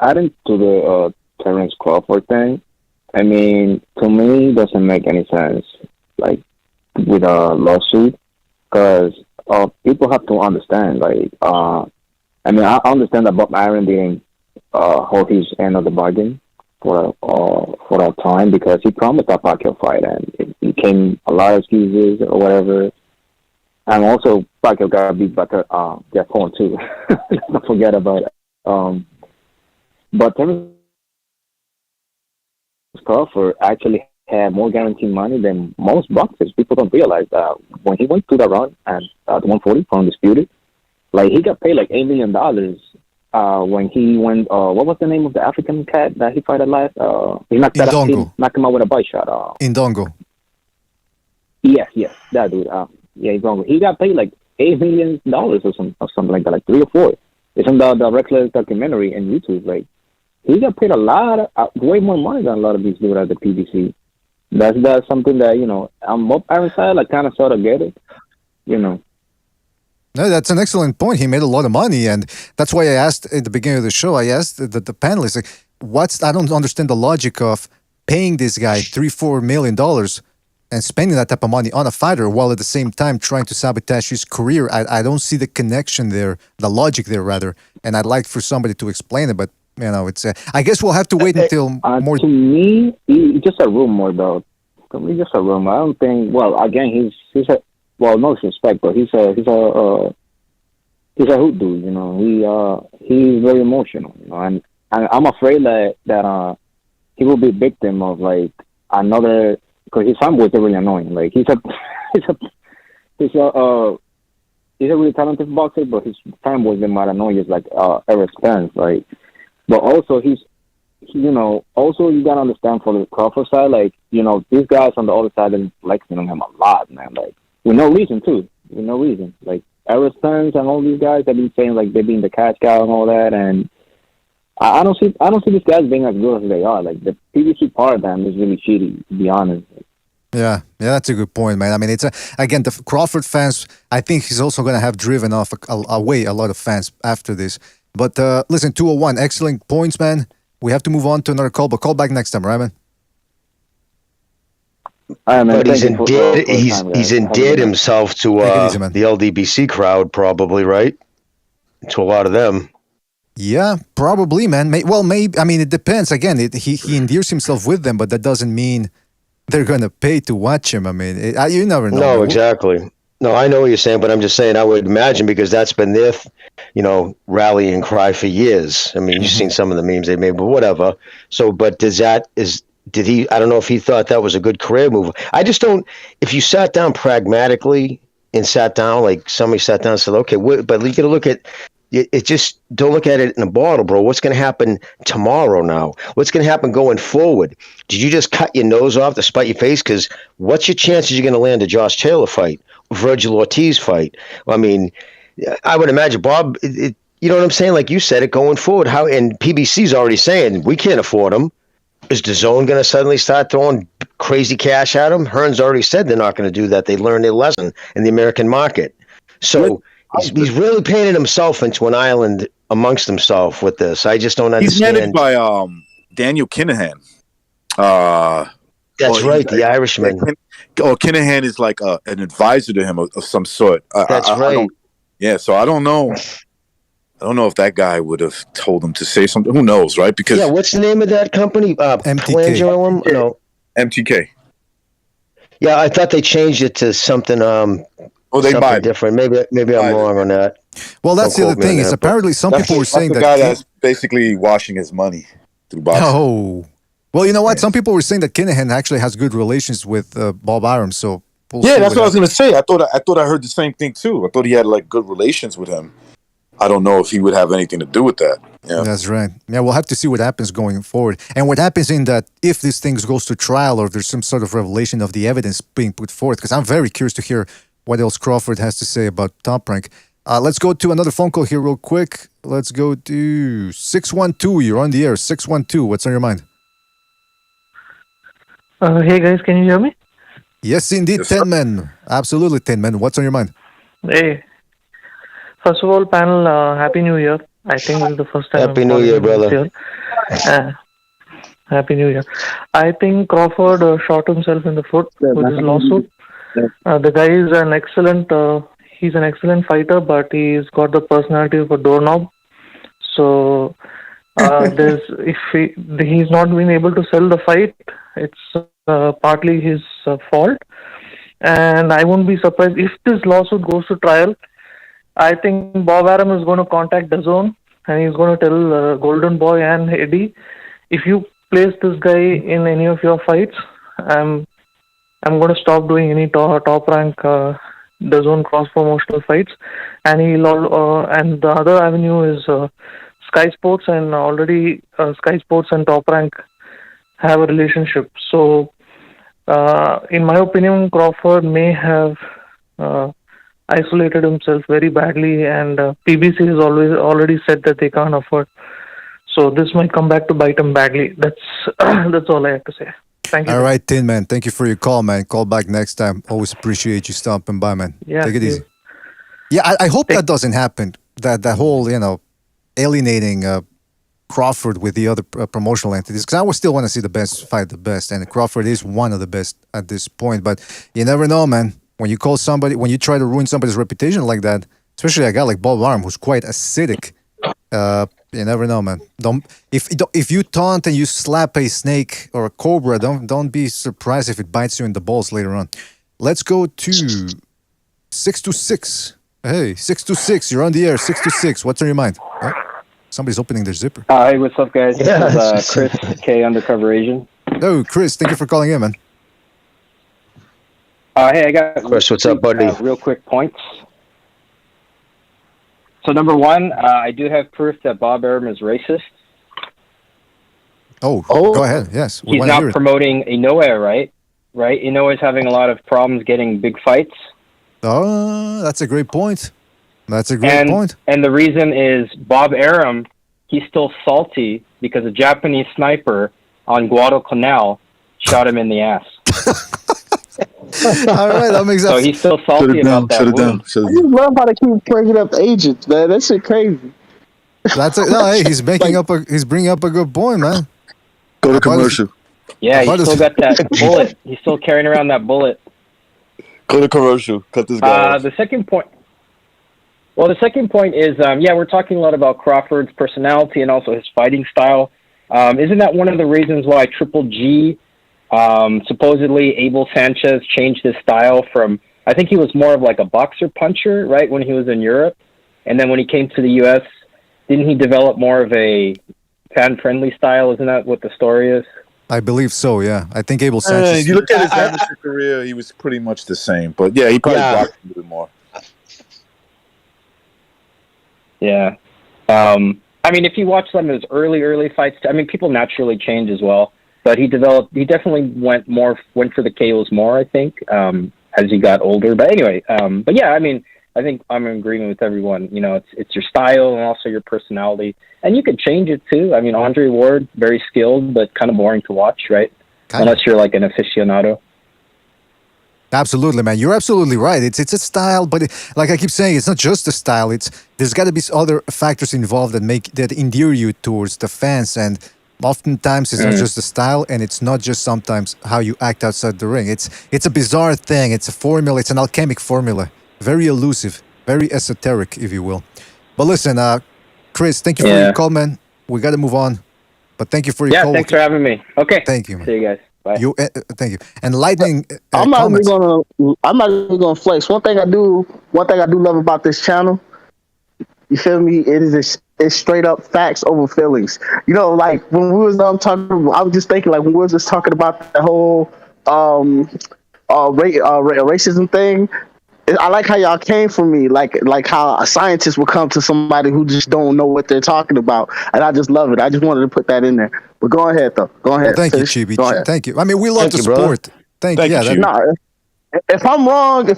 Adding to the Terrence Crawford thing, I mean, to me, it doesn't make any sense, like, with a lawsuit, because people have to understand, like, I mean, I understand that Bob Arum didn't hold his end of the bargain for a time, because he promised a Pacquiao fight, and it came a lot of excuses or whatever. And also, Pacquiao got beat by Jeff Horn too. Don't forget about it. But Terrence Crawford actually had more guaranteed money than most boxers. People don't realize that when he went to the run at the 140 for Undisputed, like, he got paid like $8 million when he went. What was the name of the African cat that he fought at last? He knocked him out with a bite shot. Indongo. Yes, that dude. Indongo. He got paid like $8 million or something like that, like 3 or 4. It's in the Reckless documentary on YouTube. Like, he got paid a lot, way more money than a lot of these dudes at the PBC. That's something that on Bob Aaron's side, I kind of sort of get it. No, that's an excellent point. He made a lot of money, and that's why I asked at the beginning of the show. I asked the panelists, like, I don't understand the logic of paying this guy $3-4 million and spending that type of money on a fighter while at the same time trying to sabotage his career. I don't see the connection there, the logic there rather, and I'd like for somebody to explain it. But it's. I guess we'll have to wait until more. To me, it's just a rumor, though. To me, just a rumor. I don't think. Well, again, he's a. Well, no disrespect, but he's a hoot dude. He's very emotional. And I'm afraid that he will be victim of like another, because his fanboys are really annoying. Like he's a really talented boxer, but his fanboys they might annoy you like Eric Spence. Like, but also also you gotta understand for the Crawford side, like these guys on the other side are flexing on him a lot, man. Like with no reason too, with no reason. Like Eric Spence and all these guys have been saying like they're being the cash cow and all that, and I don't see these guys being as good as they are. Like the PBC part of them is really shitty, to be honest. Yeah, that's a good point, man. I mean, it's again the Crawford fans. I think he's also going to have driven off away a lot of fans after this. But listen, 201, excellent points, man. We have to move on to another call, but call back next time, right, man? But he's endeared himself to the LDBC crowd, probably, right? To a lot of them. Yeah, probably, man. Maybe. I mean, it depends. Again, he endears himself with them, but that doesn't mean they're gonna pay to watch him. I mean, you never know. No, exactly. No, I know what you're saying, but I'm just saying I would imagine because that's been their, rallying cry for years. I mean, you've seen some of the memes they made, but whatever. So, but did he? I don't know if he thought that was a good career move. I just don't. If you sat down pragmatically and sat down like somebody sat down and said, okay, but you got to look at. It just don't look at it in a bottle, bro. What's going to happen tomorrow now? What's going to happen going forward? Did you just cut your nose off to spite your face? Because what's your chances you're going to land a Josh Taylor fight, Virgil Ortiz fight? I mean, I would imagine, Bob, you know what I'm saying? Like you said it going forward. And PBC's already saying we can't afford them. Is DAZN going to suddenly start throwing crazy cash at them? Hearn's already said they're not going to do that. They learned their lesson in the American market. So he's really painted himself into an island amongst himself with this. I just don't understand. He's managed by Daniel Kinahan. That's right, the Irishman. Kinahan is like an advisor to him of some sort. That's right. So I don't know. I don't know if that guy would have told him to say something. Who knows, right? Because what's the name of that company? MTK. No. MTK. Yeah, I thought they changed it to something. Something different. Maybe I'm wrong on that. Well, that's the other thing. Is apparently some people were saying the guy that's basically washing his money through boxing. Oh, well, you know what? Some people were saying that Kinahan actually has good relations with Bob Arum. So that's what I was going to say. I thought I heard the same thing too. I thought he had like good relations with him. I don't know if he would have anything to do with that. Yeah. That's right. Yeah, we'll have to see what happens going forward. And what happens in that, if this thing goes to trial or there's some sort of revelation of the evidence being put forth, because I'm very curious to hear what else Crawford has to say about Top Rank. Let's go to another phone call here real quick. Let's go to 612. You're on the air. 612. What's on your mind? Hey, guys. Can you hear me? Yes, indeed. Yes, 10 men. Absolutely, 10 men. What's on your mind? Hey. First of all, panel, Happy New Year. I think this is the first time. Happy New Year, brother. Happy New Year. I think Crawford shot himself in the foot with his lawsuit. The guy is he's an excellent fighter, but he's got the personality of a doorknob. So if he's not been able to sell the fight, it's partly his fault. And I won't be surprised if this lawsuit goes to trial. I think Bob Arum is going to contact DAZN and he's going to tell Golden Boy and Eddie, if you place this guy in any of your fights, I'm going to stop doing any top rank DAZN cross promotional fights, and and the other avenue is Sky Sports, and already Sky Sports and Top Rank have a relationship. So, in my opinion, Crawford may have isolated himself very badly, and PBC has already said that they can't afford. So this might come back to bite him badly. That's that's all I have to say. Thank you. All right, Tin Man. Thank you for your call, man. Call back next time. Always appreciate you stopping by, man. Yeah, Take it you- easy. Yeah, I hope that doesn't happen. That whole, alienating Crawford with the other promotional entities. Because I would still want to see the best fight the best. And Crawford is one of the best at this point. But you never know, man. When you call somebody, when you try to ruin somebody's reputation like that, especially a guy like Bob Arum, who's quite acidic, you never know, man. If you taunt and you slap a snake or a cobra, don't be surprised if it bites you in the balls later on. Let's go to 626. Hey, 626, you're on the air. 626, what's on your mind? Oh, somebody's opening their zipper. Hey, what's up, guys? This Yeah, is Chris K, Undercover Asian. Oh, Chris, thank you for calling in, man. Hey, I got Chris, what's up, buddy? real quick points. So number one, I do have proof that Bob Arum is racist. Oh, go ahead. Yes, we He's wanna hear not it. promoting Inoue, right? Right? Inoue is having a lot of problems getting big fights. Oh, that's a great point. That's a great point. And the reason is Bob Arum, he's still salty because a Japanese sniper on Guadalcanal shot him in the ass. All right, that makes So sense. he's still salty about that wound. I just love how they keep bringing up agents, man. That shit crazy. Hey, he's bringing up a good point, man. Go to commercial. Yeah, he's still got that bullet. He's still carrying around that bullet. Go to commercial. Cut this guy off. The second point. Well, the second point is, we're talking a lot about Crawford's personality and also his fighting style. Isn't that one of the reasons why Triple G, supposedly Abel Sanchez, changed his style from? I think he was more of like a boxer puncher, right, when he was in Europe, and then when he came to the U.S., didn't he develop more of a fan-friendly style? Isn't that what the story is? I believe so, yeah. I think Abel Sanchez. You look at his amateur career, he was pretty much the same. But yeah, he probably boxed a little bit more. Yeah. If you watch some of his early fights, people naturally change as well. But he definitely went for the KOs more, I think, as he got older. But anyway, I think I'm in agreement with everyone. It's your style and also your personality. And you can change it too. Andre Ward, very skilled, but kind of boring to watch, right? Unless you're like an aficionado. Absolutely, man. You're absolutely right. It's a style, but like I keep saying, it's not just a style. There's got to be other factors involved that endear you towards the fans, and oftentimes it's not just the style, and it's not just sometimes how you act outside the ring. It's a bizarre thing. It's a formula. It's an alchemic formula. Very elusive, very esoteric, if you will. But listen, Chris, thank you for your call, man. We got to move on, but thank you for your call. Yeah, thanks for having me. Okay. Thank you, man. See you guys. Bye. Thank you. And lightning. I'm not even gonna flex. One thing I do love about this channel, you feel me? It's straight up facts over feelings. Like when we was talking, I was just thinking like when we was just talking about the whole racism thing. I like how y'all came for me, like how a scientist would come to somebody who just don't know what they're talking about, and I just love it. I just wanted to put that in there. But go ahead, though. Go ahead. Well, thank you, Chibi. Thank you. We love the sport. Thank you. Yeah, if I'm wrong,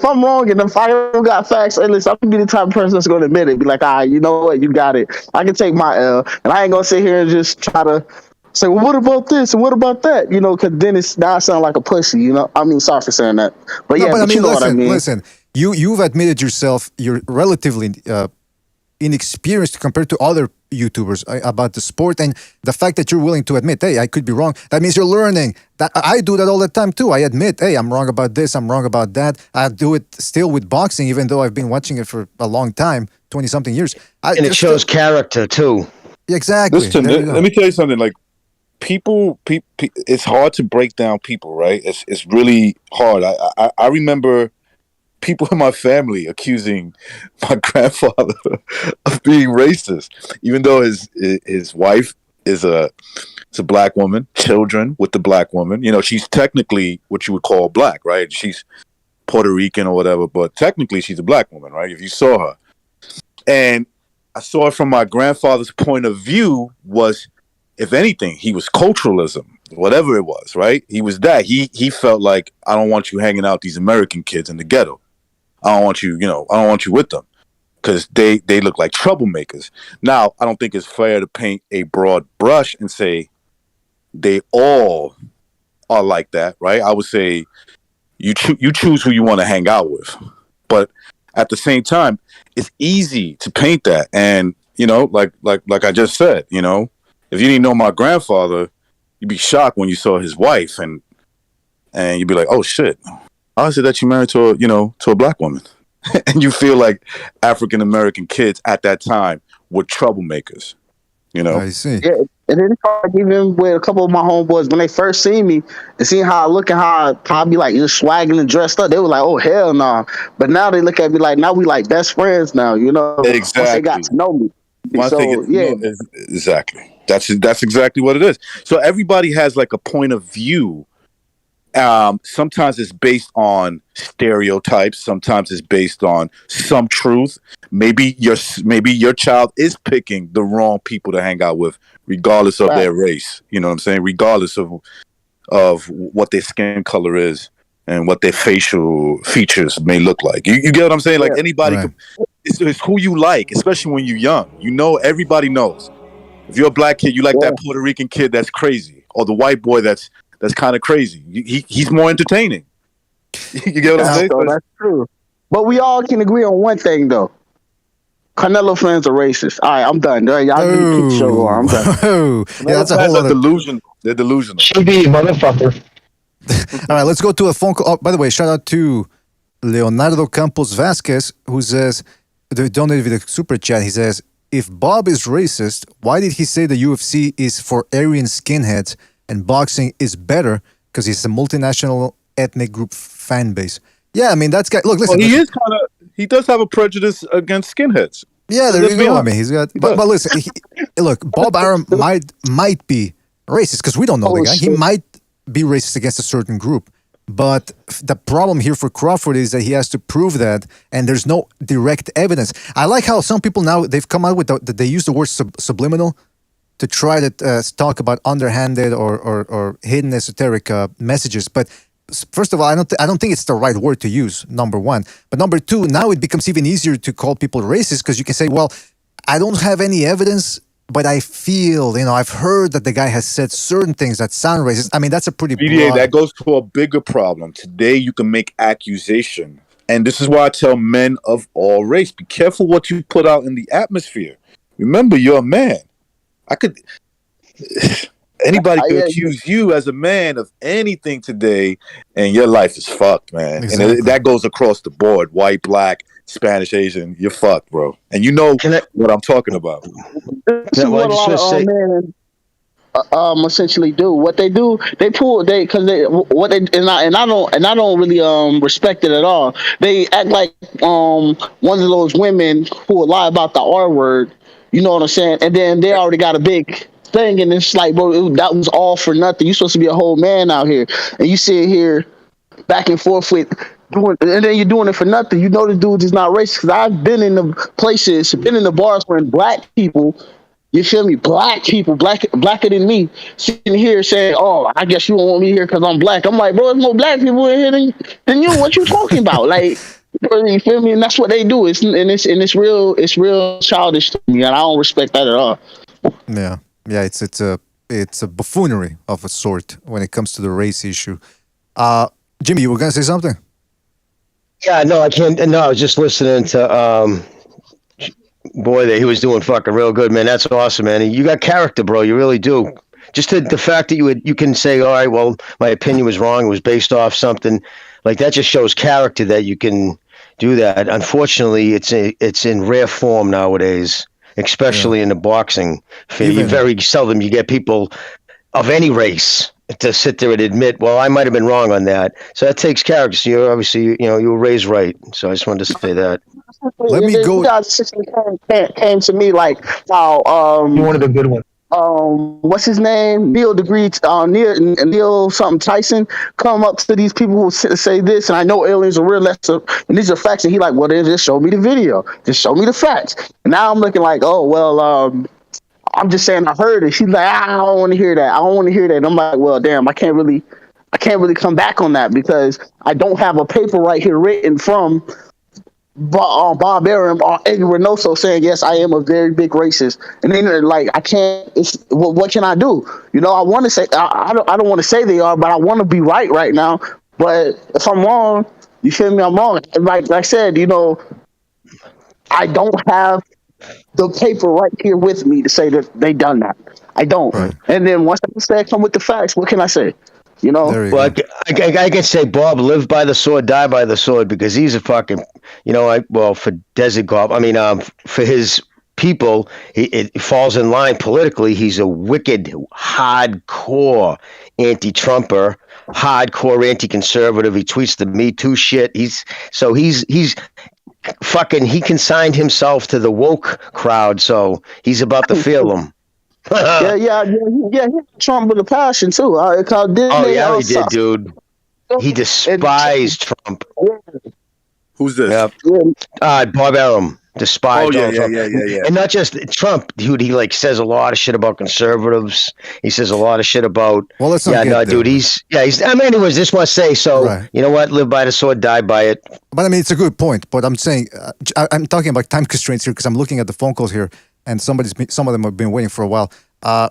and if I don't got facts, and listen, I'm gonna be the type of person that's gonna admit it. Be like, you know what, you got it. I can take my L, and I ain't gonna sit here and just try to say, well, what about this and what about that? Because then I sound like a pussy. Sorry for saying that, but you know what I mean. Listen. You've admitted yourself you're relatively inexperienced compared to other YouTubers about the sport, and the fact that you're willing to admit, hey, I could be wrong, that means you're learning. That I do that all the time too. I admit, hey, I'm wrong about this, I'm wrong about that. I do it still with boxing, even though I've been watching it for a long time, 20-something years. And it shows character too. Exactly. Listen, let me tell you something. Like people, it's hard to break down people, right? It's really hard. I remember people in my family accusing my grandfather of being racist, even though his wife is a black woman, children with the black woman. She's technically what you would call black, right? She's Puerto Rican or whatever, but technically she's a black woman, right? If you saw her. And I saw it from my grandfather's point of view was, if anything, he was culturalism, whatever it was, right? He was that. He felt like, I don't want you hanging out with these American kids in the ghetto. I don't want you, I don't want you with them. because they look like troublemakers. Now, I don't think it's fair to paint a broad brush and say they all are like that, right? I would say you choose who you want to hang out with, but at the same time, it's easy to paint that. And like I just said, if you didn't know my grandfather, you'd be shocked when you saw his wife, and you'd be like, "Oh shit, how is it that you married to a black woman?" And you feel like African American kids at that time were troublemakers. I see. Yeah, and then even with a couple of my homeboys, when they first seen me and seeing how I look and how I be like just swagging and dressed up, they were like, "Oh hell no!" Nah. But now they look at me like, now we like best friends now, Exactly. Once they got to know me. Exactly. That's exactly what it is. So everybody has like a point of view. Sometimes it's based on stereotypes. Sometimes it's based on some truth. Maybe your child is picking the wrong people to hang out with, regardless of their race. You know what I'm saying? Regardless of what their skin color is and what their facial features may look like. You get what I'm saying? Like anybody, it's who you like, especially when you're young. Everybody knows. If you're a black kid, you like that Puerto Rican kid that's crazy, or the white boy that's kind of crazy. He's more entertaining. You get what I'm saying? So that's true. But we all can agree on one thing, though. Canelo fans are racist. All right, I'm done. All right, y'all keep the show going. I'm done. Yeah, that's a whole other delusion. They're delusional. Should be, motherfucker. All right, let's go to a phone call. Oh, by the way, shout out to Leonardo Campos Vasquez, who says, they donated with a super chat. He says, if Bob is racist, why did he say the UFC is for Aryan skinheads and boxing is better because he's a multinational ethnic group fan base? Yeah, I mean, that's guy. Look, listen. Well, he does have a prejudice against skinheads. Yeah, there you go. I mean, he's got. But listen, look, Bob Arum might be racist because we don't know the guy. He might be racist against a certain group. But the problem here for Crawford is that he has to prove that, and there's no direct evidence. I like how some people now, they've come out with they use the word subliminal to try to talk about underhanded or hidden esoteric messages. But first of all, I don't think it's the right word to use, number one. But number two, now it becomes even easier to call people racist because you can say, well, I don't have any evidence, but I feel, I've heard that the guy has said certain things that sound racist. I mean, that's a pretty broad... That goes to a bigger problem. Today, you can make accusation. And this is why I tell men of all race, be careful what you put out in the atmosphere. Remember, you're a man. Anybody could accuse you as a man of anything today, and your life is fucked, man. Exactly. And that goes across the board. White, black, Spanish, Asian, you're fucked, bro. And you know what I'm talking about. This is what a lot of men essentially do. What they do, I don't really respect it at all. They act like one of those women who will lie about the R word. You know what I'm saying? And then they already got a big thing, and it's like, bro, that was all for nothing. You're supposed to be a whole man out here, and you sit here back and forth with doing, and then you're doing it for nothing. You know the dude is not racist, because I've been in the places, been in the bars where black people, you feel me, blacker than me, sitting here saying, oh, I guess you don't want me here because I'm black. I'm like, bro, there's more black people in here than you. What you talking about? Like, you feel me? And that's what they do. It's real childish to me, and I don't respect that at all. Yeah, it's a buffoonery of a sort when it comes to the race issue. Jimmy, you were gonna say something? Yeah, no, I can't. No, I was just listening to boy, he was doing fucking real good, man. That's awesome, man. You got character, bro. You really do. Just the fact that you can say, all right, well, my opinion was wrong. It was based off something like that. Just shows character that you can do that. Unfortunately, it's in rare form nowadays, especially in the boxing field. Very seldom you get people of any race to sit there and admit, well, I might have been wrong on that. So that takes character. So you're obviously, you were raised right. So I just wanted to say that. Let me go. 2016 came to me like, wow, you wanted a good one. What's his name? Neil something Tyson come up to these people who say this, and I know aliens are real, and these are facts. And he like, well, then just show me the video, just show me the facts. And now I'm looking like, oh well, I'm just saying I heard it. She's like, I don't want to hear that. I don't want to hear that. And I'm like, well, damn, I can't really come back on that because I don't have a paper right here written from Bob Arum or Eddie Reynoso saying, yes, I am a very big racist. And then they're like, I can't, what can I do? You know, I want to say, I don't want to say they are, but I want to be right now. But if I'm wrong, you feel me? I'm wrong. And like I said, you know, I don't have the paper right here with me to say that they done that. I don't. Right. And then once I say I come with the facts, what can I say? You know, Well, I can say Bob live by the sword, die by the sword, because he's a fucking, you know, for Desert Gob, I mean, for his people, it falls in line politically. He's a wicked, hardcore anti-Trumper, hardcore anti-conservative. He tweets the Me Too shit. He's fucking, he consigned himself to the woke crowd, so he's about to feel them. yeah. Trump with a passion too. Oh yeah, he did, dude. He despised Trump. Who's this? Yep. Bob Arum despised. Yeah. And not just Trump, dude. He like says a lot of shit about conservatives. He says a lot of shit about. Well, let's not get there. Dude. He's. I mean, anyways, just want to say. So Right. you know what? Live by the sword, die by it. But I mean, it's a good point. But I'm saying, I'm talking about time constraints here because I'm looking at the phone calls here, and some of them have been waiting for a while.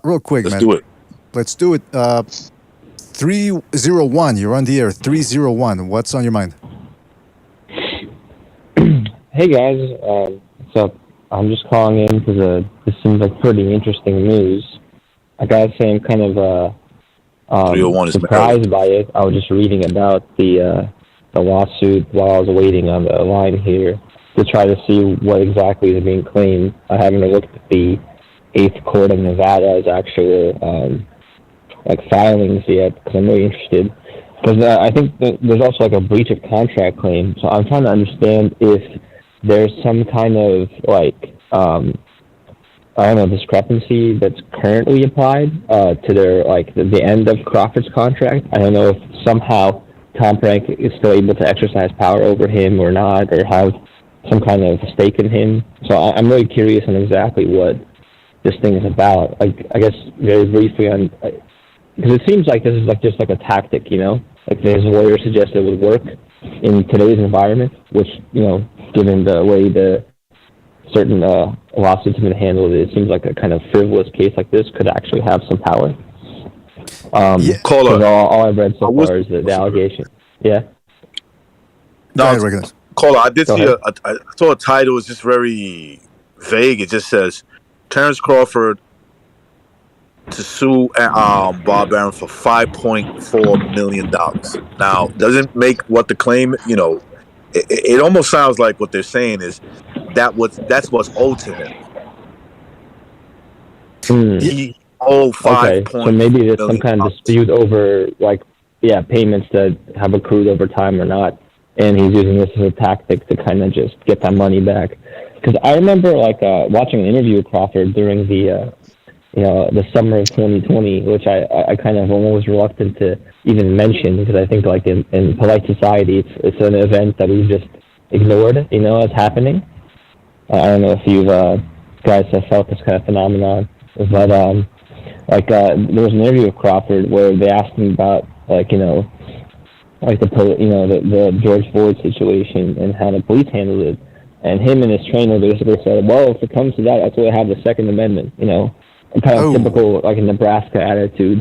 Real quick, Let's man. do it. Let's do it. 301. You're on the air. 301. What's on your mind? Hey guys, what's up? I'm just calling in because this seems like pretty interesting news. I gotta say I'm kind of 301 is surprised by it. I was just reading about the lawsuit while I was waiting on the line here to try to see what exactly is being claimed. I haven't looked at the 8th Court of Nevada's actual filings yet because I'm really interested. Because I think that there's also like a breach of contract claim. So I'm trying to understand if there's some kind of discrepancy that's currently applied to their the end of Crawford's contract. I don't know if somehow Tom Frank is still able to exercise power over him or not, or have some kind of stake in him. So I'm really curious on exactly what this thing is about. I guess very briefly on, because it seems like this is just a tactic, you know, like his lawyer suggested it would work in today's environment, which, you know, given the way the certain lawsuits have been handled, it seems like a kind of frivolous case like this could actually have some power. All I've read so far is the allegation. Yeah. No, Caller, I did see I saw a title. It's just very vague. It just says Terrence Crawford to sue Bob Arum for $5.4 million. Now, doesn't make what the claim, you know, it almost sounds like what they're saying is that's what's owed to him. He owed So maybe there's some kind of dispute over payments that have accrued over time or not, and he's using this as a tactic to kind of just get that money back. Because I remember watching an interview with Crawford during the summer of 2020, which I kind of almost reluctant to even mention because I think in polite society it's an event that we've just ignored, you know, as happening. I don't know if you guys have felt this kind of phenomenon, but there was an interview with Crawford where they asked him about the George Floyd situation and how the police handled it, and him and his trainer basically said, well, if it comes to that, that's why I have the Second Amendment, you know. Kind of typical, a Nebraska attitude.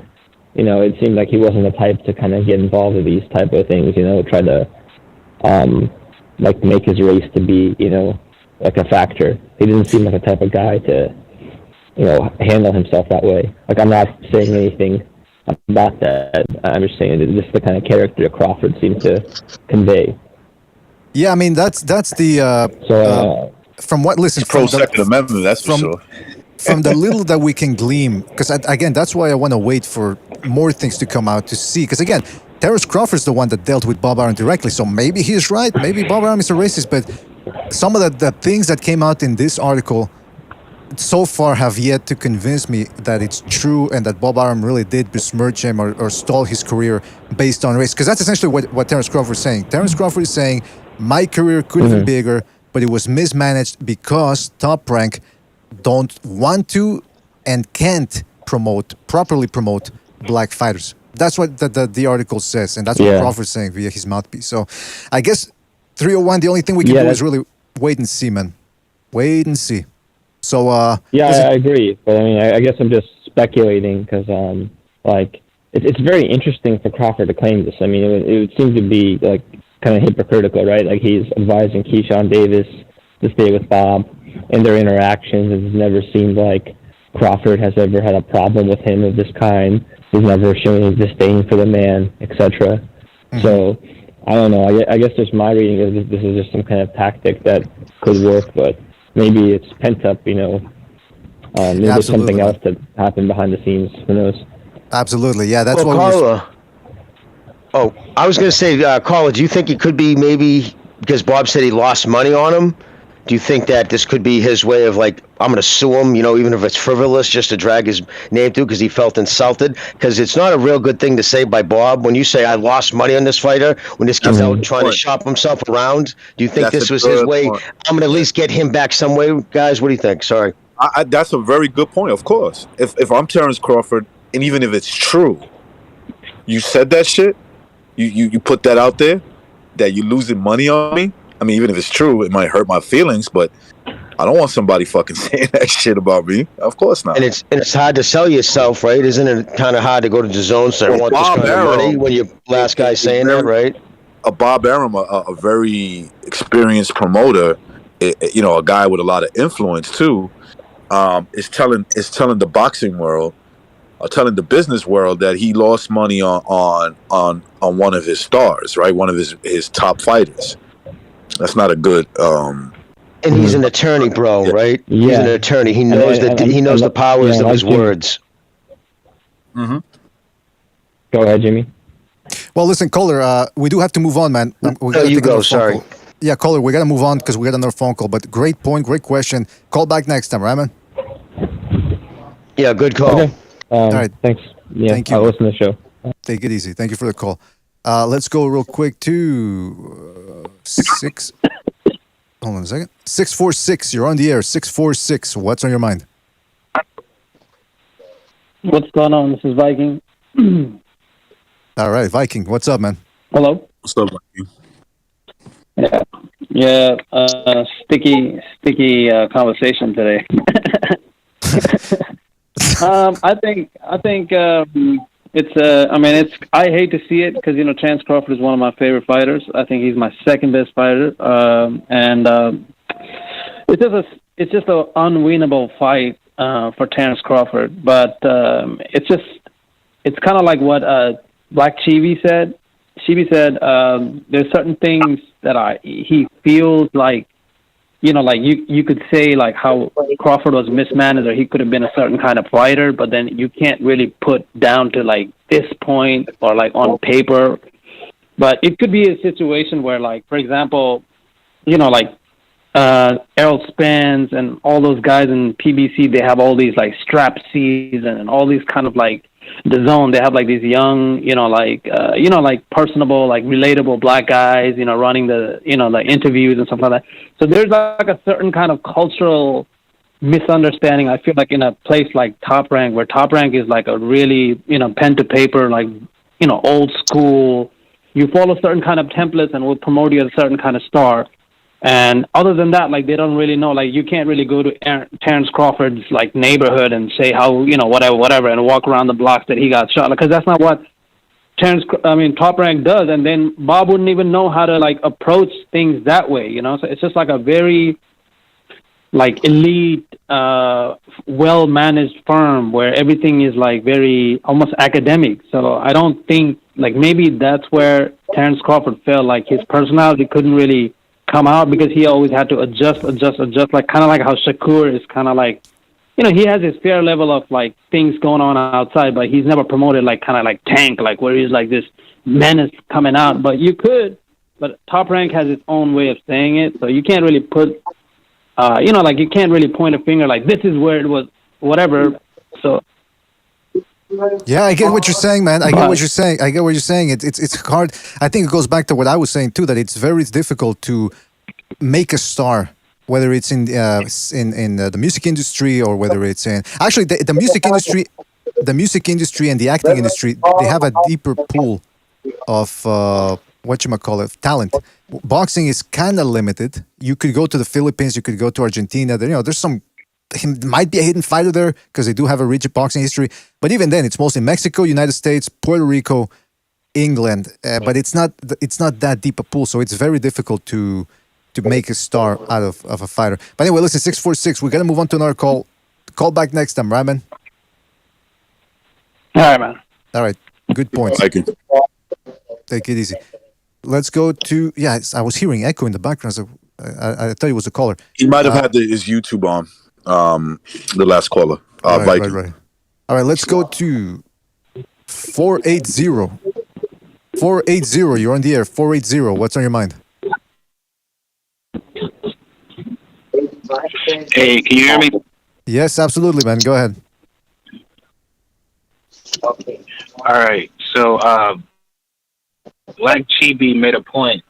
You know, it seemed like he wasn't the type to kind of get involved with these type of things, you know, try to, make his race to be, you know, like a factor. He didn't seem like the type of guy to, you know, handle himself that way. I'm not saying anything about that. I'm just saying that just the kind of character that Crawford seemed to convey. Yeah, I mean, that's the, from what, listen, pro Second Amendment, that's for sure. From the little that we can glean, because again, that's why I want to wait for more things to come out to see. Because again, Terrence Crawford's the one that dealt with Bob Arum directly, so maybe he's right. Maybe Bob Arum is a racist, but some of the things that came out in this article so far have yet to convince me that it's true and that Bob Arum really did besmirch him or stall his career based on race. Because that's essentially what Terrence Crawford is saying. Terrence Crawford is saying, my career could have been bigger, but it was mismanaged because Top Rank don't want to and can't properly promote black fighters. That's what the article says, and that's what Crawford's saying via his mouthpiece. So I guess 301, the only thing we can do is really wait and see, man. Wait and see. So, yeah, I agree, but I mean, I guess I'm just speculating because, like, it's very interesting for Crawford to claim this. I mean, it would seem to be like kind of hypocritical, right? Like he's advising Keyshawn Davis to stay with Bob in their interactions. It never seemed like Crawford has ever had a problem with him of this kind. He's never shown any disdain for the man, etc. So, I don't know. I guess just my reading is this is just some kind of tactic that could work, but maybe it's pent up, you know. Maybe there's something else that happened behind the scenes. Who knows? Absolutely. Yeah, that's well, what Carla. Oh, I was going to say, Carla, do you think it could be maybe because Bob said he lost money on him? Do you think that this could be his way of like, I'm going to sue him, you know, even if it's frivolous, just to drag his name through because he felt insulted? Because it's not a real good thing to say by Bob. When you say, I lost money on this fighter, when this kid's out trying to shop himself around, do you think this was his way? I'm going to at least get him back some way. Guys, what do you think? Sorry. That's a very good point, of course. If I'm Terrence Crawford, and even if it's true, you said that shit, you put that out there, that you're losing money on me. I mean, even if it's true, it might hurt my feelings, but I don't want somebody fucking saying that shit about me. Of course not. And it's hard to sell yourself, right? Isn't it kind of hard to go to the zone and say, I want this kind of money when you're last guy saying that, right? Bob Arum, a very experienced promoter, you know, a guy with a lot of influence too, is telling the boxing world, telling the business world that he lost money on one of his stars, right? One of his top fighters. That's not a good. And he's an attorney, bro, right? Yeah. He's an attorney. He knows he knows the powers of his words. Go ahead, Jimmy. Well, listen, Kohler, we do have to move on, man. You go. Sorry. Yeah, Kohler, we got to move on because we got another phone call. But great point, great question. Call back next time, right, man? Yeah, good call. Okay. All right. Thanks. Yeah, thank you. I'll listen to the show. Take it easy. Thank you for the call. Let's go real quick to 6. Hold on a second. 646. You're on the air. 646. What's on your mind? What's going on? This is Viking. All right, Viking. What's up, man? Hello. What's up, Viking? Yeah. Sticky conversation today. I think it's. I mean, it's. I hate to see it because Terrence Crawford is one of my favorite fighters. I think he's my second best fighter, and it's just an unwinnable fight for Terrence Crawford. But it's kind of like what Black Chibi said. Chibi said there's certain things that he feels like. Like you could say like how Crawford was mismanaged or he could have been a certain kind of fighter, but then you can't really put down to like this point or like on paper. But it could be a situation where like, for example, like Errol Spence and all those guys in PBC, they have all these like strap C's and all these kind of like the zone. They have like these young, like personable, like relatable black guys, running the, like interviews and stuff like that. So there's like a certain kind of cultural misunderstanding. I feel like in a place like Top Rank, where Top Rank is like a really, pen to paper, like, old school. You follow certain kind of templates and we'll promote you as a certain kind of star. And other than that, like, they don't really know. Like, you can't really go to Terrence Crawford's, like, neighborhood and say how, whatever, and walk around the blocks that he got shot. Because that's not what Top Rank does. And then Bob wouldn't even know how to, like, approach things that way, So it's just, like, a very, like, elite, well-managed firm where everything is, like, very almost academic. So I don't think, like, maybe that's where Terrence Crawford felt like his personality couldn't really come out because he always had to adjust, like kind of like how Shakur is kind of like, he has his fair level of like things going on outside, but he's never promoted like kind of like Tank, like where he's like this menace coming out. But Top Rank has its own way of saying it, so you can't really put, like you can't really point a finger like this is where it was, whatever. So. Yeah, I get what you're saying, man. I get what you're saying. It's hard. I think it goes back to what I was saying too. That it's very difficult to make a star, whether it's in the music industry or whether it's in actually the music industry and the acting industry. They have a deeper pool of talent. Boxing is kind of limited. You could go to the Philippines, you could go to Argentina. There's some, might be a hidden fighter there because they do have a rich boxing history. But even then, it's mostly Mexico, United States, Puerto Rico, England. But it's not that deep a pool, so it's very difficult to make a star out of a fighter. But anyway, listen, 646. We got to move on to another call. Call back next time, right, man? All right, man. All right. Good points. Thank you. Take it easy. Let's go to, I was hearing echo in the background. So I thought it was a caller. He might have had his YouTube on, the last caller. Right. All right, let's go to 480. 480, you're on the air. 480, what's on your mind? Hey, can you hear me? Yes, absolutely, man. Go ahead. All right. So, Black Chibi made a point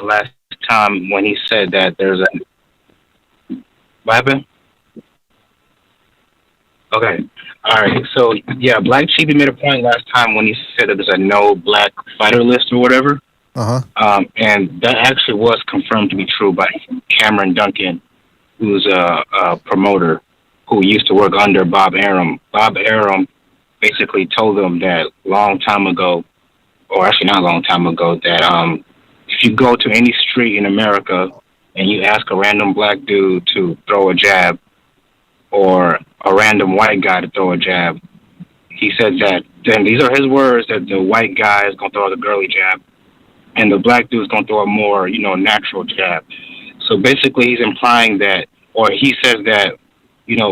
last time when he said that there's a... What happened? Okay. All right. So, yeah, Black Chibi made a point last time when he said that there's a no black fighter list or whatever. And that actually was confirmed to be true by Cameron Duncan, who's a promoter who used to work under Bob Arum. Bob Arum basically told them that long time ago, or actually not a long time ago, that if you go to any street in America and you ask a random black dude to throw a jab or a random white guy to throw a jab, he said that, then these are his words, that the white guy is going to throw the girly jab and the black dude is going to throw a more, natural jab. So basically he's implying that, or he says that,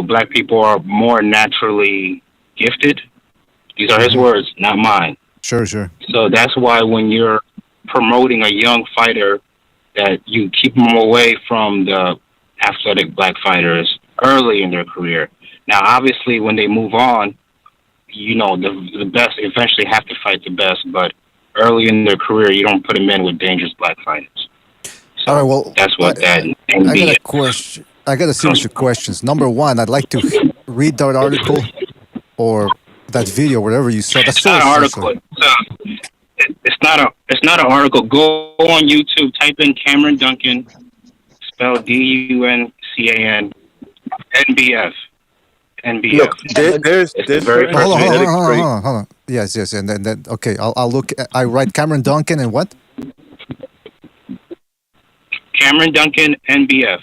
black people are more naturally gifted. These are his words, not mine. Sure. So that's why when you're promoting a young fighter, that you keep them away from the athletic black fighters early in their career. Now, obviously, when they move on, the best eventually have to fight the best, but early in their career, you don't put them in with dangerous black fighters. So all right, well, that's what that. I got a question. I got a series of questions. Number one, I'd like to read that article or that video, whatever you saw. It's not an article. It's not an article. Go on YouTube, type in Cameron Duncan, spelled DUNCAN, NBF. NBF. Look, there's very hold on. Yes, and then okay, I'll look. I write Cameron Duncan and what? Cameron Duncan, NBF.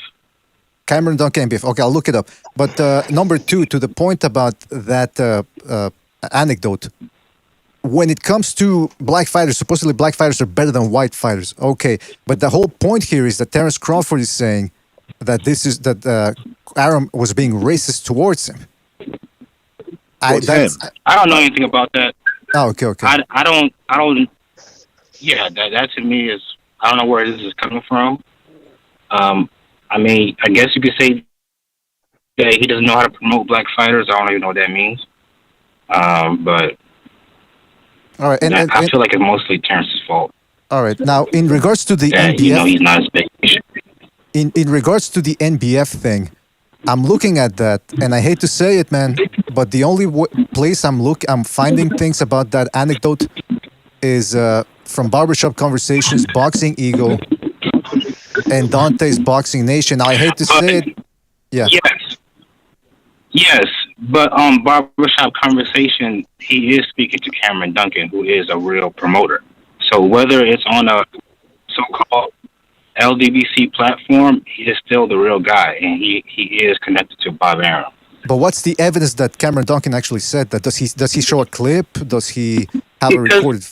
Cameron Duncan, NBF. Okay, I'll look it up. But number two, to the point about that anecdote, when it comes to black fighters, supposedly black fighters are better than white fighters. Okay, but the whole point here is that Terence Crawford is saying that Arum was being racist towards him. I don't know anything about that. Oh, okay. I don't. Yeah, that to me is, I don't know where this is coming from. I mean, I guess you could say that he doesn't know how to promote black fighters. I don't even know what that means. But all right, and I feel like it's mostly Terrence's fault. All right, now in regards to the NBF, he's not as big. In regards to the NBF thing, I'm looking at that, and I hate to say it, man, but the only place I'm finding things about that anecdote is from Barbershop Conversations, Boxing Eagle, and Dante's Boxing Nation. Now, I hate to say it. Yeah. Yes, but Barbershop Conversation, he is speaking to Cameron Duncan, who is a real promoter. So whether it's on a so-called LDBC platform, he is still the real guy, and he is connected to Bob Arum. But what's the evidence that Cameron Duncan actually said that? Does he show a clip? Does he have a recorded?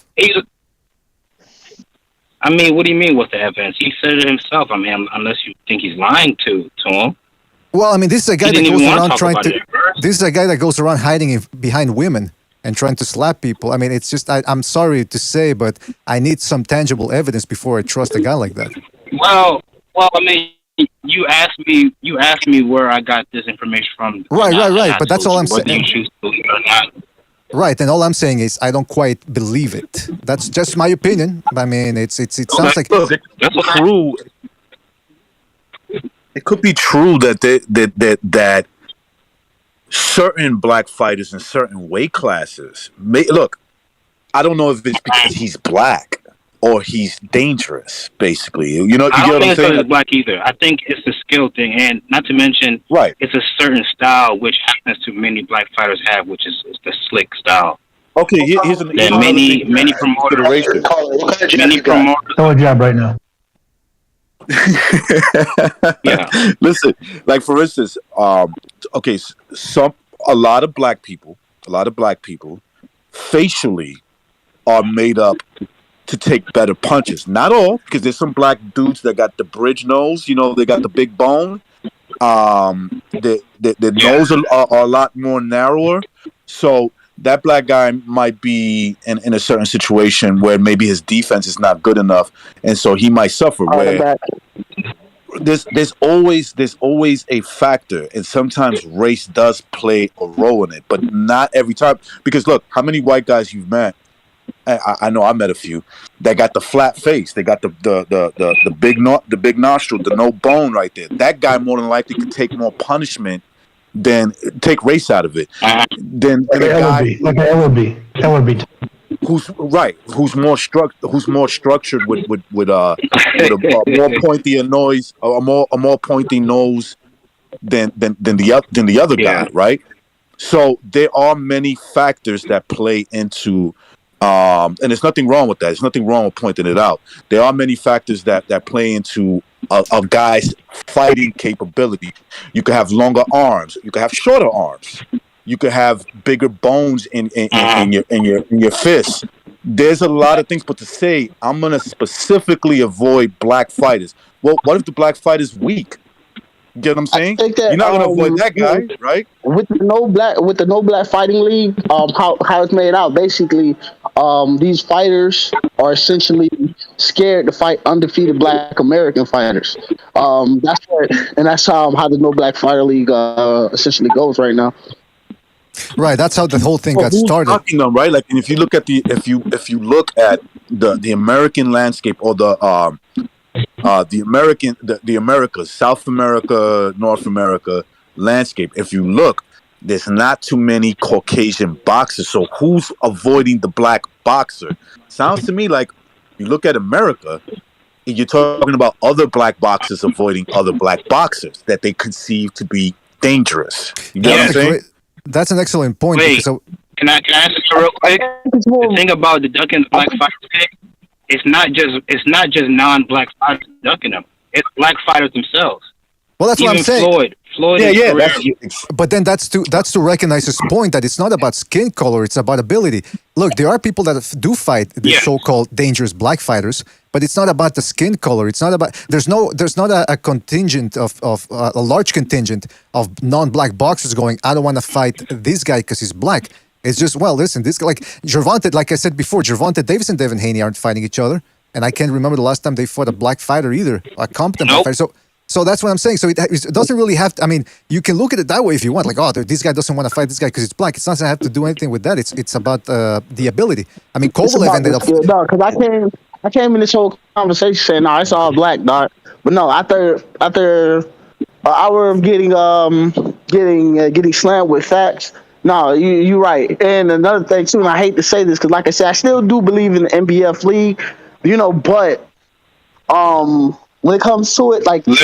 I mean, what do you mean? What's the evidence? He said it himself. I mean, unless you think he's lying to him. Well, I mean, this is a guy that goes around trying to. This is a guy that goes around hiding behind women and trying to slap people. I mean, it's just. I'm sorry to say, but I need some tangible evidence before I trust a guy like that. Well. I mean, you asked me where I got this information from. Right. But that's all I'm saying. Whether you choose to believe it or not. Right, and all I'm saying is I don't quite believe it. That's just my opinion. I mean, it sounds like that's true. It could be true that certain black fighters in certain weight classes look. I don't know if it's because he's black or he's dangerous. Basically, you know, you I get don't what think I'm it's because saying? it's black either. I think it's a skill thing, and not to mention, Right. it's a certain style which happens to many black fighters have, which is the slick style. Okay, here's That another many thing. promoters, Consideration. many promoters. Throw a jab right now. Yeah. Listen, like for instance, okay, a lot of black people, facially are made up to take better punches. Not all, because there's some black dudes that got the bridge nose. You know, they got the big bone. The nose are a lot more narrower. So that black guy might be in a certain situation where maybe his defense is not good enough, and so he might suffer. Where there's always a factor, and sometimes race does play a role in it, but not every time. Because look, how many white guys you've met? I know I met a few that got the flat face. They got the big nostril, the no bone right there. That guy more than likely could take more punishment than take race out of it. Than a guy like an LRB. who's more structured with a more pointy nose, a more pointy nose than the other guy, right? So there are many factors that play into. And there's nothing wrong with that. There's nothing wrong with pointing it out. There are many factors that play into a guy's fighting capability. You could have longer arms. You could have shorter arms. You could have bigger bones in your fists. There's a lot of things. But to say I'm gonna specifically avoid black fighters. Well, what if the black fighter's weak? You get what I'm saying? You're not gonna avoid that guy, right? With the no black fighting league, how it's made out, basically, these fighters are essentially scared to fight undefeated black American fighters. That's how the no black fighter league essentially goes right now. Right, that's how the whole thing got started. Talking them, right? Like, and if you look at the American landscape or the Americas, South America, North America landscape, if you look, there's not too many Caucasian boxers. So who's avoiding the black boxer? Sounds to me like you look at America, you're talking about other black boxers avoiding other black boxers that they conceive to be dangerous. You know what I'm saying? That's an excellent point. Wait, can I answer real quick? The thing about the Duckins black fighters, it's not just non-black fighters ducking them. It's black fighters themselves. Well, that's what I'm saying. Floyd. But then that's to recognize his point that it's not about skin color; it's about ability. Look, there are people that do fight the so-called dangerous black fighters, but it's not about the skin color. It's not about there's not a contingent of a large contingent of non-black boxers going, I don't want to fight this guy because he's black. It's just, well, listen, this guy, like Gervonta, like I said before, Gervonta Davis and Devin Haney aren't fighting each other, and I can't remember the last time they fought a black fighter either, a competent black fighter. So that's what I'm saying. So it doesn't really have to, I mean, you can look at it that way if you want. Like, oh, this guy doesn't want to fight this guy because it's black. It doesn't have to do anything with that. It's about the ability. I mean, Kovalev ended up... No, because I came in this whole conversation saying, no, it's all black, dog. But no, after an hour of getting slammed with facts, no, you're right. And another thing, too, and I hate to say this because, like I said, I still do believe in the NBF league, but... when it comes to it, like they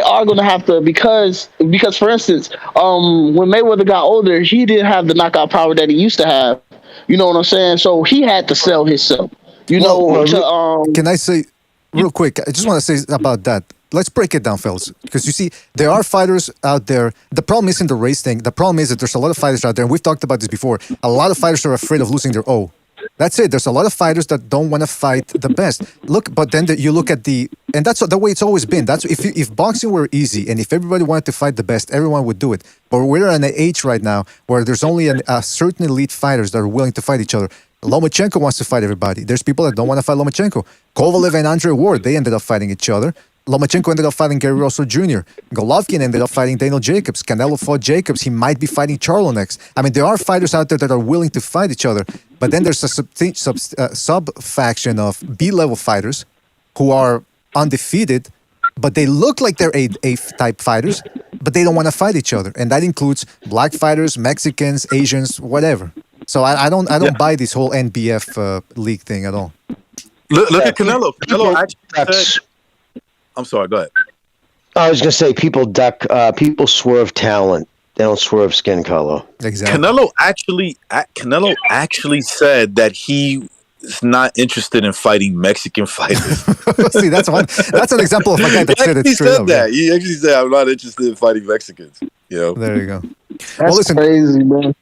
are going to have to because for instance, when Mayweather got older, he didn't have the knockout power that he used to have. You know what I'm saying? So he had to sell himself. Can I say real quick? I just want to say about that. Let's break it down, fellas, because you see, there are fighters out there. The problem isn't the race thing. The problem is that there's a lot of fighters out there, and we've talked about this before. A lot of fighters are afraid of losing their O. That's it. There's a lot of fighters that don't want to fight the best. Look, but then you look at and that's the way it's always been. That's if boxing were easy and if everybody wanted to fight the best, everyone would do it. But we're in an age right now where there's only a certain elite fighters that are willing to fight each other. Lomachenko wants to fight everybody. There's people that don't want to fight Lomachenko. Kovalev and Andre Ward, they ended up fighting each other. Lomachenko ended up fighting Gary Russell Jr. Golovkin ended up fighting Daniel Jacobs. Canelo fought Jacobs. He might be fighting Charlo next. I mean, there are fighters out there that are willing to fight each other. But then there's a sub-faction of B-level fighters who are undefeated, but they look like they're A-type fighters, but they don't want to fight each other. And that includes black fighters, Mexicans, Asians, whatever. So I don't buy this whole NBF league thing at all. Look at Canelo. Canelo actually said, I'm sorry, go ahead. I was gonna say people people swerve talent. They don't swerve skin color. Exactly. Canelo actually said that he is not interested in fighting Mexican fighters. See, that's an example of a guy that said it He straight said up. that. He actually said, "I'm not interested in fighting Mexicans." You know. There you go. That's crazy, man.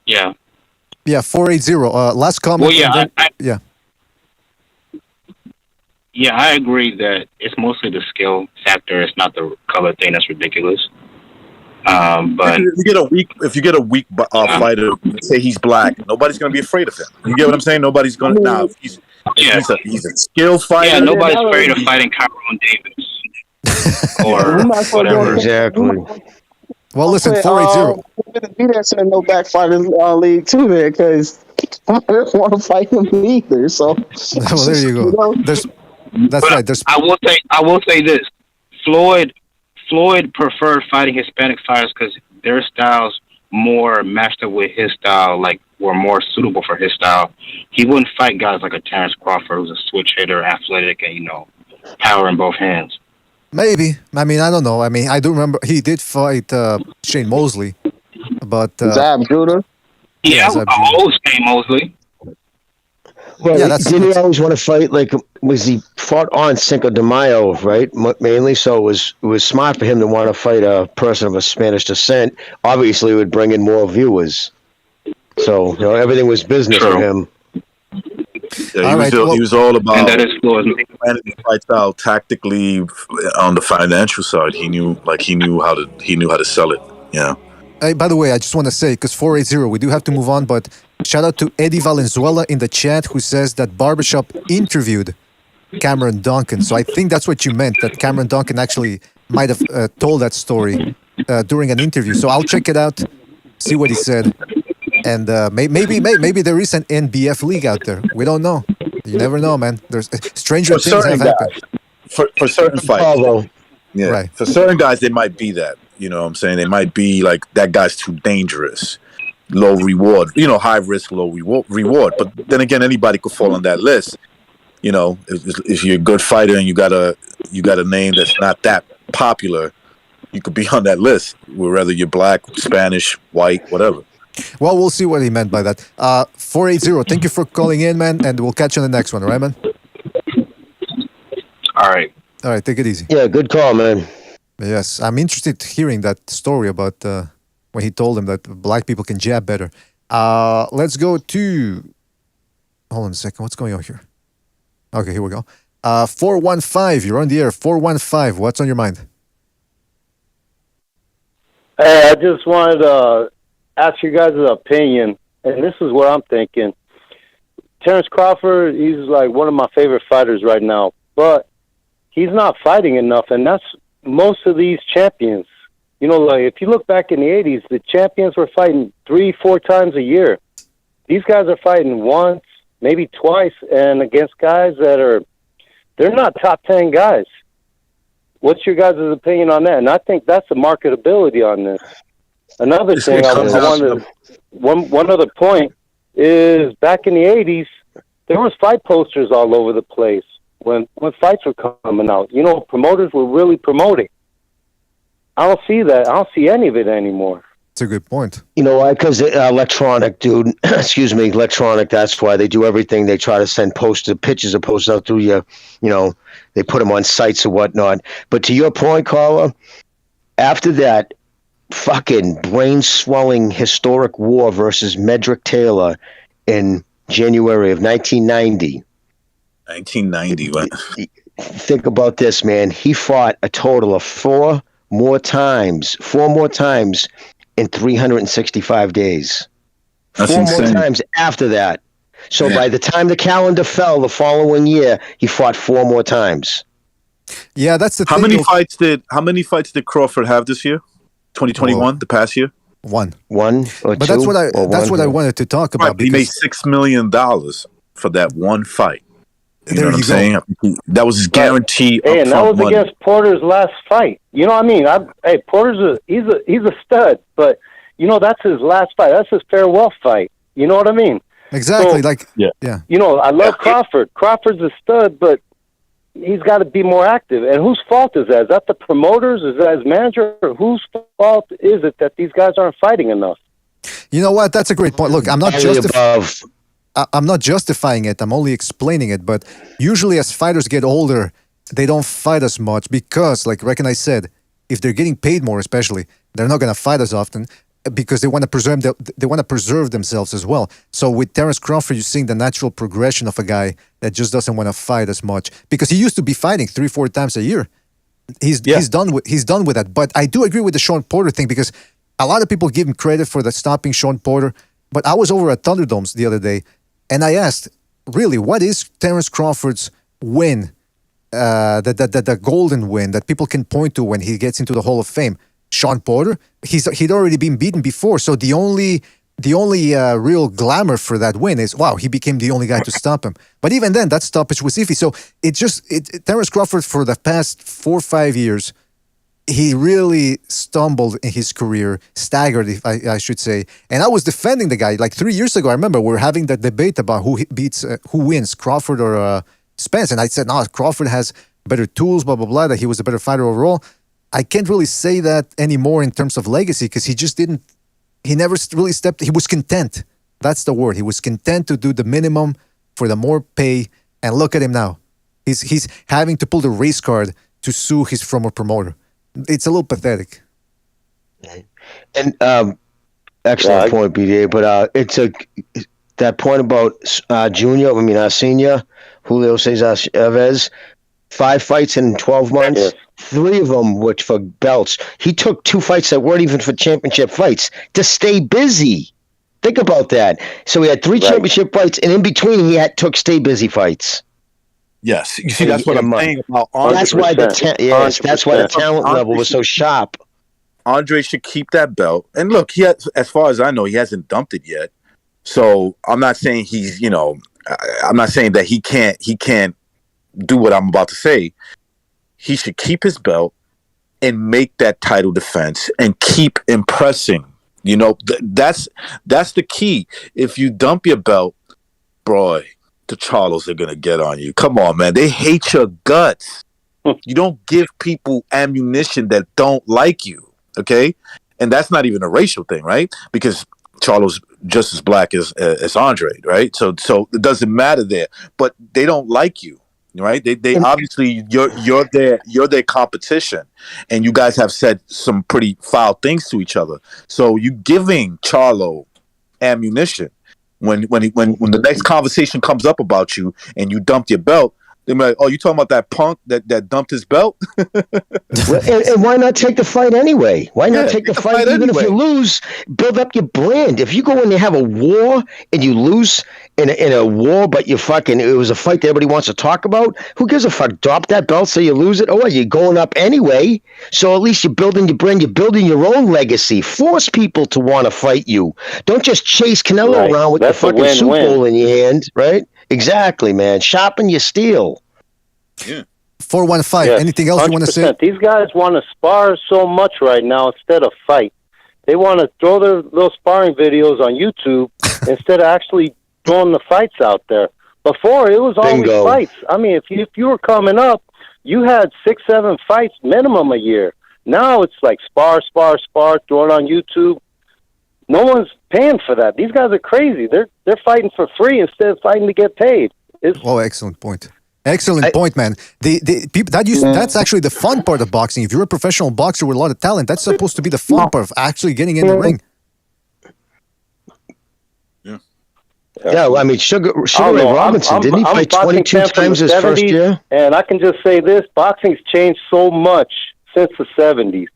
Yeah. Yeah, 480. Last comment. Well, yeah, yeah. Yeah, I agree that it's mostly the skill factor. It's not the color thing that's ridiculous. But if you get a weak fighter, let's say he's black, nobody's gonna be afraid of him. You get what I'm saying? Nobody's gonna now. He's a skill fighter. Yeah, nobody's afraid of fighting Cameron Davis or whatever. Exactly. Well, listen, 480. Be that's in no backfighting league too, man, because I don't want to fight him either. So, well, there you go. That's right. I will say this: Floyd preferred fighting Hispanic fighters because their styles more matched up with his style, like were more suitable for his style. He wouldn't fight guys like a Terrence Crawford, who's a switch hitter, athletic, and power in both hands. Maybe. I mean, I don't know. I mean, I do remember he did fight Shane Mosley, but Zab Judah. Yeah, Shane Mosley. Well, didn't he always want to fight? Like, was he fought on Cinco de Mayo, right? Mainly, so it was smart for him to want to fight a person of a Spanish descent. Obviously, it would bring in more viewers. So everything was business for him. Yeah, he was all about and that is planning the fights out tactically on the financial side. He knew how to sell it. Yeah. Hey, by the way, I just want to say, because 480, we do have to move on, but shout out to Eddie Valenzuela in the chat who says that Barbershop interviewed Cameron Duncan. So I think that's what you meant, that Cameron Duncan actually might have told that story during an interview. So I'll check it out, see what he said. And maybe there is an NBF league out there. We don't know. You never know, man. There's stranger things have happened. For certain fights. Yeah. Right. For certain guys, they might be that. You know what I'm saying? They might be like, that guy's too dangerous. Low reward. High risk, low reward. But then again, anybody could fall on that list. If you're a good fighter and you got a name that's not that popular, you could be on that list. Whether you're black, Spanish, white, whatever. Well, we'll see what he meant by that. 480, thank you for calling in, man, and we'll catch you on the next one, all right, man? All right, take it easy. Yeah, good call, man. Yes, I'm interested in hearing that story about when he told him that black people can jab better. Let's go to... Hold on a second, what's going on here? Okay, here we go. 415, you're on the air. 415, what's on your mind? Hey, I just wanted to ask you guys' opinion, and this is what I'm thinking. Terrence Crawford, he's like one of my favorite fighters right now, but he's not fighting enough, and that's most of these champions. Like if you look back in the 80s, the champions were fighting 3-4 times a year. These guys are fighting once, maybe twice, and against guys they're not top 10 guys. What's your guys' opinion on that? And I think that's the marketability on this. Another thing, one other point is back in the 80s, there was fight posters all over the place when fights were coming out. Promoters were really promoting. I don't see that. I don't see any of it anymore. That's a good point. You know why? Because electronic, dude. Excuse me, electronic. That's why they do everything. They try to send pictures of posters out through you. They put them on sites or whatnot. But to your point, Carla, after that fucking brain-swelling historic war versus Medrick Taylor in January of 1990. 1990, what? Think about this, man. He fought a total of four more times in 365 days. That's four insane. more times after that. So by the time the calendar fell the following year, he fought four more times. Yeah, that's the How many fights did Crawford have this year? 2021, the past year? One or but two. That's what I wanted to talk about. Right, he made $6 million for that one fight. You know what I'm saying? That was his guarantee. Hey, and that was money. against Porter's last fight. You know what I mean? Porter's he's a stud, but that's his last fight. That's his farewell fight. You know what I mean? Exactly. So, yeah. I love Crawford. Crawford's a stud, but he's got to be more active. And whose fault is that? Is that the promoters? Is that his manager? Or whose fault is it that these guys aren't fighting enough? You know what? That's a great point. Look, I'm not justifying it. I'm only explaining it. But usually as fighters get older, they don't fight as much because, like Reckon I said, if they're getting paid more especially, they're not going to fight as often because they want to preserve themselves as well. So with Terence Crawford, you're seeing the natural progression of a guy that just doesn't want to fight as much because he used to be fighting 3-4 times a year. He's done with that. But I do agree with the Sean Porter thing because a lot of people give him credit for the stopping Sean Porter. But I was over at Thunderdomes the other day, and I asked, really, what is Terence Crawford's win, the golden win that people can point to when he gets into the Hall of Fame? Sean Porter? He'd already been beaten before, so the only real glamour for that win is, wow, he became the only guy to stop him. But even then, that stoppage was iffy. So Terence Crawford for the past 4 or 5 years, he really stumbled in his career, staggered, if I should say. And I was defending the guy. Like 3 years ago, I remember we were having that debate about who wins, Crawford or Spence. And I said, no, Crawford has better tools, blah, blah, blah, that he was a better fighter overall. I can't really say that anymore in terms of legacy because he never really stepped, he was content. That's the word. He was content to do the minimum for the more pay. And look at him now. He's having to pull the race card to sue his former promoter. It's a little pathetic. And excellent point, BDA. But it's that point about Senior, Julio Cesar Chavez, 5 fights in 12 months. Yes. 3 of them were for belts. He took 2 fights that weren't even for championship fights to stay busy. Think about that. So he had 3 championship fights, and in between he took stay busy fights. Yes, you see, that's what I'm saying about Andre. That's why the talent level was so sharp. Andre should keep that belt, and look, as far as I know, he hasn't dumped it yet. So I'm not saying I'm not saying that he can't do what I'm about to say. He should keep his belt and make that title defense and keep impressing. That's the key. If you dump your belt, boy, the Charlos are gonna get on you. Come on, man. They hate your guts. You don't give people ammunition that don't like you, okay? And that's not even a racial thing, right? Because Charlo's just as black as Andre, right? So it doesn't matter there. But they don't like you, right? They obviously you're their competition, and you guys have said some pretty foul things to each other. So you giving Charlo ammunition. When the next conversation comes up about you and you dumped your belt, they're like, "Oh, you talking about that punk that dumped his belt?" and why not take the fight anyway? Why not take the fight even if you lose? Build up your brand. If you go in and have a war and you lose in a war, but it was a fight that everybody wants to talk about. Who gives a fuck? Drop that belt so you lose it. Oh, you're going up anyway. So at least you're building your brand. You're building your own legacy. Force people to want to fight you. Don't just chase Canelo around with the fucking soup bowl in your hand, right? Exactly, man. Sharpen your steel. Yeah. 415. Yes, anything else 100%. You want to say? These guys want to spar so much right now instead of fight. They want to throw their little sparring videos on YouTube instead of actually throwing the fights out there. Before, it was always fights. I mean, if you were coming up, you had 6-7 fights minimum a year. Now it's like spar, throw it on YouTube. No one's paying for that. These guys are crazy. They're fighting for free instead of fighting to get paid. Excellent point. Excellent point, man. That's actually the fun part of boxing. If you're a professional boxer with a lot of talent, that's supposed to be the fun part of actually getting in the ring. Yeah, well, I mean, Sugar Ray Robinson, didn't he fight 22 times his first year? And I can just say this, boxing's changed so much since the 70s.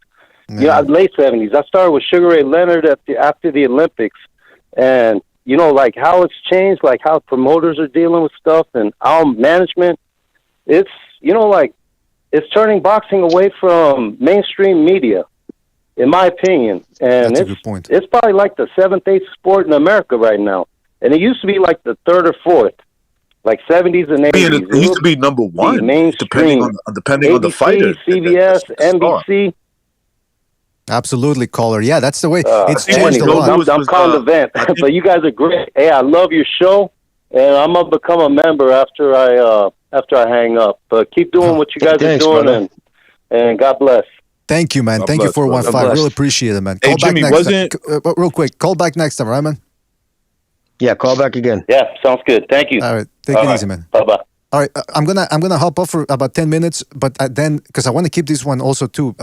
Yeah, late 70s. I started with Sugar Ray Leonard after the Olympics. And, like how it's changed, like how promoters are dealing with stuff and our management, it's, it's turning boxing away from mainstream media, in my opinion. And that's a good point. It's probably like the 7th, 8th sport in America right now. And it used to be like the 3rd or 4th, like 70s and 80s. It used to be number 1, depending on the fighter. ABC, CBS, NBC. Absolutely, caller. Yeah, that's the way it's Hey, changed a lot. I'm calling the vent, but you guys are great. Hey, I love your show, and I'm gonna become a member after I hang up. But keep doing what you guys are doing, brother. and God bless. Thank you, man. God Thank you bless, for brother. 1-5. Really appreciate it, man. Hey, Call Jimmy, back next wasn't- time. Real quick, call back next time, right, man? Yeah, call back again. Yeah, sounds good. Thank you. All right, take it easy, man. Bye bye. All right, I'm gonna hop off for about 10 minutes, but then because I want to keep this one also too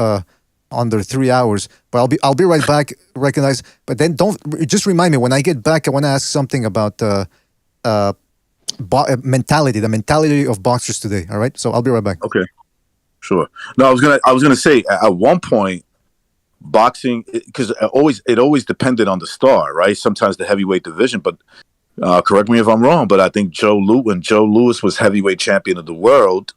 under 3 hours. But I'll be right back. Recognize, but then don't just remind me when I get back. I want to ask something about mentality, the mentality of boxers today. All right, so I'll be right back. Okay, sure. No, I was gonna say at one point, boxing, because it always depended on the star, right? Sometimes the heavyweight division, but correct me if I'm wrong, but I think when Joe Louis was heavyweight champion of the world,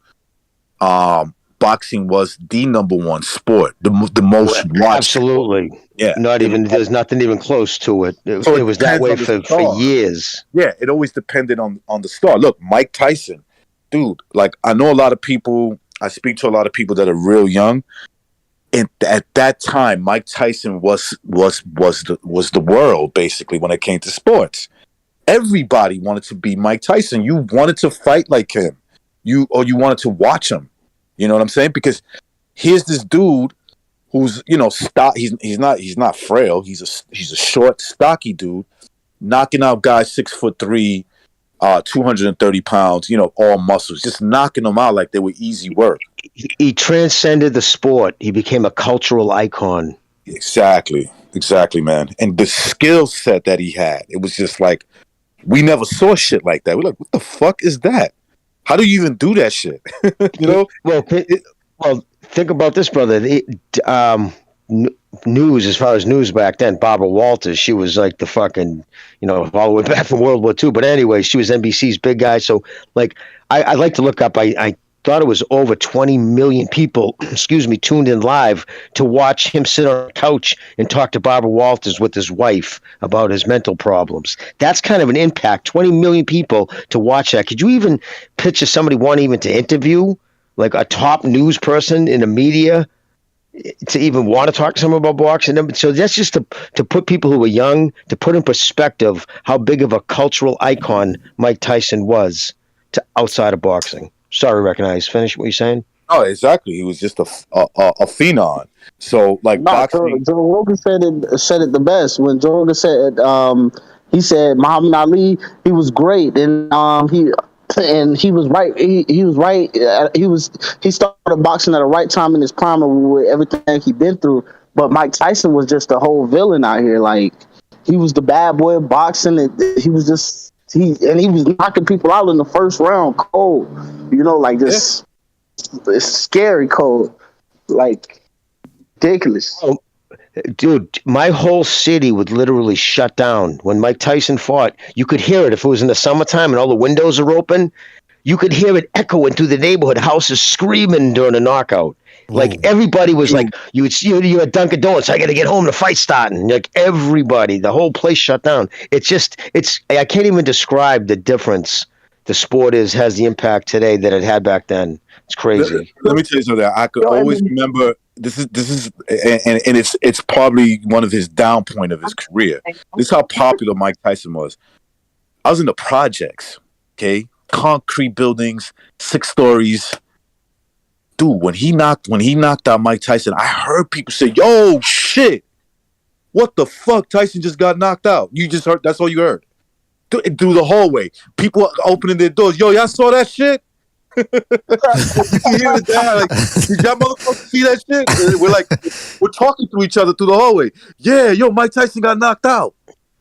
boxing was the number one sport, the most watched. Absolutely. Yeah. There's nothing even close to it. It was that way for years. Yeah, it always depended on the star. Look, Mike Tyson, dude, like I know a lot of people, I speak to a lot of people that are real young. And at that time, Mike Tyson was the world, basically, when it came to sports. Everybody wanted to be Mike Tyson. You wanted to fight like him. You wanted to watch him. You know what I'm saying? Because here's this dude who's, he's not frail. He's a short, stocky dude, knocking out guys 6'3", 230 pounds, all muscles, just knocking them out like they were easy work. He transcended the sport. He became a cultural icon. Exactly, man. And the skill set that he had, it was just like, we never saw shit like that. We're like, what the fuck is that? How do you even do that shit? Well, think about this, brother. News, as far as news back then, Barbara Walters, she was like the fucking, all the way back from World War II. But anyway, she was NBC's big guy. So, like, I like to look up. I thought it was over 20 million people, tuned in live to watch him sit on a couch and talk to Barbara Walters with his wife about his mental problems. That's kind of an impact. 20 million people to watch that. Could you even picture somebody wanting even to interview, like a top news person in the media, to even want to talk to someone about boxing? So that's just to put people who are young, to put in perspective how big of a cultural icon Mike Tyson was to outside of boxing. Sorry, Recognize. Finish what you're saying. Oh, exactly. He was just a phenom. So, like, boxing. Joe Rogan said it the best when Joe Rogan said he said Muhammad Ali, he was great, and he was right. He was right. He started boxing at the right time in his prime with everything he'd been through. But Mike Tyson was just a whole villain out here. Like, he was the bad boy of boxing. He was just. He was knocking people out in the first round cold, it's scary cold, like ridiculous. Oh, dude, my whole city would literally shut down when Mike Tyson fought. You could hear it if it was in the summertime and all the windows are open. You could hear it echoing through the neighborhood, houses screaming during a knockout. Like everybody was like, you at Dunkin' Donuts, I got to get home, the fight's starting. Like everybody, the whole place shut down. I can't even describe the difference the sport has the impact today that it had back then. It's crazy. Let me tell you something. I could always remember this is and it's probably one of his down point of his career. This is how popular Mike Tyson was. I was in the projects, okay? Concrete buildings, 6 stories. Dude, when he knocked out Mike Tyson, I heard people say, "Yo, shit, what the fuck? Tyson just got knocked out." You just heard. That's all you heard. Through the hallway, people opening their doors. Yo, y'all saw that shit? You hear the guy like, "Did y'all motherfuckers see that shit?" We're talking to each other through the hallway. Yeah, yo, Mike Tyson got knocked out.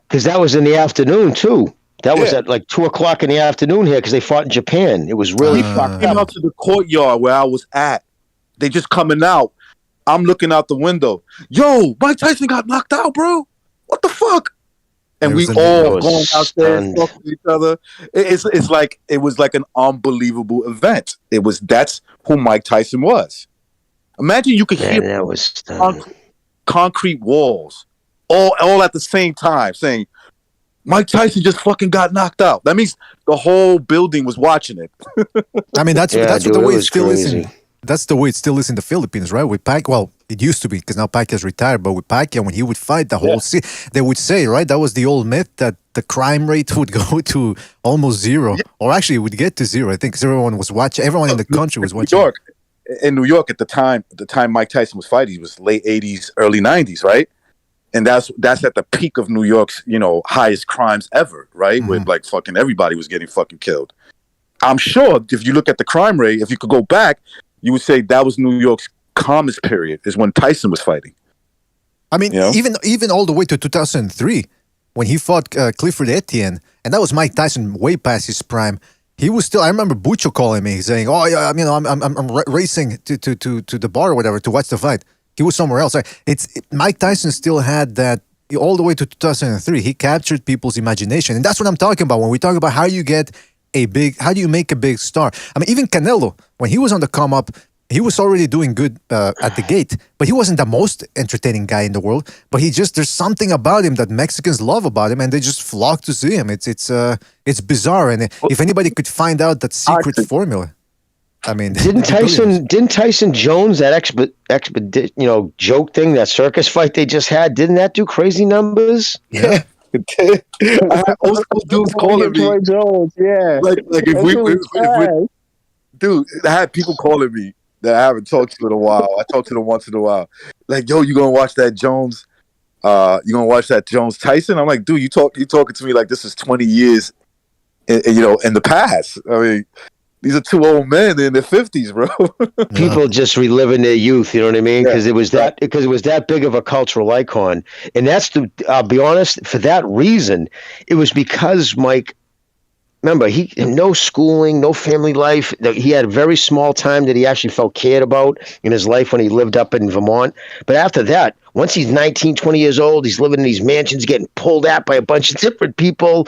Because that was in the afternoon too. That was at like 2:00 in the afternoon here because they fought in Japan. It was really fucked came up. out to the courtyard where I was at. They just coming out. I'm looking out the window. Yo, Mike Tyson got knocked out, bro. What the fuck? And we all going out there and talking to each other. It's like it was like an unbelievable event. That's who Mike Tyson was. Imagine you could hear that was concrete walls all at the same time saying, Mike Tyson just fucking got knocked out. That means the whole building was watching it. I mean, that's the way it still is. That's the way it still is in the Philippines, right? It used to be because now Pacquiao's retired. But with Pacquiao, when he would fight, they would say, right, that was the old myth that the crime rate would go to almost zero, or actually it would get to zero. I think because everyone was watching. Everyone in the country was watching. In New York at the time Mike Tyson was fighting, he was late 80s, early 90s, right? And that's at the peak of New York's, highest crimes ever, right? Mm-hmm. With like fucking everybody was getting fucking killed. I'm sure if you look at the crime rate, if you could go back, you would say that was New York's calmest period is when Tyson was fighting. I mean, even all the way to 2003 when he fought Clifford Etienne, and that was Mike Tyson way past his prime. He was still. I remember Bucho calling me saying, "Oh yeah, I'm racing to the bar or whatever to watch the fight." He was somewhere else. Mike Tyson still had that all the way to 2003. He captured people's imagination, and that's what I'm talking about when we talk about how you make a big star. I mean, even Canelo, when he was on the come up, he was already doing good at the gate, but he wasn't the most entertaining guy in the world. But there's something about him that Mexicans love about him, and they just flock to see him. It's bizarre, and if anybody could find out that secret formula, I mean, didn't Tyson Jones, that joke thing, that circus fight they just had, didn't that do crazy numbers? Yeah. I had old school dudes calling me. Troy Jones, yeah. Like if dude, I had people calling me that I haven't talked to in a while. I talk to them once in a while. Like, yo, you gonna watch that Jones? You gonna watch that Jones Tyson? I'm like, dude, you talking to me like this is 20 years, in the past. I mean, these are two old men in their 50s, bro. People just reliving their youth. You know what I mean? Because it was that big of a cultural icon, and I'll be honest. For that reason, it was because Mike. Remember, he had no schooling, no family life. He had a very small time that he actually felt cared about in his life when he lived up in Vermont. But after that, once he's 19, 20 years old, he's living in these mansions, getting pulled at by a bunch of different people.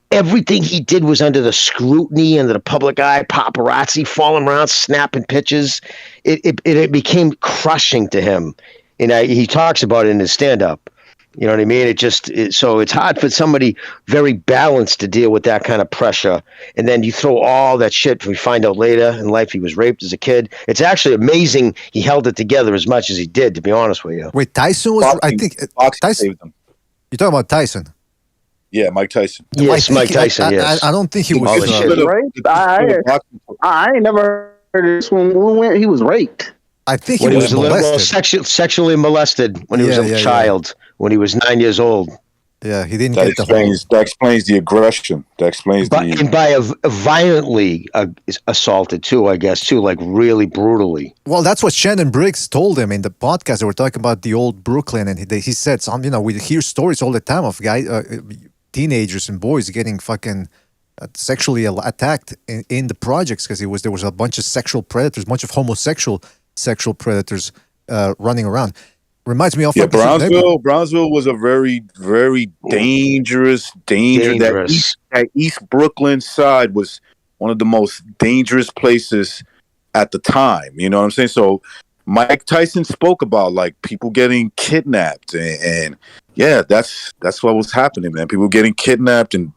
Everything he did was under the scrutiny, under the public eye, paparazzi, falling around, snapping pictures. It became crushing to him. And he talks about it in his stand-up. You know what I mean? So it's hard for somebody very balanced to deal with that kind of pressure. And then you throw all that shit. We find out later in life he was raped as a kid. It's actually amazing he held it together as much as he did, to be honest with you. Wait, Tyson was, I think, Tyson. You're talking about Tyson? Yeah, Mike Tyson. Yes, Mike Tyson, yes. I don't think he was raped. I ain't never heard this one. When he was raped. I think he was molested. Sexually molested when he was a child. When he was 9 years old. Yeah, he didn't that explains the aggression. That explains and by a violently assaulted too, I guess, too, like really brutally. Well, that's what Shannon Briggs told him in the podcast. They were talking about the old Brooklyn, and he said, we hear stories all the time of teenagers and boys getting fucking sexually attacked in the projects because there was a bunch of sexual predators, a bunch of homosexual sexual predators running around. Reminds me of Brownsville was a very, very dangerous. That East Brooklyn side was one of the most dangerous places at the time. You know what I'm saying? So Mike Tyson spoke about like people getting kidnapped, and that's what was happening, man. People getting kidnapped and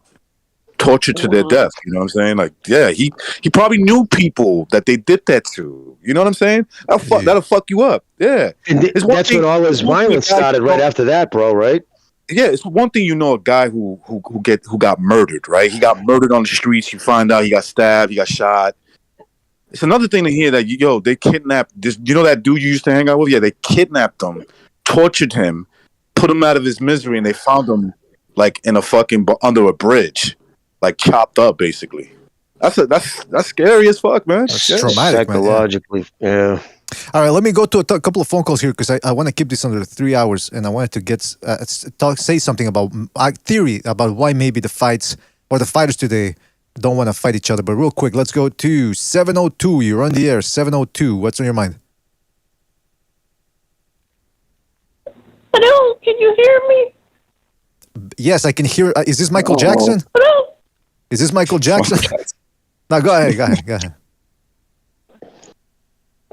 tortured to their death. You know what I'm saying? Like, yeah, he probably knew people that they did that to. You know what I'm saying? That'll fuck you up. Yeah, and that's when all his violence started right after that, bro. Right? Yeah, it's one thing a guy who got murdered, right? He got murdered on the streets. You find out he got stabbed, he got shot. It's another thing to hear that they kidnapped this. You know that dude you used to hang out with? Yeah, they kidnapped him, tortured him, put him out of his misery, and they found him like in a fucking under a bridge. Like chopped up, basically. That's scary as fuck, man. That's traumatic, psychologically. Man. Yeah. All right, let me go to a couple of phone calls here because I want to keep this under 3 hours, and I wanted to get say something about theory about why maybe the fights or the fighters today don't want to fight each other. But real quick, let's go to 702. You're on the air. 702. What's on your mind? Hello, can you hear me? Yes, I can hear. Is this Michael Jackson? Hello? Is this Michael Jackson? No, go ahead.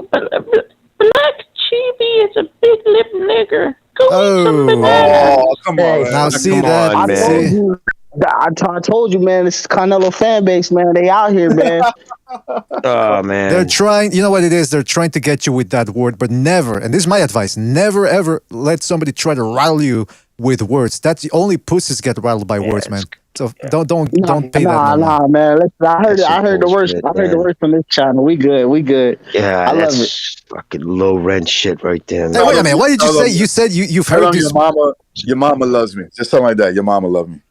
Black Chibi is a big lip nigger. Go eat some bananas. Oh, come on. Now see that. I told you, man, this Canelo fan base, man. They out here, man. Oh man. They're trying, you know what it is? They're trying to get you with that word, but never, and this is my advice, never ever let somebody try to rattle you with words. That's the only pussies get rattled by words, man. So don't pay that no mind. Man. Listen, I heard the worst. bullshit, I heard the man. worst from this channel. We good. Yeah, I love it. that's fucking low rent shit right there, man. Hey, wait a minute. What did you say? You said you've Tell heard them this. your mama loves me. Just something like that. Your mama loves me.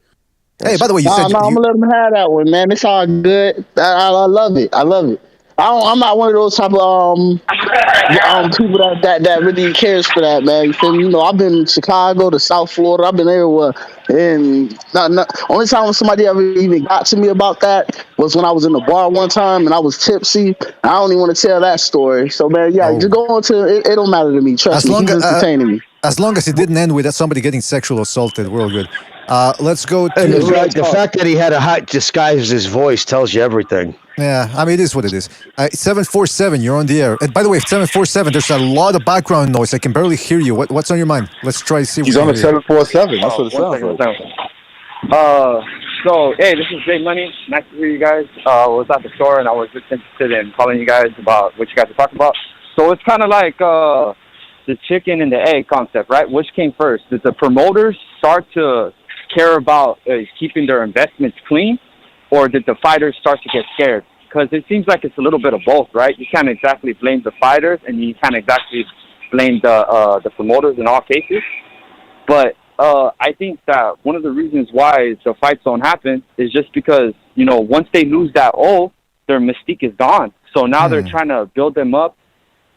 Hey, by the way, you said I'm gonna let them have that one, man. It's all good. I love it. I'm not one of those type of people that really cares for that, man. You feel me? You know, I've been in Chicago to South Florida. I've been everywhere, and only time somebody ever even got to me about that was when I was in the bar one time and I was tipsy. I don't even want to tell that story. So, man, just go into it. It don't matter to me. Trust me. He's entertaining me. As long as it didn't end with somebody getting sexual assaulted, we're all good. Let's go to And the fact that he had a hot disguise his voice tells you everything. Yeah, I mean, it is what it is. 747, you're on the air. And by the way, 747, there's a lot of background noise. I can barely hear you. What's on your mind? Let's try to see. He's on a 747. That's what it sounds like. So, hey, this is Big Money. Nice to hear you guys. I was at the store and I was just interested in calling you guys about what you guys are talking about. So it's kind of like the chicken and the egg concept, right? Which came first? Did the promoters start to care about keeping their investments clean, or did the fighters start to get scared? Because it seems like it's a little bit of both, right? You can't exactly blame the fighters, and you can't exactly blame the promoters in all cases. But I think that one of the reasons why the fights don't happen is just because, you know, once they lose that their mystique is gone. So now they're trying to build them up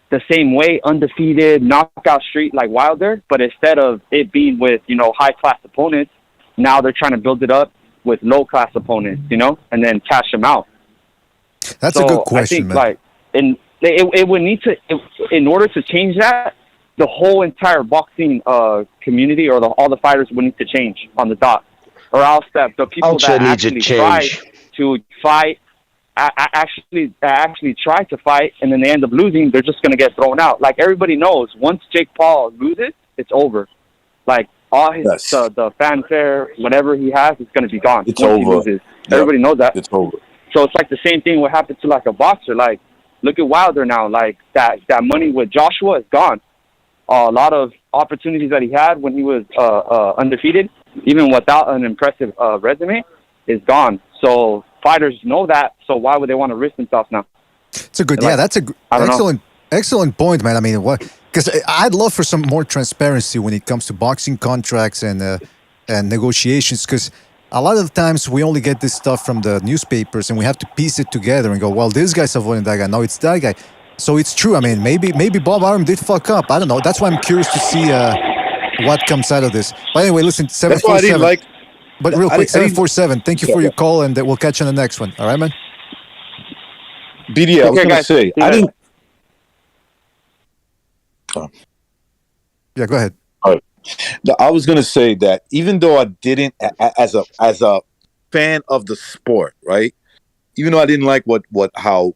the same way, undefeated, knockout streak like Wilder, but instead of it being with, you know, high-class opponents, now they're trying to build it up with low-class opponents, you know, and then cash them out. That's a good question, I think, man. like, it would need to, in order to change that, the whole entire boxing community or all the fighters would need to change on the dot, or else the people that actually try to fight actually try to fight and then they end up losing, they're just going to get thrown out. Like everybody knows, once Jake Paul loses, it's over. Like all his the fanfare, whatever he has, is going to be gone. It's once over. He loses. Everybody knows that. It's over. So it's like the same thing what happened to like a boxer. Like look at Wilder now. Like that money with Joshua is gone. A lot of opportunities that he had when he was undefeated, even without an impressive resume, is gone. So fighters know that. So why would they want to risk themselves now? It's a good, that's a excellent point, man. I mean, because I'd love for some more transparency when it comes to boxing contracts and negotiations. Because a lot of the times we only get this stuff from the newspapers, and we have to piece it together and go, well, this guy's avoiding that guy. No, it's that guy. So it's true. I mean, maybe Bob Arum did fuck up. I don't know. That's why I'm curious to see what comes out of this. But anyway, listen, 747. But real quick, 747. Thank you for your call, and we'll catch you on the next one. All right, man. BD, I was going to say, I didn't. Yeah, go ahead. All right. I was going to say that even though I didn't, as a fan of the sport, right? Even though I didn't like how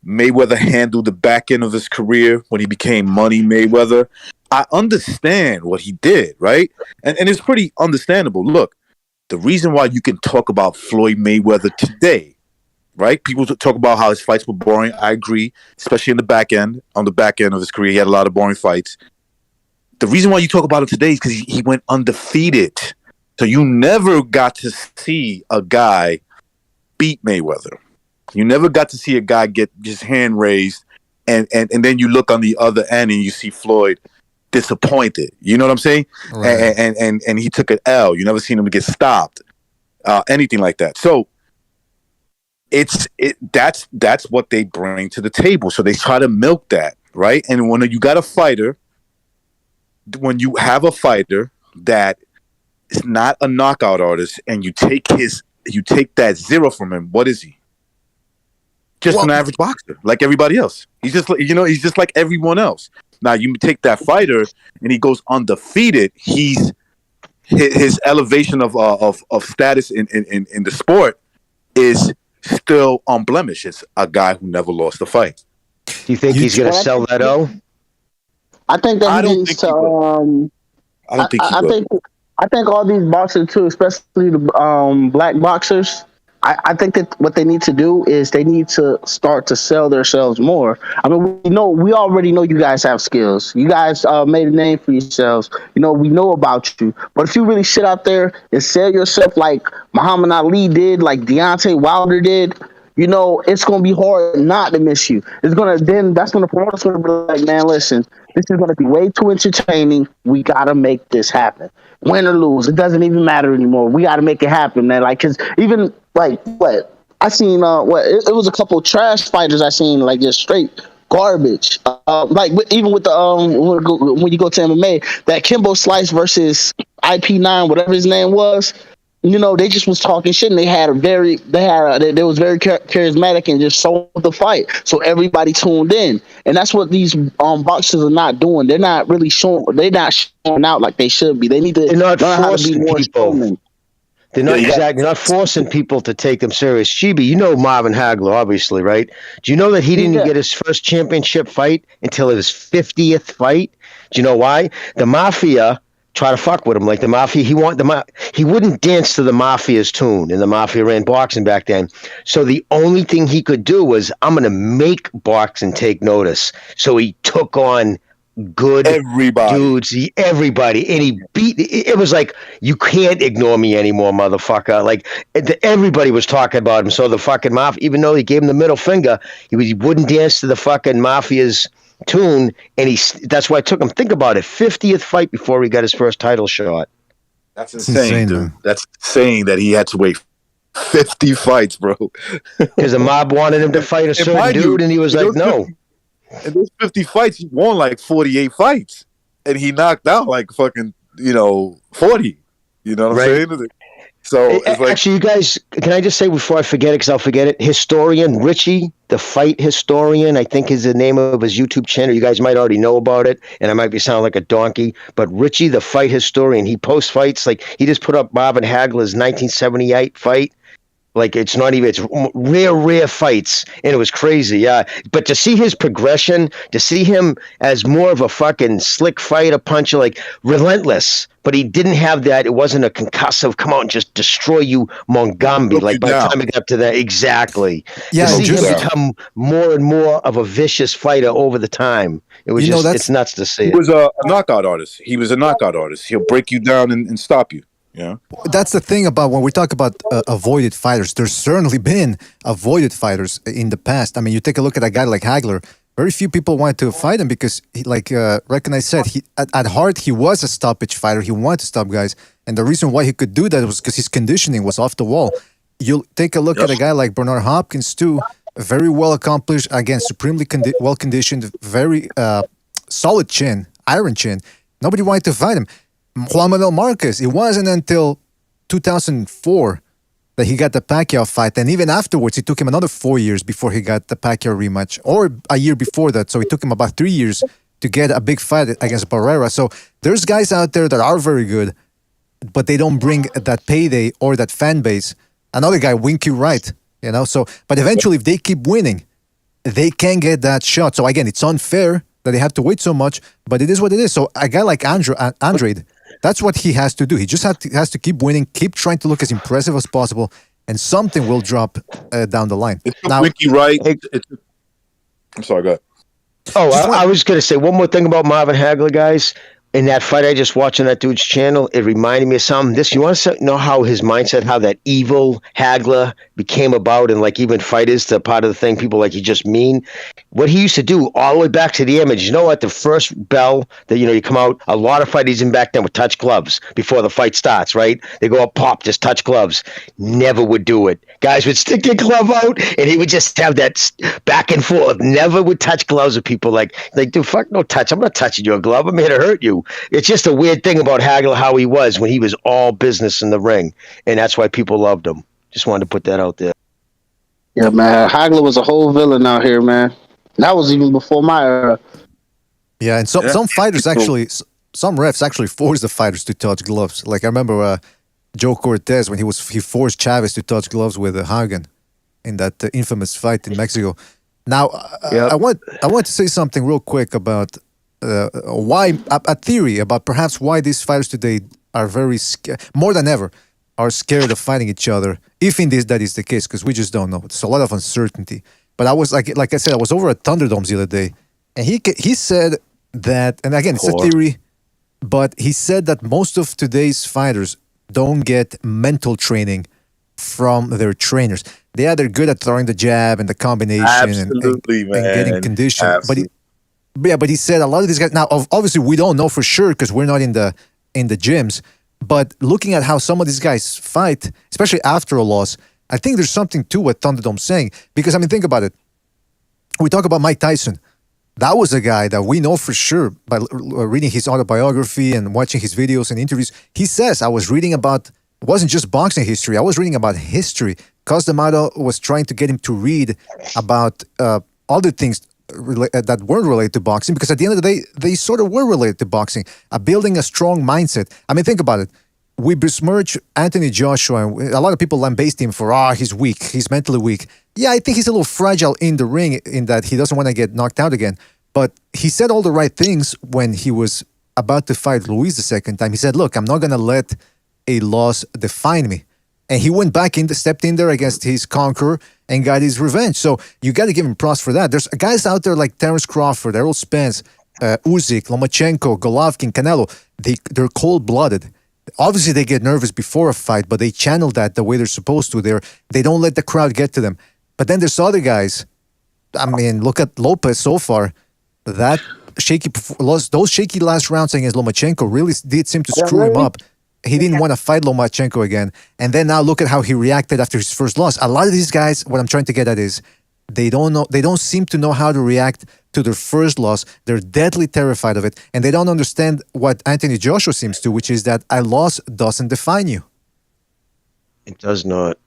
Mayweather handled the back end of his career when he became Money Mayweather, I understand what he did, right? And it's pretty understandable. Look, the reason why you can talk about Floyd Mayweather today, right? People talk about how his fights were boring. I agree, especially in the back end. On the back end of his career, he had a lot of boring fights. The reason why you talk about it today is because he went undefeated. So you never got to see a guy beat Mayweather. You never got to see a guy get his hand raised, and then you look on the other end and you see Floyd disappointed. You know what I'm saying? Right. And he took an L. You never seen him get stopped, anything like that. So that's what they bring to the table. So they try to milk that, right? And when you got a fighter, when you have a fighter that is not a knockout artist, and you take that zero from him, what is he? Just an average boxer, like everybody else. He's just like everyone else. Now you take that fighter and he goes undefeated. His elevation of status in the sport is still unblemished. It's a guy who never lost a fight. Do you think he's going to sell that O? I think that he needs to. I don't think he will. I think all these boxers too, especially the black boxers. I think that what they need to do is they need to start to sell themselves more. I mean, we already know you guys have skills. You guys made a name for yourselves. We know about you. But if you really sit out there and sell yourself like Muhammad Ali did, like Deontay Wilder did, it's gonna be hard not to miss you. That's gonna promoter's gonna be like, man, listen, this is gonna be way too entertaining. We gotta make this happen. Win or lose, it doesn't even matter anymore. We gotta make it happen, man. Like, cause even like what I seen, it was a couple trash fighters I seen, like just straight garbage. Even with the when you go to MMA, that Kimbo Slice versus IP9, whatever his name was. They just was talking shit, and they was very charismatic and just sold the fight, so everybody tuned in. And that's what these boxers are not doing. They're not really showing. They're not showing out like they should be. They need to learn how to be more showmen. They're not exactly not forcing people to take them serious. Chibi, you know Marvin Hagler, obviously, right? Do you know that he didn't get his first championship fight until his 50th fight? Do you know why? The Mafia try to fuck with him, like the Mafia. He wouldn't dance to the Mafia's tune, and the Mafia ran boxing back then. So the only thing he could do was, I'm going to make boxing take notice. So he took on good dudes, everybody, and he beat. It was like, you can't ignore me anymore, motherfucker. Like, everybody was talking about him. So the fucking Mafia, even though he gave him the middle finger, he wouldn't dance to the fucking Mafia's tune, and that's why it took him. Think about it, 50th fight before he got his first title shot. That's insane, dude. That's insane that he had to wait 50 fights, bro. Because the mob wanted him to fight a certain dude, and he was like, no. In those 50 fights, he won like 48 fights, and he knocked out like fucking 40. You know what I'm saying? So it's like, actually, you guys, can I just say before I forget it, because I'll forget it, historian Richie, the fight historian, I think is the name of his YouTube channel. You guys might already know about it, and I might be sounding like a donkey, but Richie, the fight historian, he posts fights, like he just put up Marvin Hagler's 1978 fight. Like, it's rare fights, and it was crazy, yeah. But to see his progression, to see him as more of a fucking slick fighter, puncher, like relentless, but he didn't have that. It wasn't a concussive, come out and just destroy you, Mongambi. Like, by the time he got up to that, exactly. Yeah, to see him become more and more of a vicious fighter over the time. It was it's nuts to see it. He was a knockout artist. He'll break you down and stop you. Yeah, that's the thing about when we talk about avoided fighters. There's certainly been avoided fighters in the past. I mean, you take a look at a guy like Hagler. Very few people wanted to fight him because, like Recognize said, at heart he was a stoppage fighter. He wanted to stop guys, and the reason why he could do that was because his conditioning was off the wall. You'll take a look at a guy like Bernard Hopkins too. Very well accomplished, again, supremely well conditioned, very solid chin, iron chin. Nobody wanted to fight him. Juan Manuel Marquez, it wasn't until 2004 that he got the Pacquiao fight. And even afterwards, it took him another 4 years before he got the Pacquiao rematch, or a year before that. So it took him about 3 years to get a big fight against Barrera. So there's guys out there that are very good, but they don't bring that payday or that fan base. Another guy, Winky Wright, So, but eventually, if they keep winning, they can get that shot. So again, it's unfair that they have to wait so much, but it is what it is. So a guy like Andrade, that's what he has to do. He just has to keep winning, keep trying to look as impressive as possible, and something will drop down the line. Now, Winky Wright. I'm sorry, go ahead. Oh, I was going to say one more thing about Marvin Hagler, guys. In that fight I just watched on that dude's channel, it reminded me of something. You want to know how his mindset, how that evil Hagler became about, and like even fighters, the part of the thing, people like, he just mean. What he used to do all the way back to the image, at the first bell that, you come out, a lot of fighters in back then would touch gloves before the fight starts, right? They go up, pop, just touch gloves. Never would do it. Guys would stick their glove out, and he would just have that back and forth. Never would touch gloves with people like, dude, fuck no touch. I'm not touching your glove. I'm here to hurt you. It's just a weird thing about Hagler, how he was when he was all business in the ring, and that's why people loved him. Just wanted to put that out there. Yeah, man, Hagler was a whole villain out here, man. That was even before my era. Yeah, and some fighters actually, some refs actually force the fighters to touch gloves. Like I remember Joe Cortez when he forced Chavez to touch gloves with Hagen in that infamous fight in Mexico. Now, I want to say something real quick about why a theory about perhaps why these fighters today are very more than ever are scared of fighting each other. If indeed that is the case, because we just don't know. There's a lot of uncertainty. But I was like I said, I was over at Thunderdomes the other day, and he said that, and again, it's a theory, but he said that most of today's fighters don't get mental training from their trainers. They're good at throwing the jab and the combination Absolutely, and getting conditioned. Absolutely. But he said a lot of these guys. Now, obviously, we don't know for sure because we're not in the gyms. But looking at how some of these guys fight, especially after a loss, I think there's something to what Thunderdome's saying. Because I mean, think about it. We talk about Mike Tyson. That was a guy that we know for sure by reading his autobiography and watching his videos and interviews. He says, I was reading about, it wasn't just boxing history, I was reading about history. Cos D'Amato was trying to get him to read about other things that weren't related to boxing, because at the end of the day, they sort of were related to boxing. Building a strong mindset. I mean, think about it. We besmirch Anthony Joshua, and a lot of people lambaste him for, he's weak, he's mentally weak. Yeah, I think he's a little fragile in the ring in that he doesn't want to get knocked out again. But he said all the right things when he was about to fight Luis the second time. He said, look, I'm not going to let a loss define me. And he went back stepped in there against his conqueror and got his revenge. So you got to give him props for that. There's guys out there like Terence Crawford, Errol Spence, Usyk, Lomachenko, Golovkin, Canelo. They're cold-blooded. Obviously, they get nervous before a fight, but they channel that the way they're supposed to. They don't let the crowd get to them. But then there's other guys. I mean, look at Lopez so far. That those shaky last rounds against Lomachenko really did seem to screw him up. He didn't want to fight Lomachenko again. And then now look at how he reacted after his first loss. A lot of these guys, what I'm trying to get at is, they don't seem to know how to react to their first loss. They're deadly terrified of it. And they don't understand what Anthony Joshua seems to, which is that a loss doesn't define you. It does not.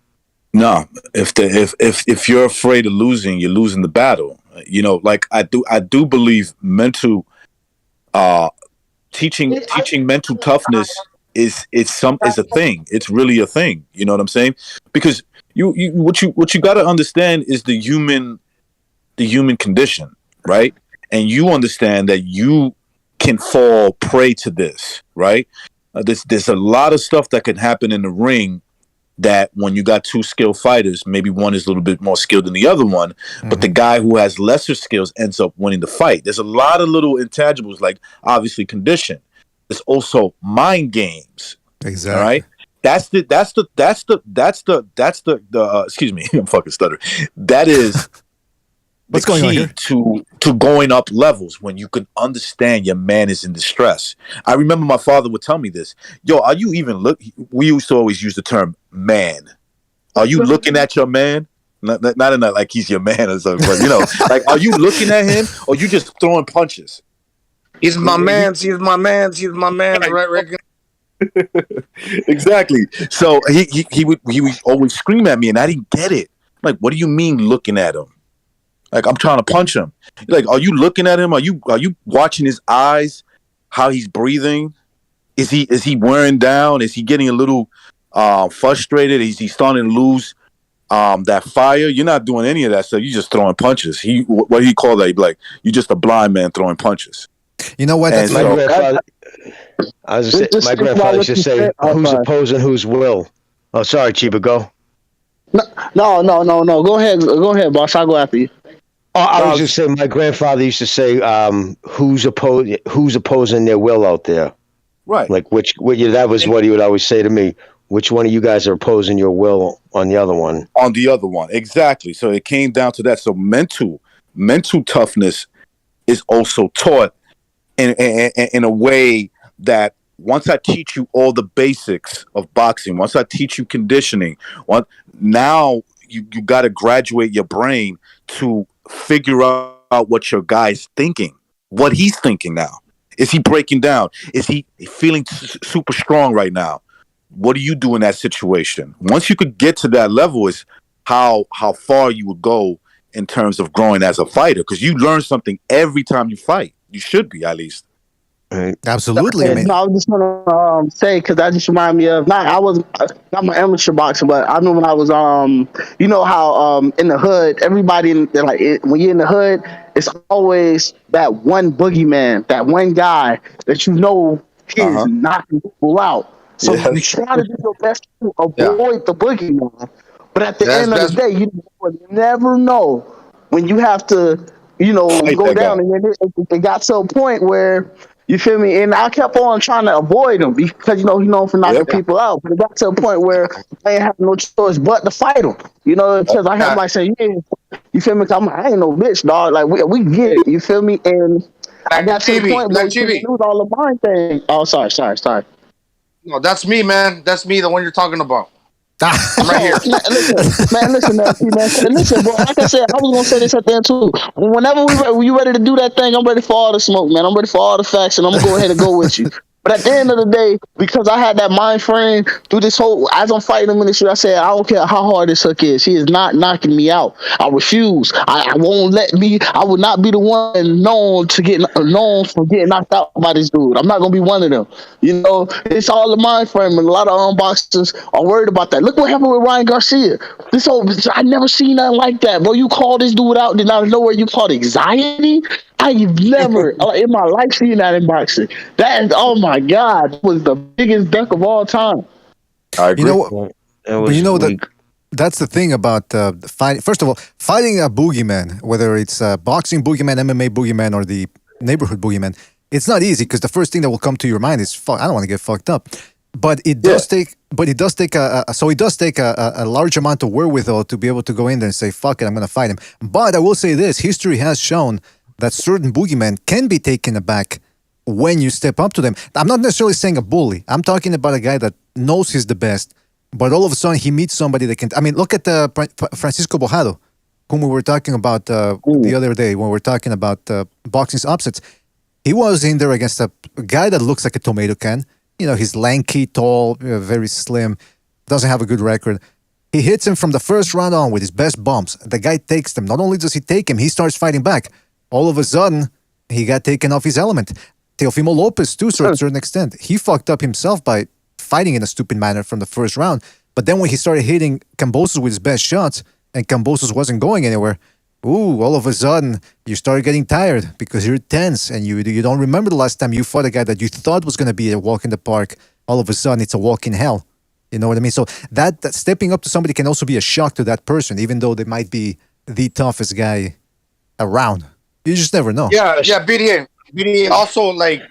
No, if you're afraid of losing, you're losing the battle. You know, like I do believe mental teaching mental toughness is a thing. It's really a thing. You know what I'm saying? Because what you got to understand is the human condition, right? And you understand that you can fall prey to this, right? There's a lot of stuff that can happen in the ring that when you got two skilled fighters, maybe one is a little bit more skilled than the other one, but the guy who has lesser skills ends up winning the fight. There's a lot of little intangibles, like obviously condition. There's also mind games. Exactly. All right. That's the excuse me, I'm fucking stuttering. That is the key to going up levels, when you can understand your man is in distress. I remember my father would tell me this. Yo, are you even we used to always use the term man. Are you looking at your man? Not in that like he's your man or something, but you know, like, are you looking at him or you just throwing punches? He's my man. He's my man. He's my man. Right. Exactly. So he would always scream at me, and I didn't get it. Like, what do you mean looking at him? Like, I'm trying to punch him. Like, are you looking at him? Are you watching his eyes? How he's breathing? Is he wearing down? Is he getting a little frustrated? Is he starting to lose that fire? You're not doing any of that stuff. You're just throwing punches. What do you call that? He'd be like, you're just a blind man throwing punches. You know what? My grandfather, my grandfather used to say, who's opposing whose will? Oh, sorry, Chiba, go. No. Go ahead, boss. I'll go after you. Oh, I was just saying, my grandfather used to say, who's opposing their will out there? Right. Like, that was what he would always say to me. Which one of you guys are opposing your will on the other one? On the other one, exactly. So it came down to that. So mental toughness is also taught in a way that once I teach you all the basics of boxing, once I teach you conditioning, now you got to graduate your brain to figure out what your guy's thinking, what he's thinking now. Is he breaking down? Is he feeling super strong right now? What do you do in that situation? Once you could get to that level is how far you would go in terms of growing as a fighter, because you learn something every time you fight. You should be, at least. Absolutely. I just want to say, because that just reminded me of not my amateur boxer, but I remember when I was you know how in the hood, everybody when you're in the hood, it's always that one boogeyman, that one guy that you know he is knocking people out. So you try to do your best to avoid the boogeyman. But at the end of the day, you will never know when you have to, Fight go that guy. down. And then it got to a point where, you feel me? And I kept on trying to avoid him because, he's known for knocking people out. But it got to a point where I ain't have no choice but to fight him. Because I had like say, you feel me? 'Cause I ain't no bitch, dog. Like, we get it. You feel me? And I got to the point, bro, you knew all the mind thing. Oh, sorry. No, that's me, man. That's me, the one you're talking about. I'm right here. Listen, man. Listen, bro. Like I said, I was gonna say this at the end too. Whenever you ready to do that thing, I'm ready for all the smoke, man. I'm ready for all the facts, and I'm gonna go ahead and go with you. But at the end of the day, because I had that mind frame through this whole, as I'm fighting him in this, I said, I don't care how hard this hook is. He is not knocking me out. I refuse. I won't I would not be the one known for getting knocked out by this dude. I'm not gonna be one of them. It's all the mind frame, and a lot of unboxers are worried about that. Look what happened with Ryan Garcia. I never seen nothing like that, bro. You call this dude out, did not know where you called anxiety. I've never in my life seen that in boxing. Oh my God, that was the biggest duck of all time. I agree. That's the thing about fighting. First of all, fighting a boogeyman, whether it's a boxing boogeyman, MMA boogeyman, or the neighborhood boogeyman, it's not easy because the first thing that will come to your mind is "fuck, I don't want to get fucked up." But it does take. But it does take a large amount of wherewithal to be able to go in there and say "fuck it, I'm going to fight him." But I will say this: history has shown that certain boogeymen can be taken aback when you step up to them. I'm not necessarily saying a bully. I'm talking about a guy that knows he's the best, but all of a sudden he meets somebody that can. I mean, look at Francisco Bojado, whom we were talking about the other day when we were talking about boxing's upsets. He was in there against a guy that looks like a tomato can. He's lanky, tall, very slim, doesn't have a good record. He hits him from the first round on with his best bumps. The guy takes them. Not only does he take him, he starts fighting back. All of a sudden, he got taken off his element. Teofimo Lopez, too, to a certain extent. He fucked up himself by fighting in a stupid manner from the first round. But then when he started hitting Kambosos with his best shots, and Kambosos wasn't going anywhere, all of a sudden, you started getting tired because you're tense, and you don't remember the last time you fought a guy that you thought was going to be a walk in the park. All of a sudden, it's a walk in hell. You know what I mean? So that stepping up to somebody can also be a shock to that person, even though they might be the toughest guy around. You just never know. Yeah, BDA also, like,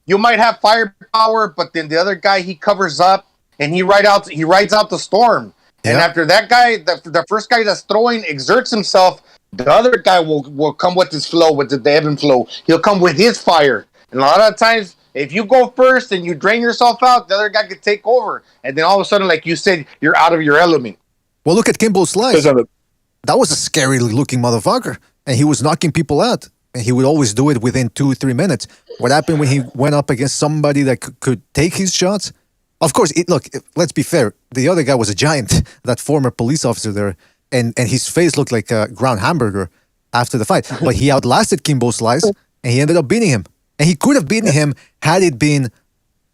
you might have firepower, but then the other guy, he covers up and he rides out the storm. And after that guy, the first guy that's throwing exerts himself, the other guy will come with his flow, with the ebb and flow. He'll come with his fire. And a lot of times, if you go first and you drain yourself out, the other guy could take over. And then all of a sudden, like you said, you're out of your element. Well, look at Kimbo Slice. That was a scary looking motherfucker. And he was knocking people out. And he would always do it within 2-3 minutes. What happened when he went up against somebody that could take his shots? Of course, let's be fair. The other guy was a giant, that former police officer there. And his face looked like a ground hamburger after the fight. But he outlasted Kimbo Slice, and he ended up beating him. And he could have beaten him had it been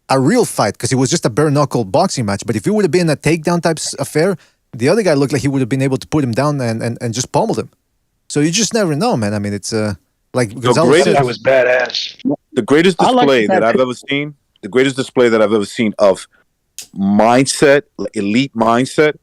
a real fight, because it was just a bare-knuckle boxing match. But if it would have been a takedown type affair, the other guy looked like he would have been able to put him down and just pummel him. So you just never know, man. I mean, it's like Gonzalo said, that was badass. The greatest display that I've ever seen. The greatest display that I've ever seen of mindset, elite mindset,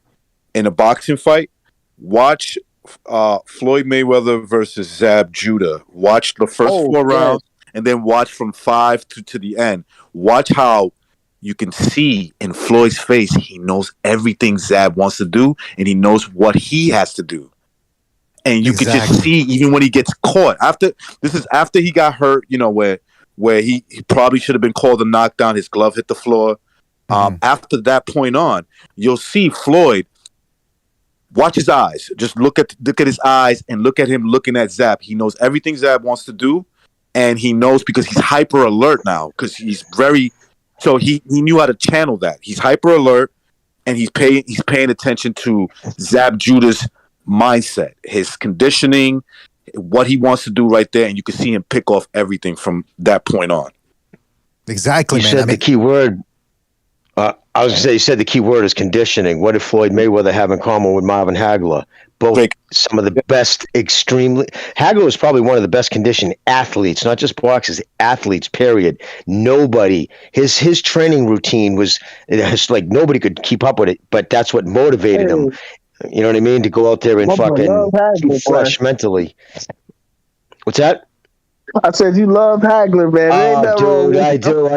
in a boxing fight. Watch Floyd Mayweather versus Zab Judah. Watch the first 4 rounds, and then watch from 5 to the end. Watch how you can see in Floyd's face he knows everything Zab wants to do, and he knows what he has to do. And you can just see, even when he gets caught. After he got hurt, where he probably should have been called a knockdown. His glove hit the floor. After that point on, you'll see Floyd. Watch his eyes. Just look at his eyes and look at him looking at Zab. He knows everything Zab wants to do, and he knows because he's hyper alert now. Because he's so he knew how to channel that. He's hyper alert, and he's paying attention to Zab Judah's mindset, his conditioning, what he wants to do right there, and you can see him pick off everything from that point on. Exactly, man. Said the key word. I was going to say, you said the key word is conditioning. What did Floyd Mayweather have in common with Marvin Hagler? both some of the best extremely. Hagler was probably one of the best conditioned athletes, not just boxers, athletes, period. Nobody, his training routine was like nobody could keep up with it, but that's what motivated him. You know what I mean? To go out there and fucking keep fresh mentally. What's that? I said you love Hagler, man. Oh, dude, I do.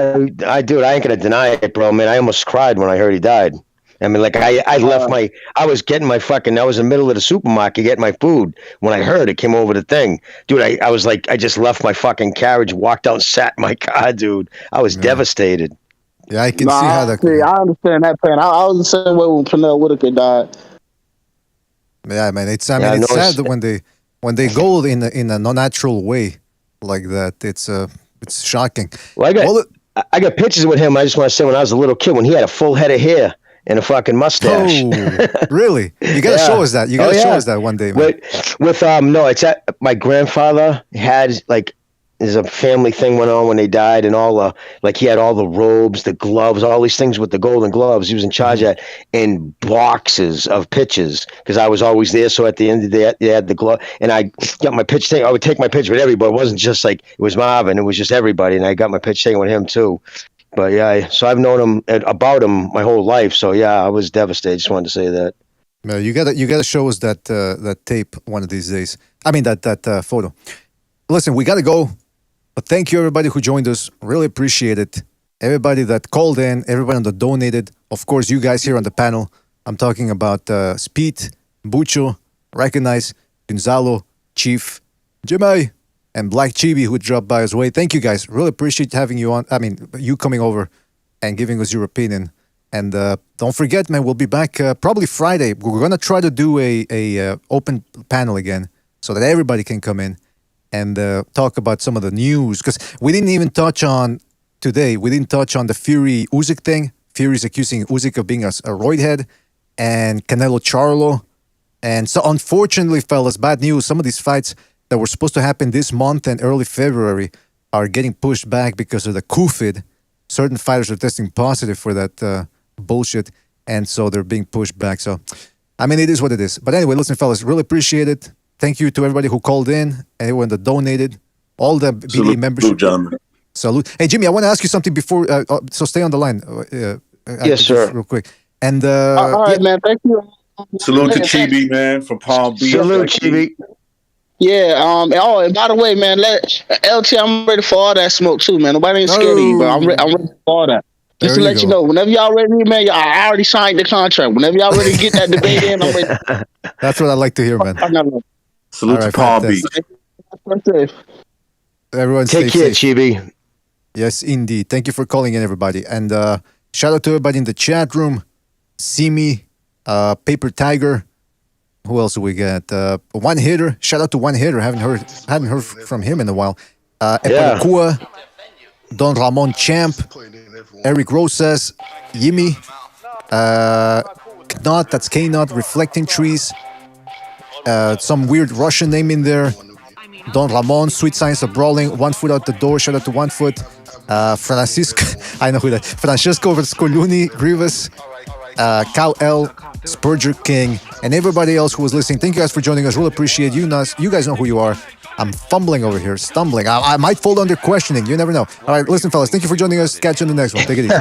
I do. I ain't gonna deny it, bro. Man, I almost cried when I heard he died. I mean, like I left I was getting my fucking. I was in the middle of the supermarket getting my food when I heard it came over the thing, dude. I was like, I just left my fucking carriage, walked out, and sat in my car, dude. I was devastated. Yeah, I can see how that. I understand that pain. I was the same way when Pernell Whitaker died. Yeah, man. It's sad that when they go in a non-natural way like that, it's shocking. Well, I got pictures with him. I just want to say, when I was a little kid, when he had a full head of hair and a fucking mustache. Oh, really? You gotta show us that. You gotta show us that one day, man. No, it's at my grandfather had like. There's a family thing went on when they died, and all like he had all the robes, the gloves, all these things with the golden gloves. He was in charge of that, and boxes of pitches because I was always there. So at the end of the day, they had the glove, and I got my pitch taken. I would take my pitch with everybody. It wasn't just like it was Marvin; it was just everybody, and I got my pitch taken with him too. But yeah, so I've known him about him my whole life. So yeah, I was devastated. Just wanted to say that. No, you gotta show us that tape one of these days. I mean that photo. Listen, we gotta go. But thank you, everybody who joined us. Really appreciate it. Everybody that called in, everybody that donated. Of course, you guys here on the panel. I'm talking about Speed, Bucho, Recognize, Gonzalo, Chief, Jimmy, and Black Chibi who dropped by as well. Thank you, guys. Really appreciate having you on. I mean, you coming over and giving us your opinion. And don't forget, man, we'll be back probably Friday. We're going to try to do a open panel again so that everybody can come in and talk about some of the news, because we didn't even touch on today. We didn't touch on the Fury Usyk thing. Fury's accusing Usyk of being a roid head, and Canelo Charlo. And so, unfortunately, fellas, bad news. Some of these fights that were supposed to happen this month and early February are getting pushed back because of the COVID. Certain fighters are testing positive for that bullshit, and so they're being pushed back. So, I mean, it is what it is. But anyway, listen, fellas, really appreciate it. Thank you to everybody who called in, everyone that donated, all the BDA membership. Salute. Hey, Jimmy, I want to ask you something before, so stay on the line. Yes, sir. Real quick. And all right, man. Thank you. Salute to Chibi, man, from Palm Beach. Salute, Chibi. Yeah. And by the way, man, LT, I'm ready for all that smoke too, man. Nobody ain't scared of you, but I'm ready for all that. Just to let you know, whenever y'all ready, man, I already signed the contract. Whenever y'all ready to get that debate in, I'm ready. That's what I like to hear, man. Salute to Palm Beach. Everyone take care, Chibi. Yes, indeed. Thank you for calling in, everybody. And shout out to everybody in the chat room. Simi, Paper Tiger. Who else do we got? One Hitter. Shout out to One Hitter. Hadn't heard from him in a while. Epalakua, Don Ramon Champ, Eric Rosas, Yimi, Knot, that's K-Knot, Reflecting Trees. Some weird Russian name in there. Don Ramon, Sweet Science of Brawling, One Foot Out the Door, shout out to One Foot. Francisco, I know who that. Francesco Verscoluni, Grievous, Cal L, Spurger King, and everybody else who was listening. Thank you guys for joining us. Really appreciate you. You guys know who you are. I'm fumbling over here, stumbling. I might fall under questioning. You never know. All right, listen, fellas. Thank you for joining us. Catch you on the next one. Take it easy.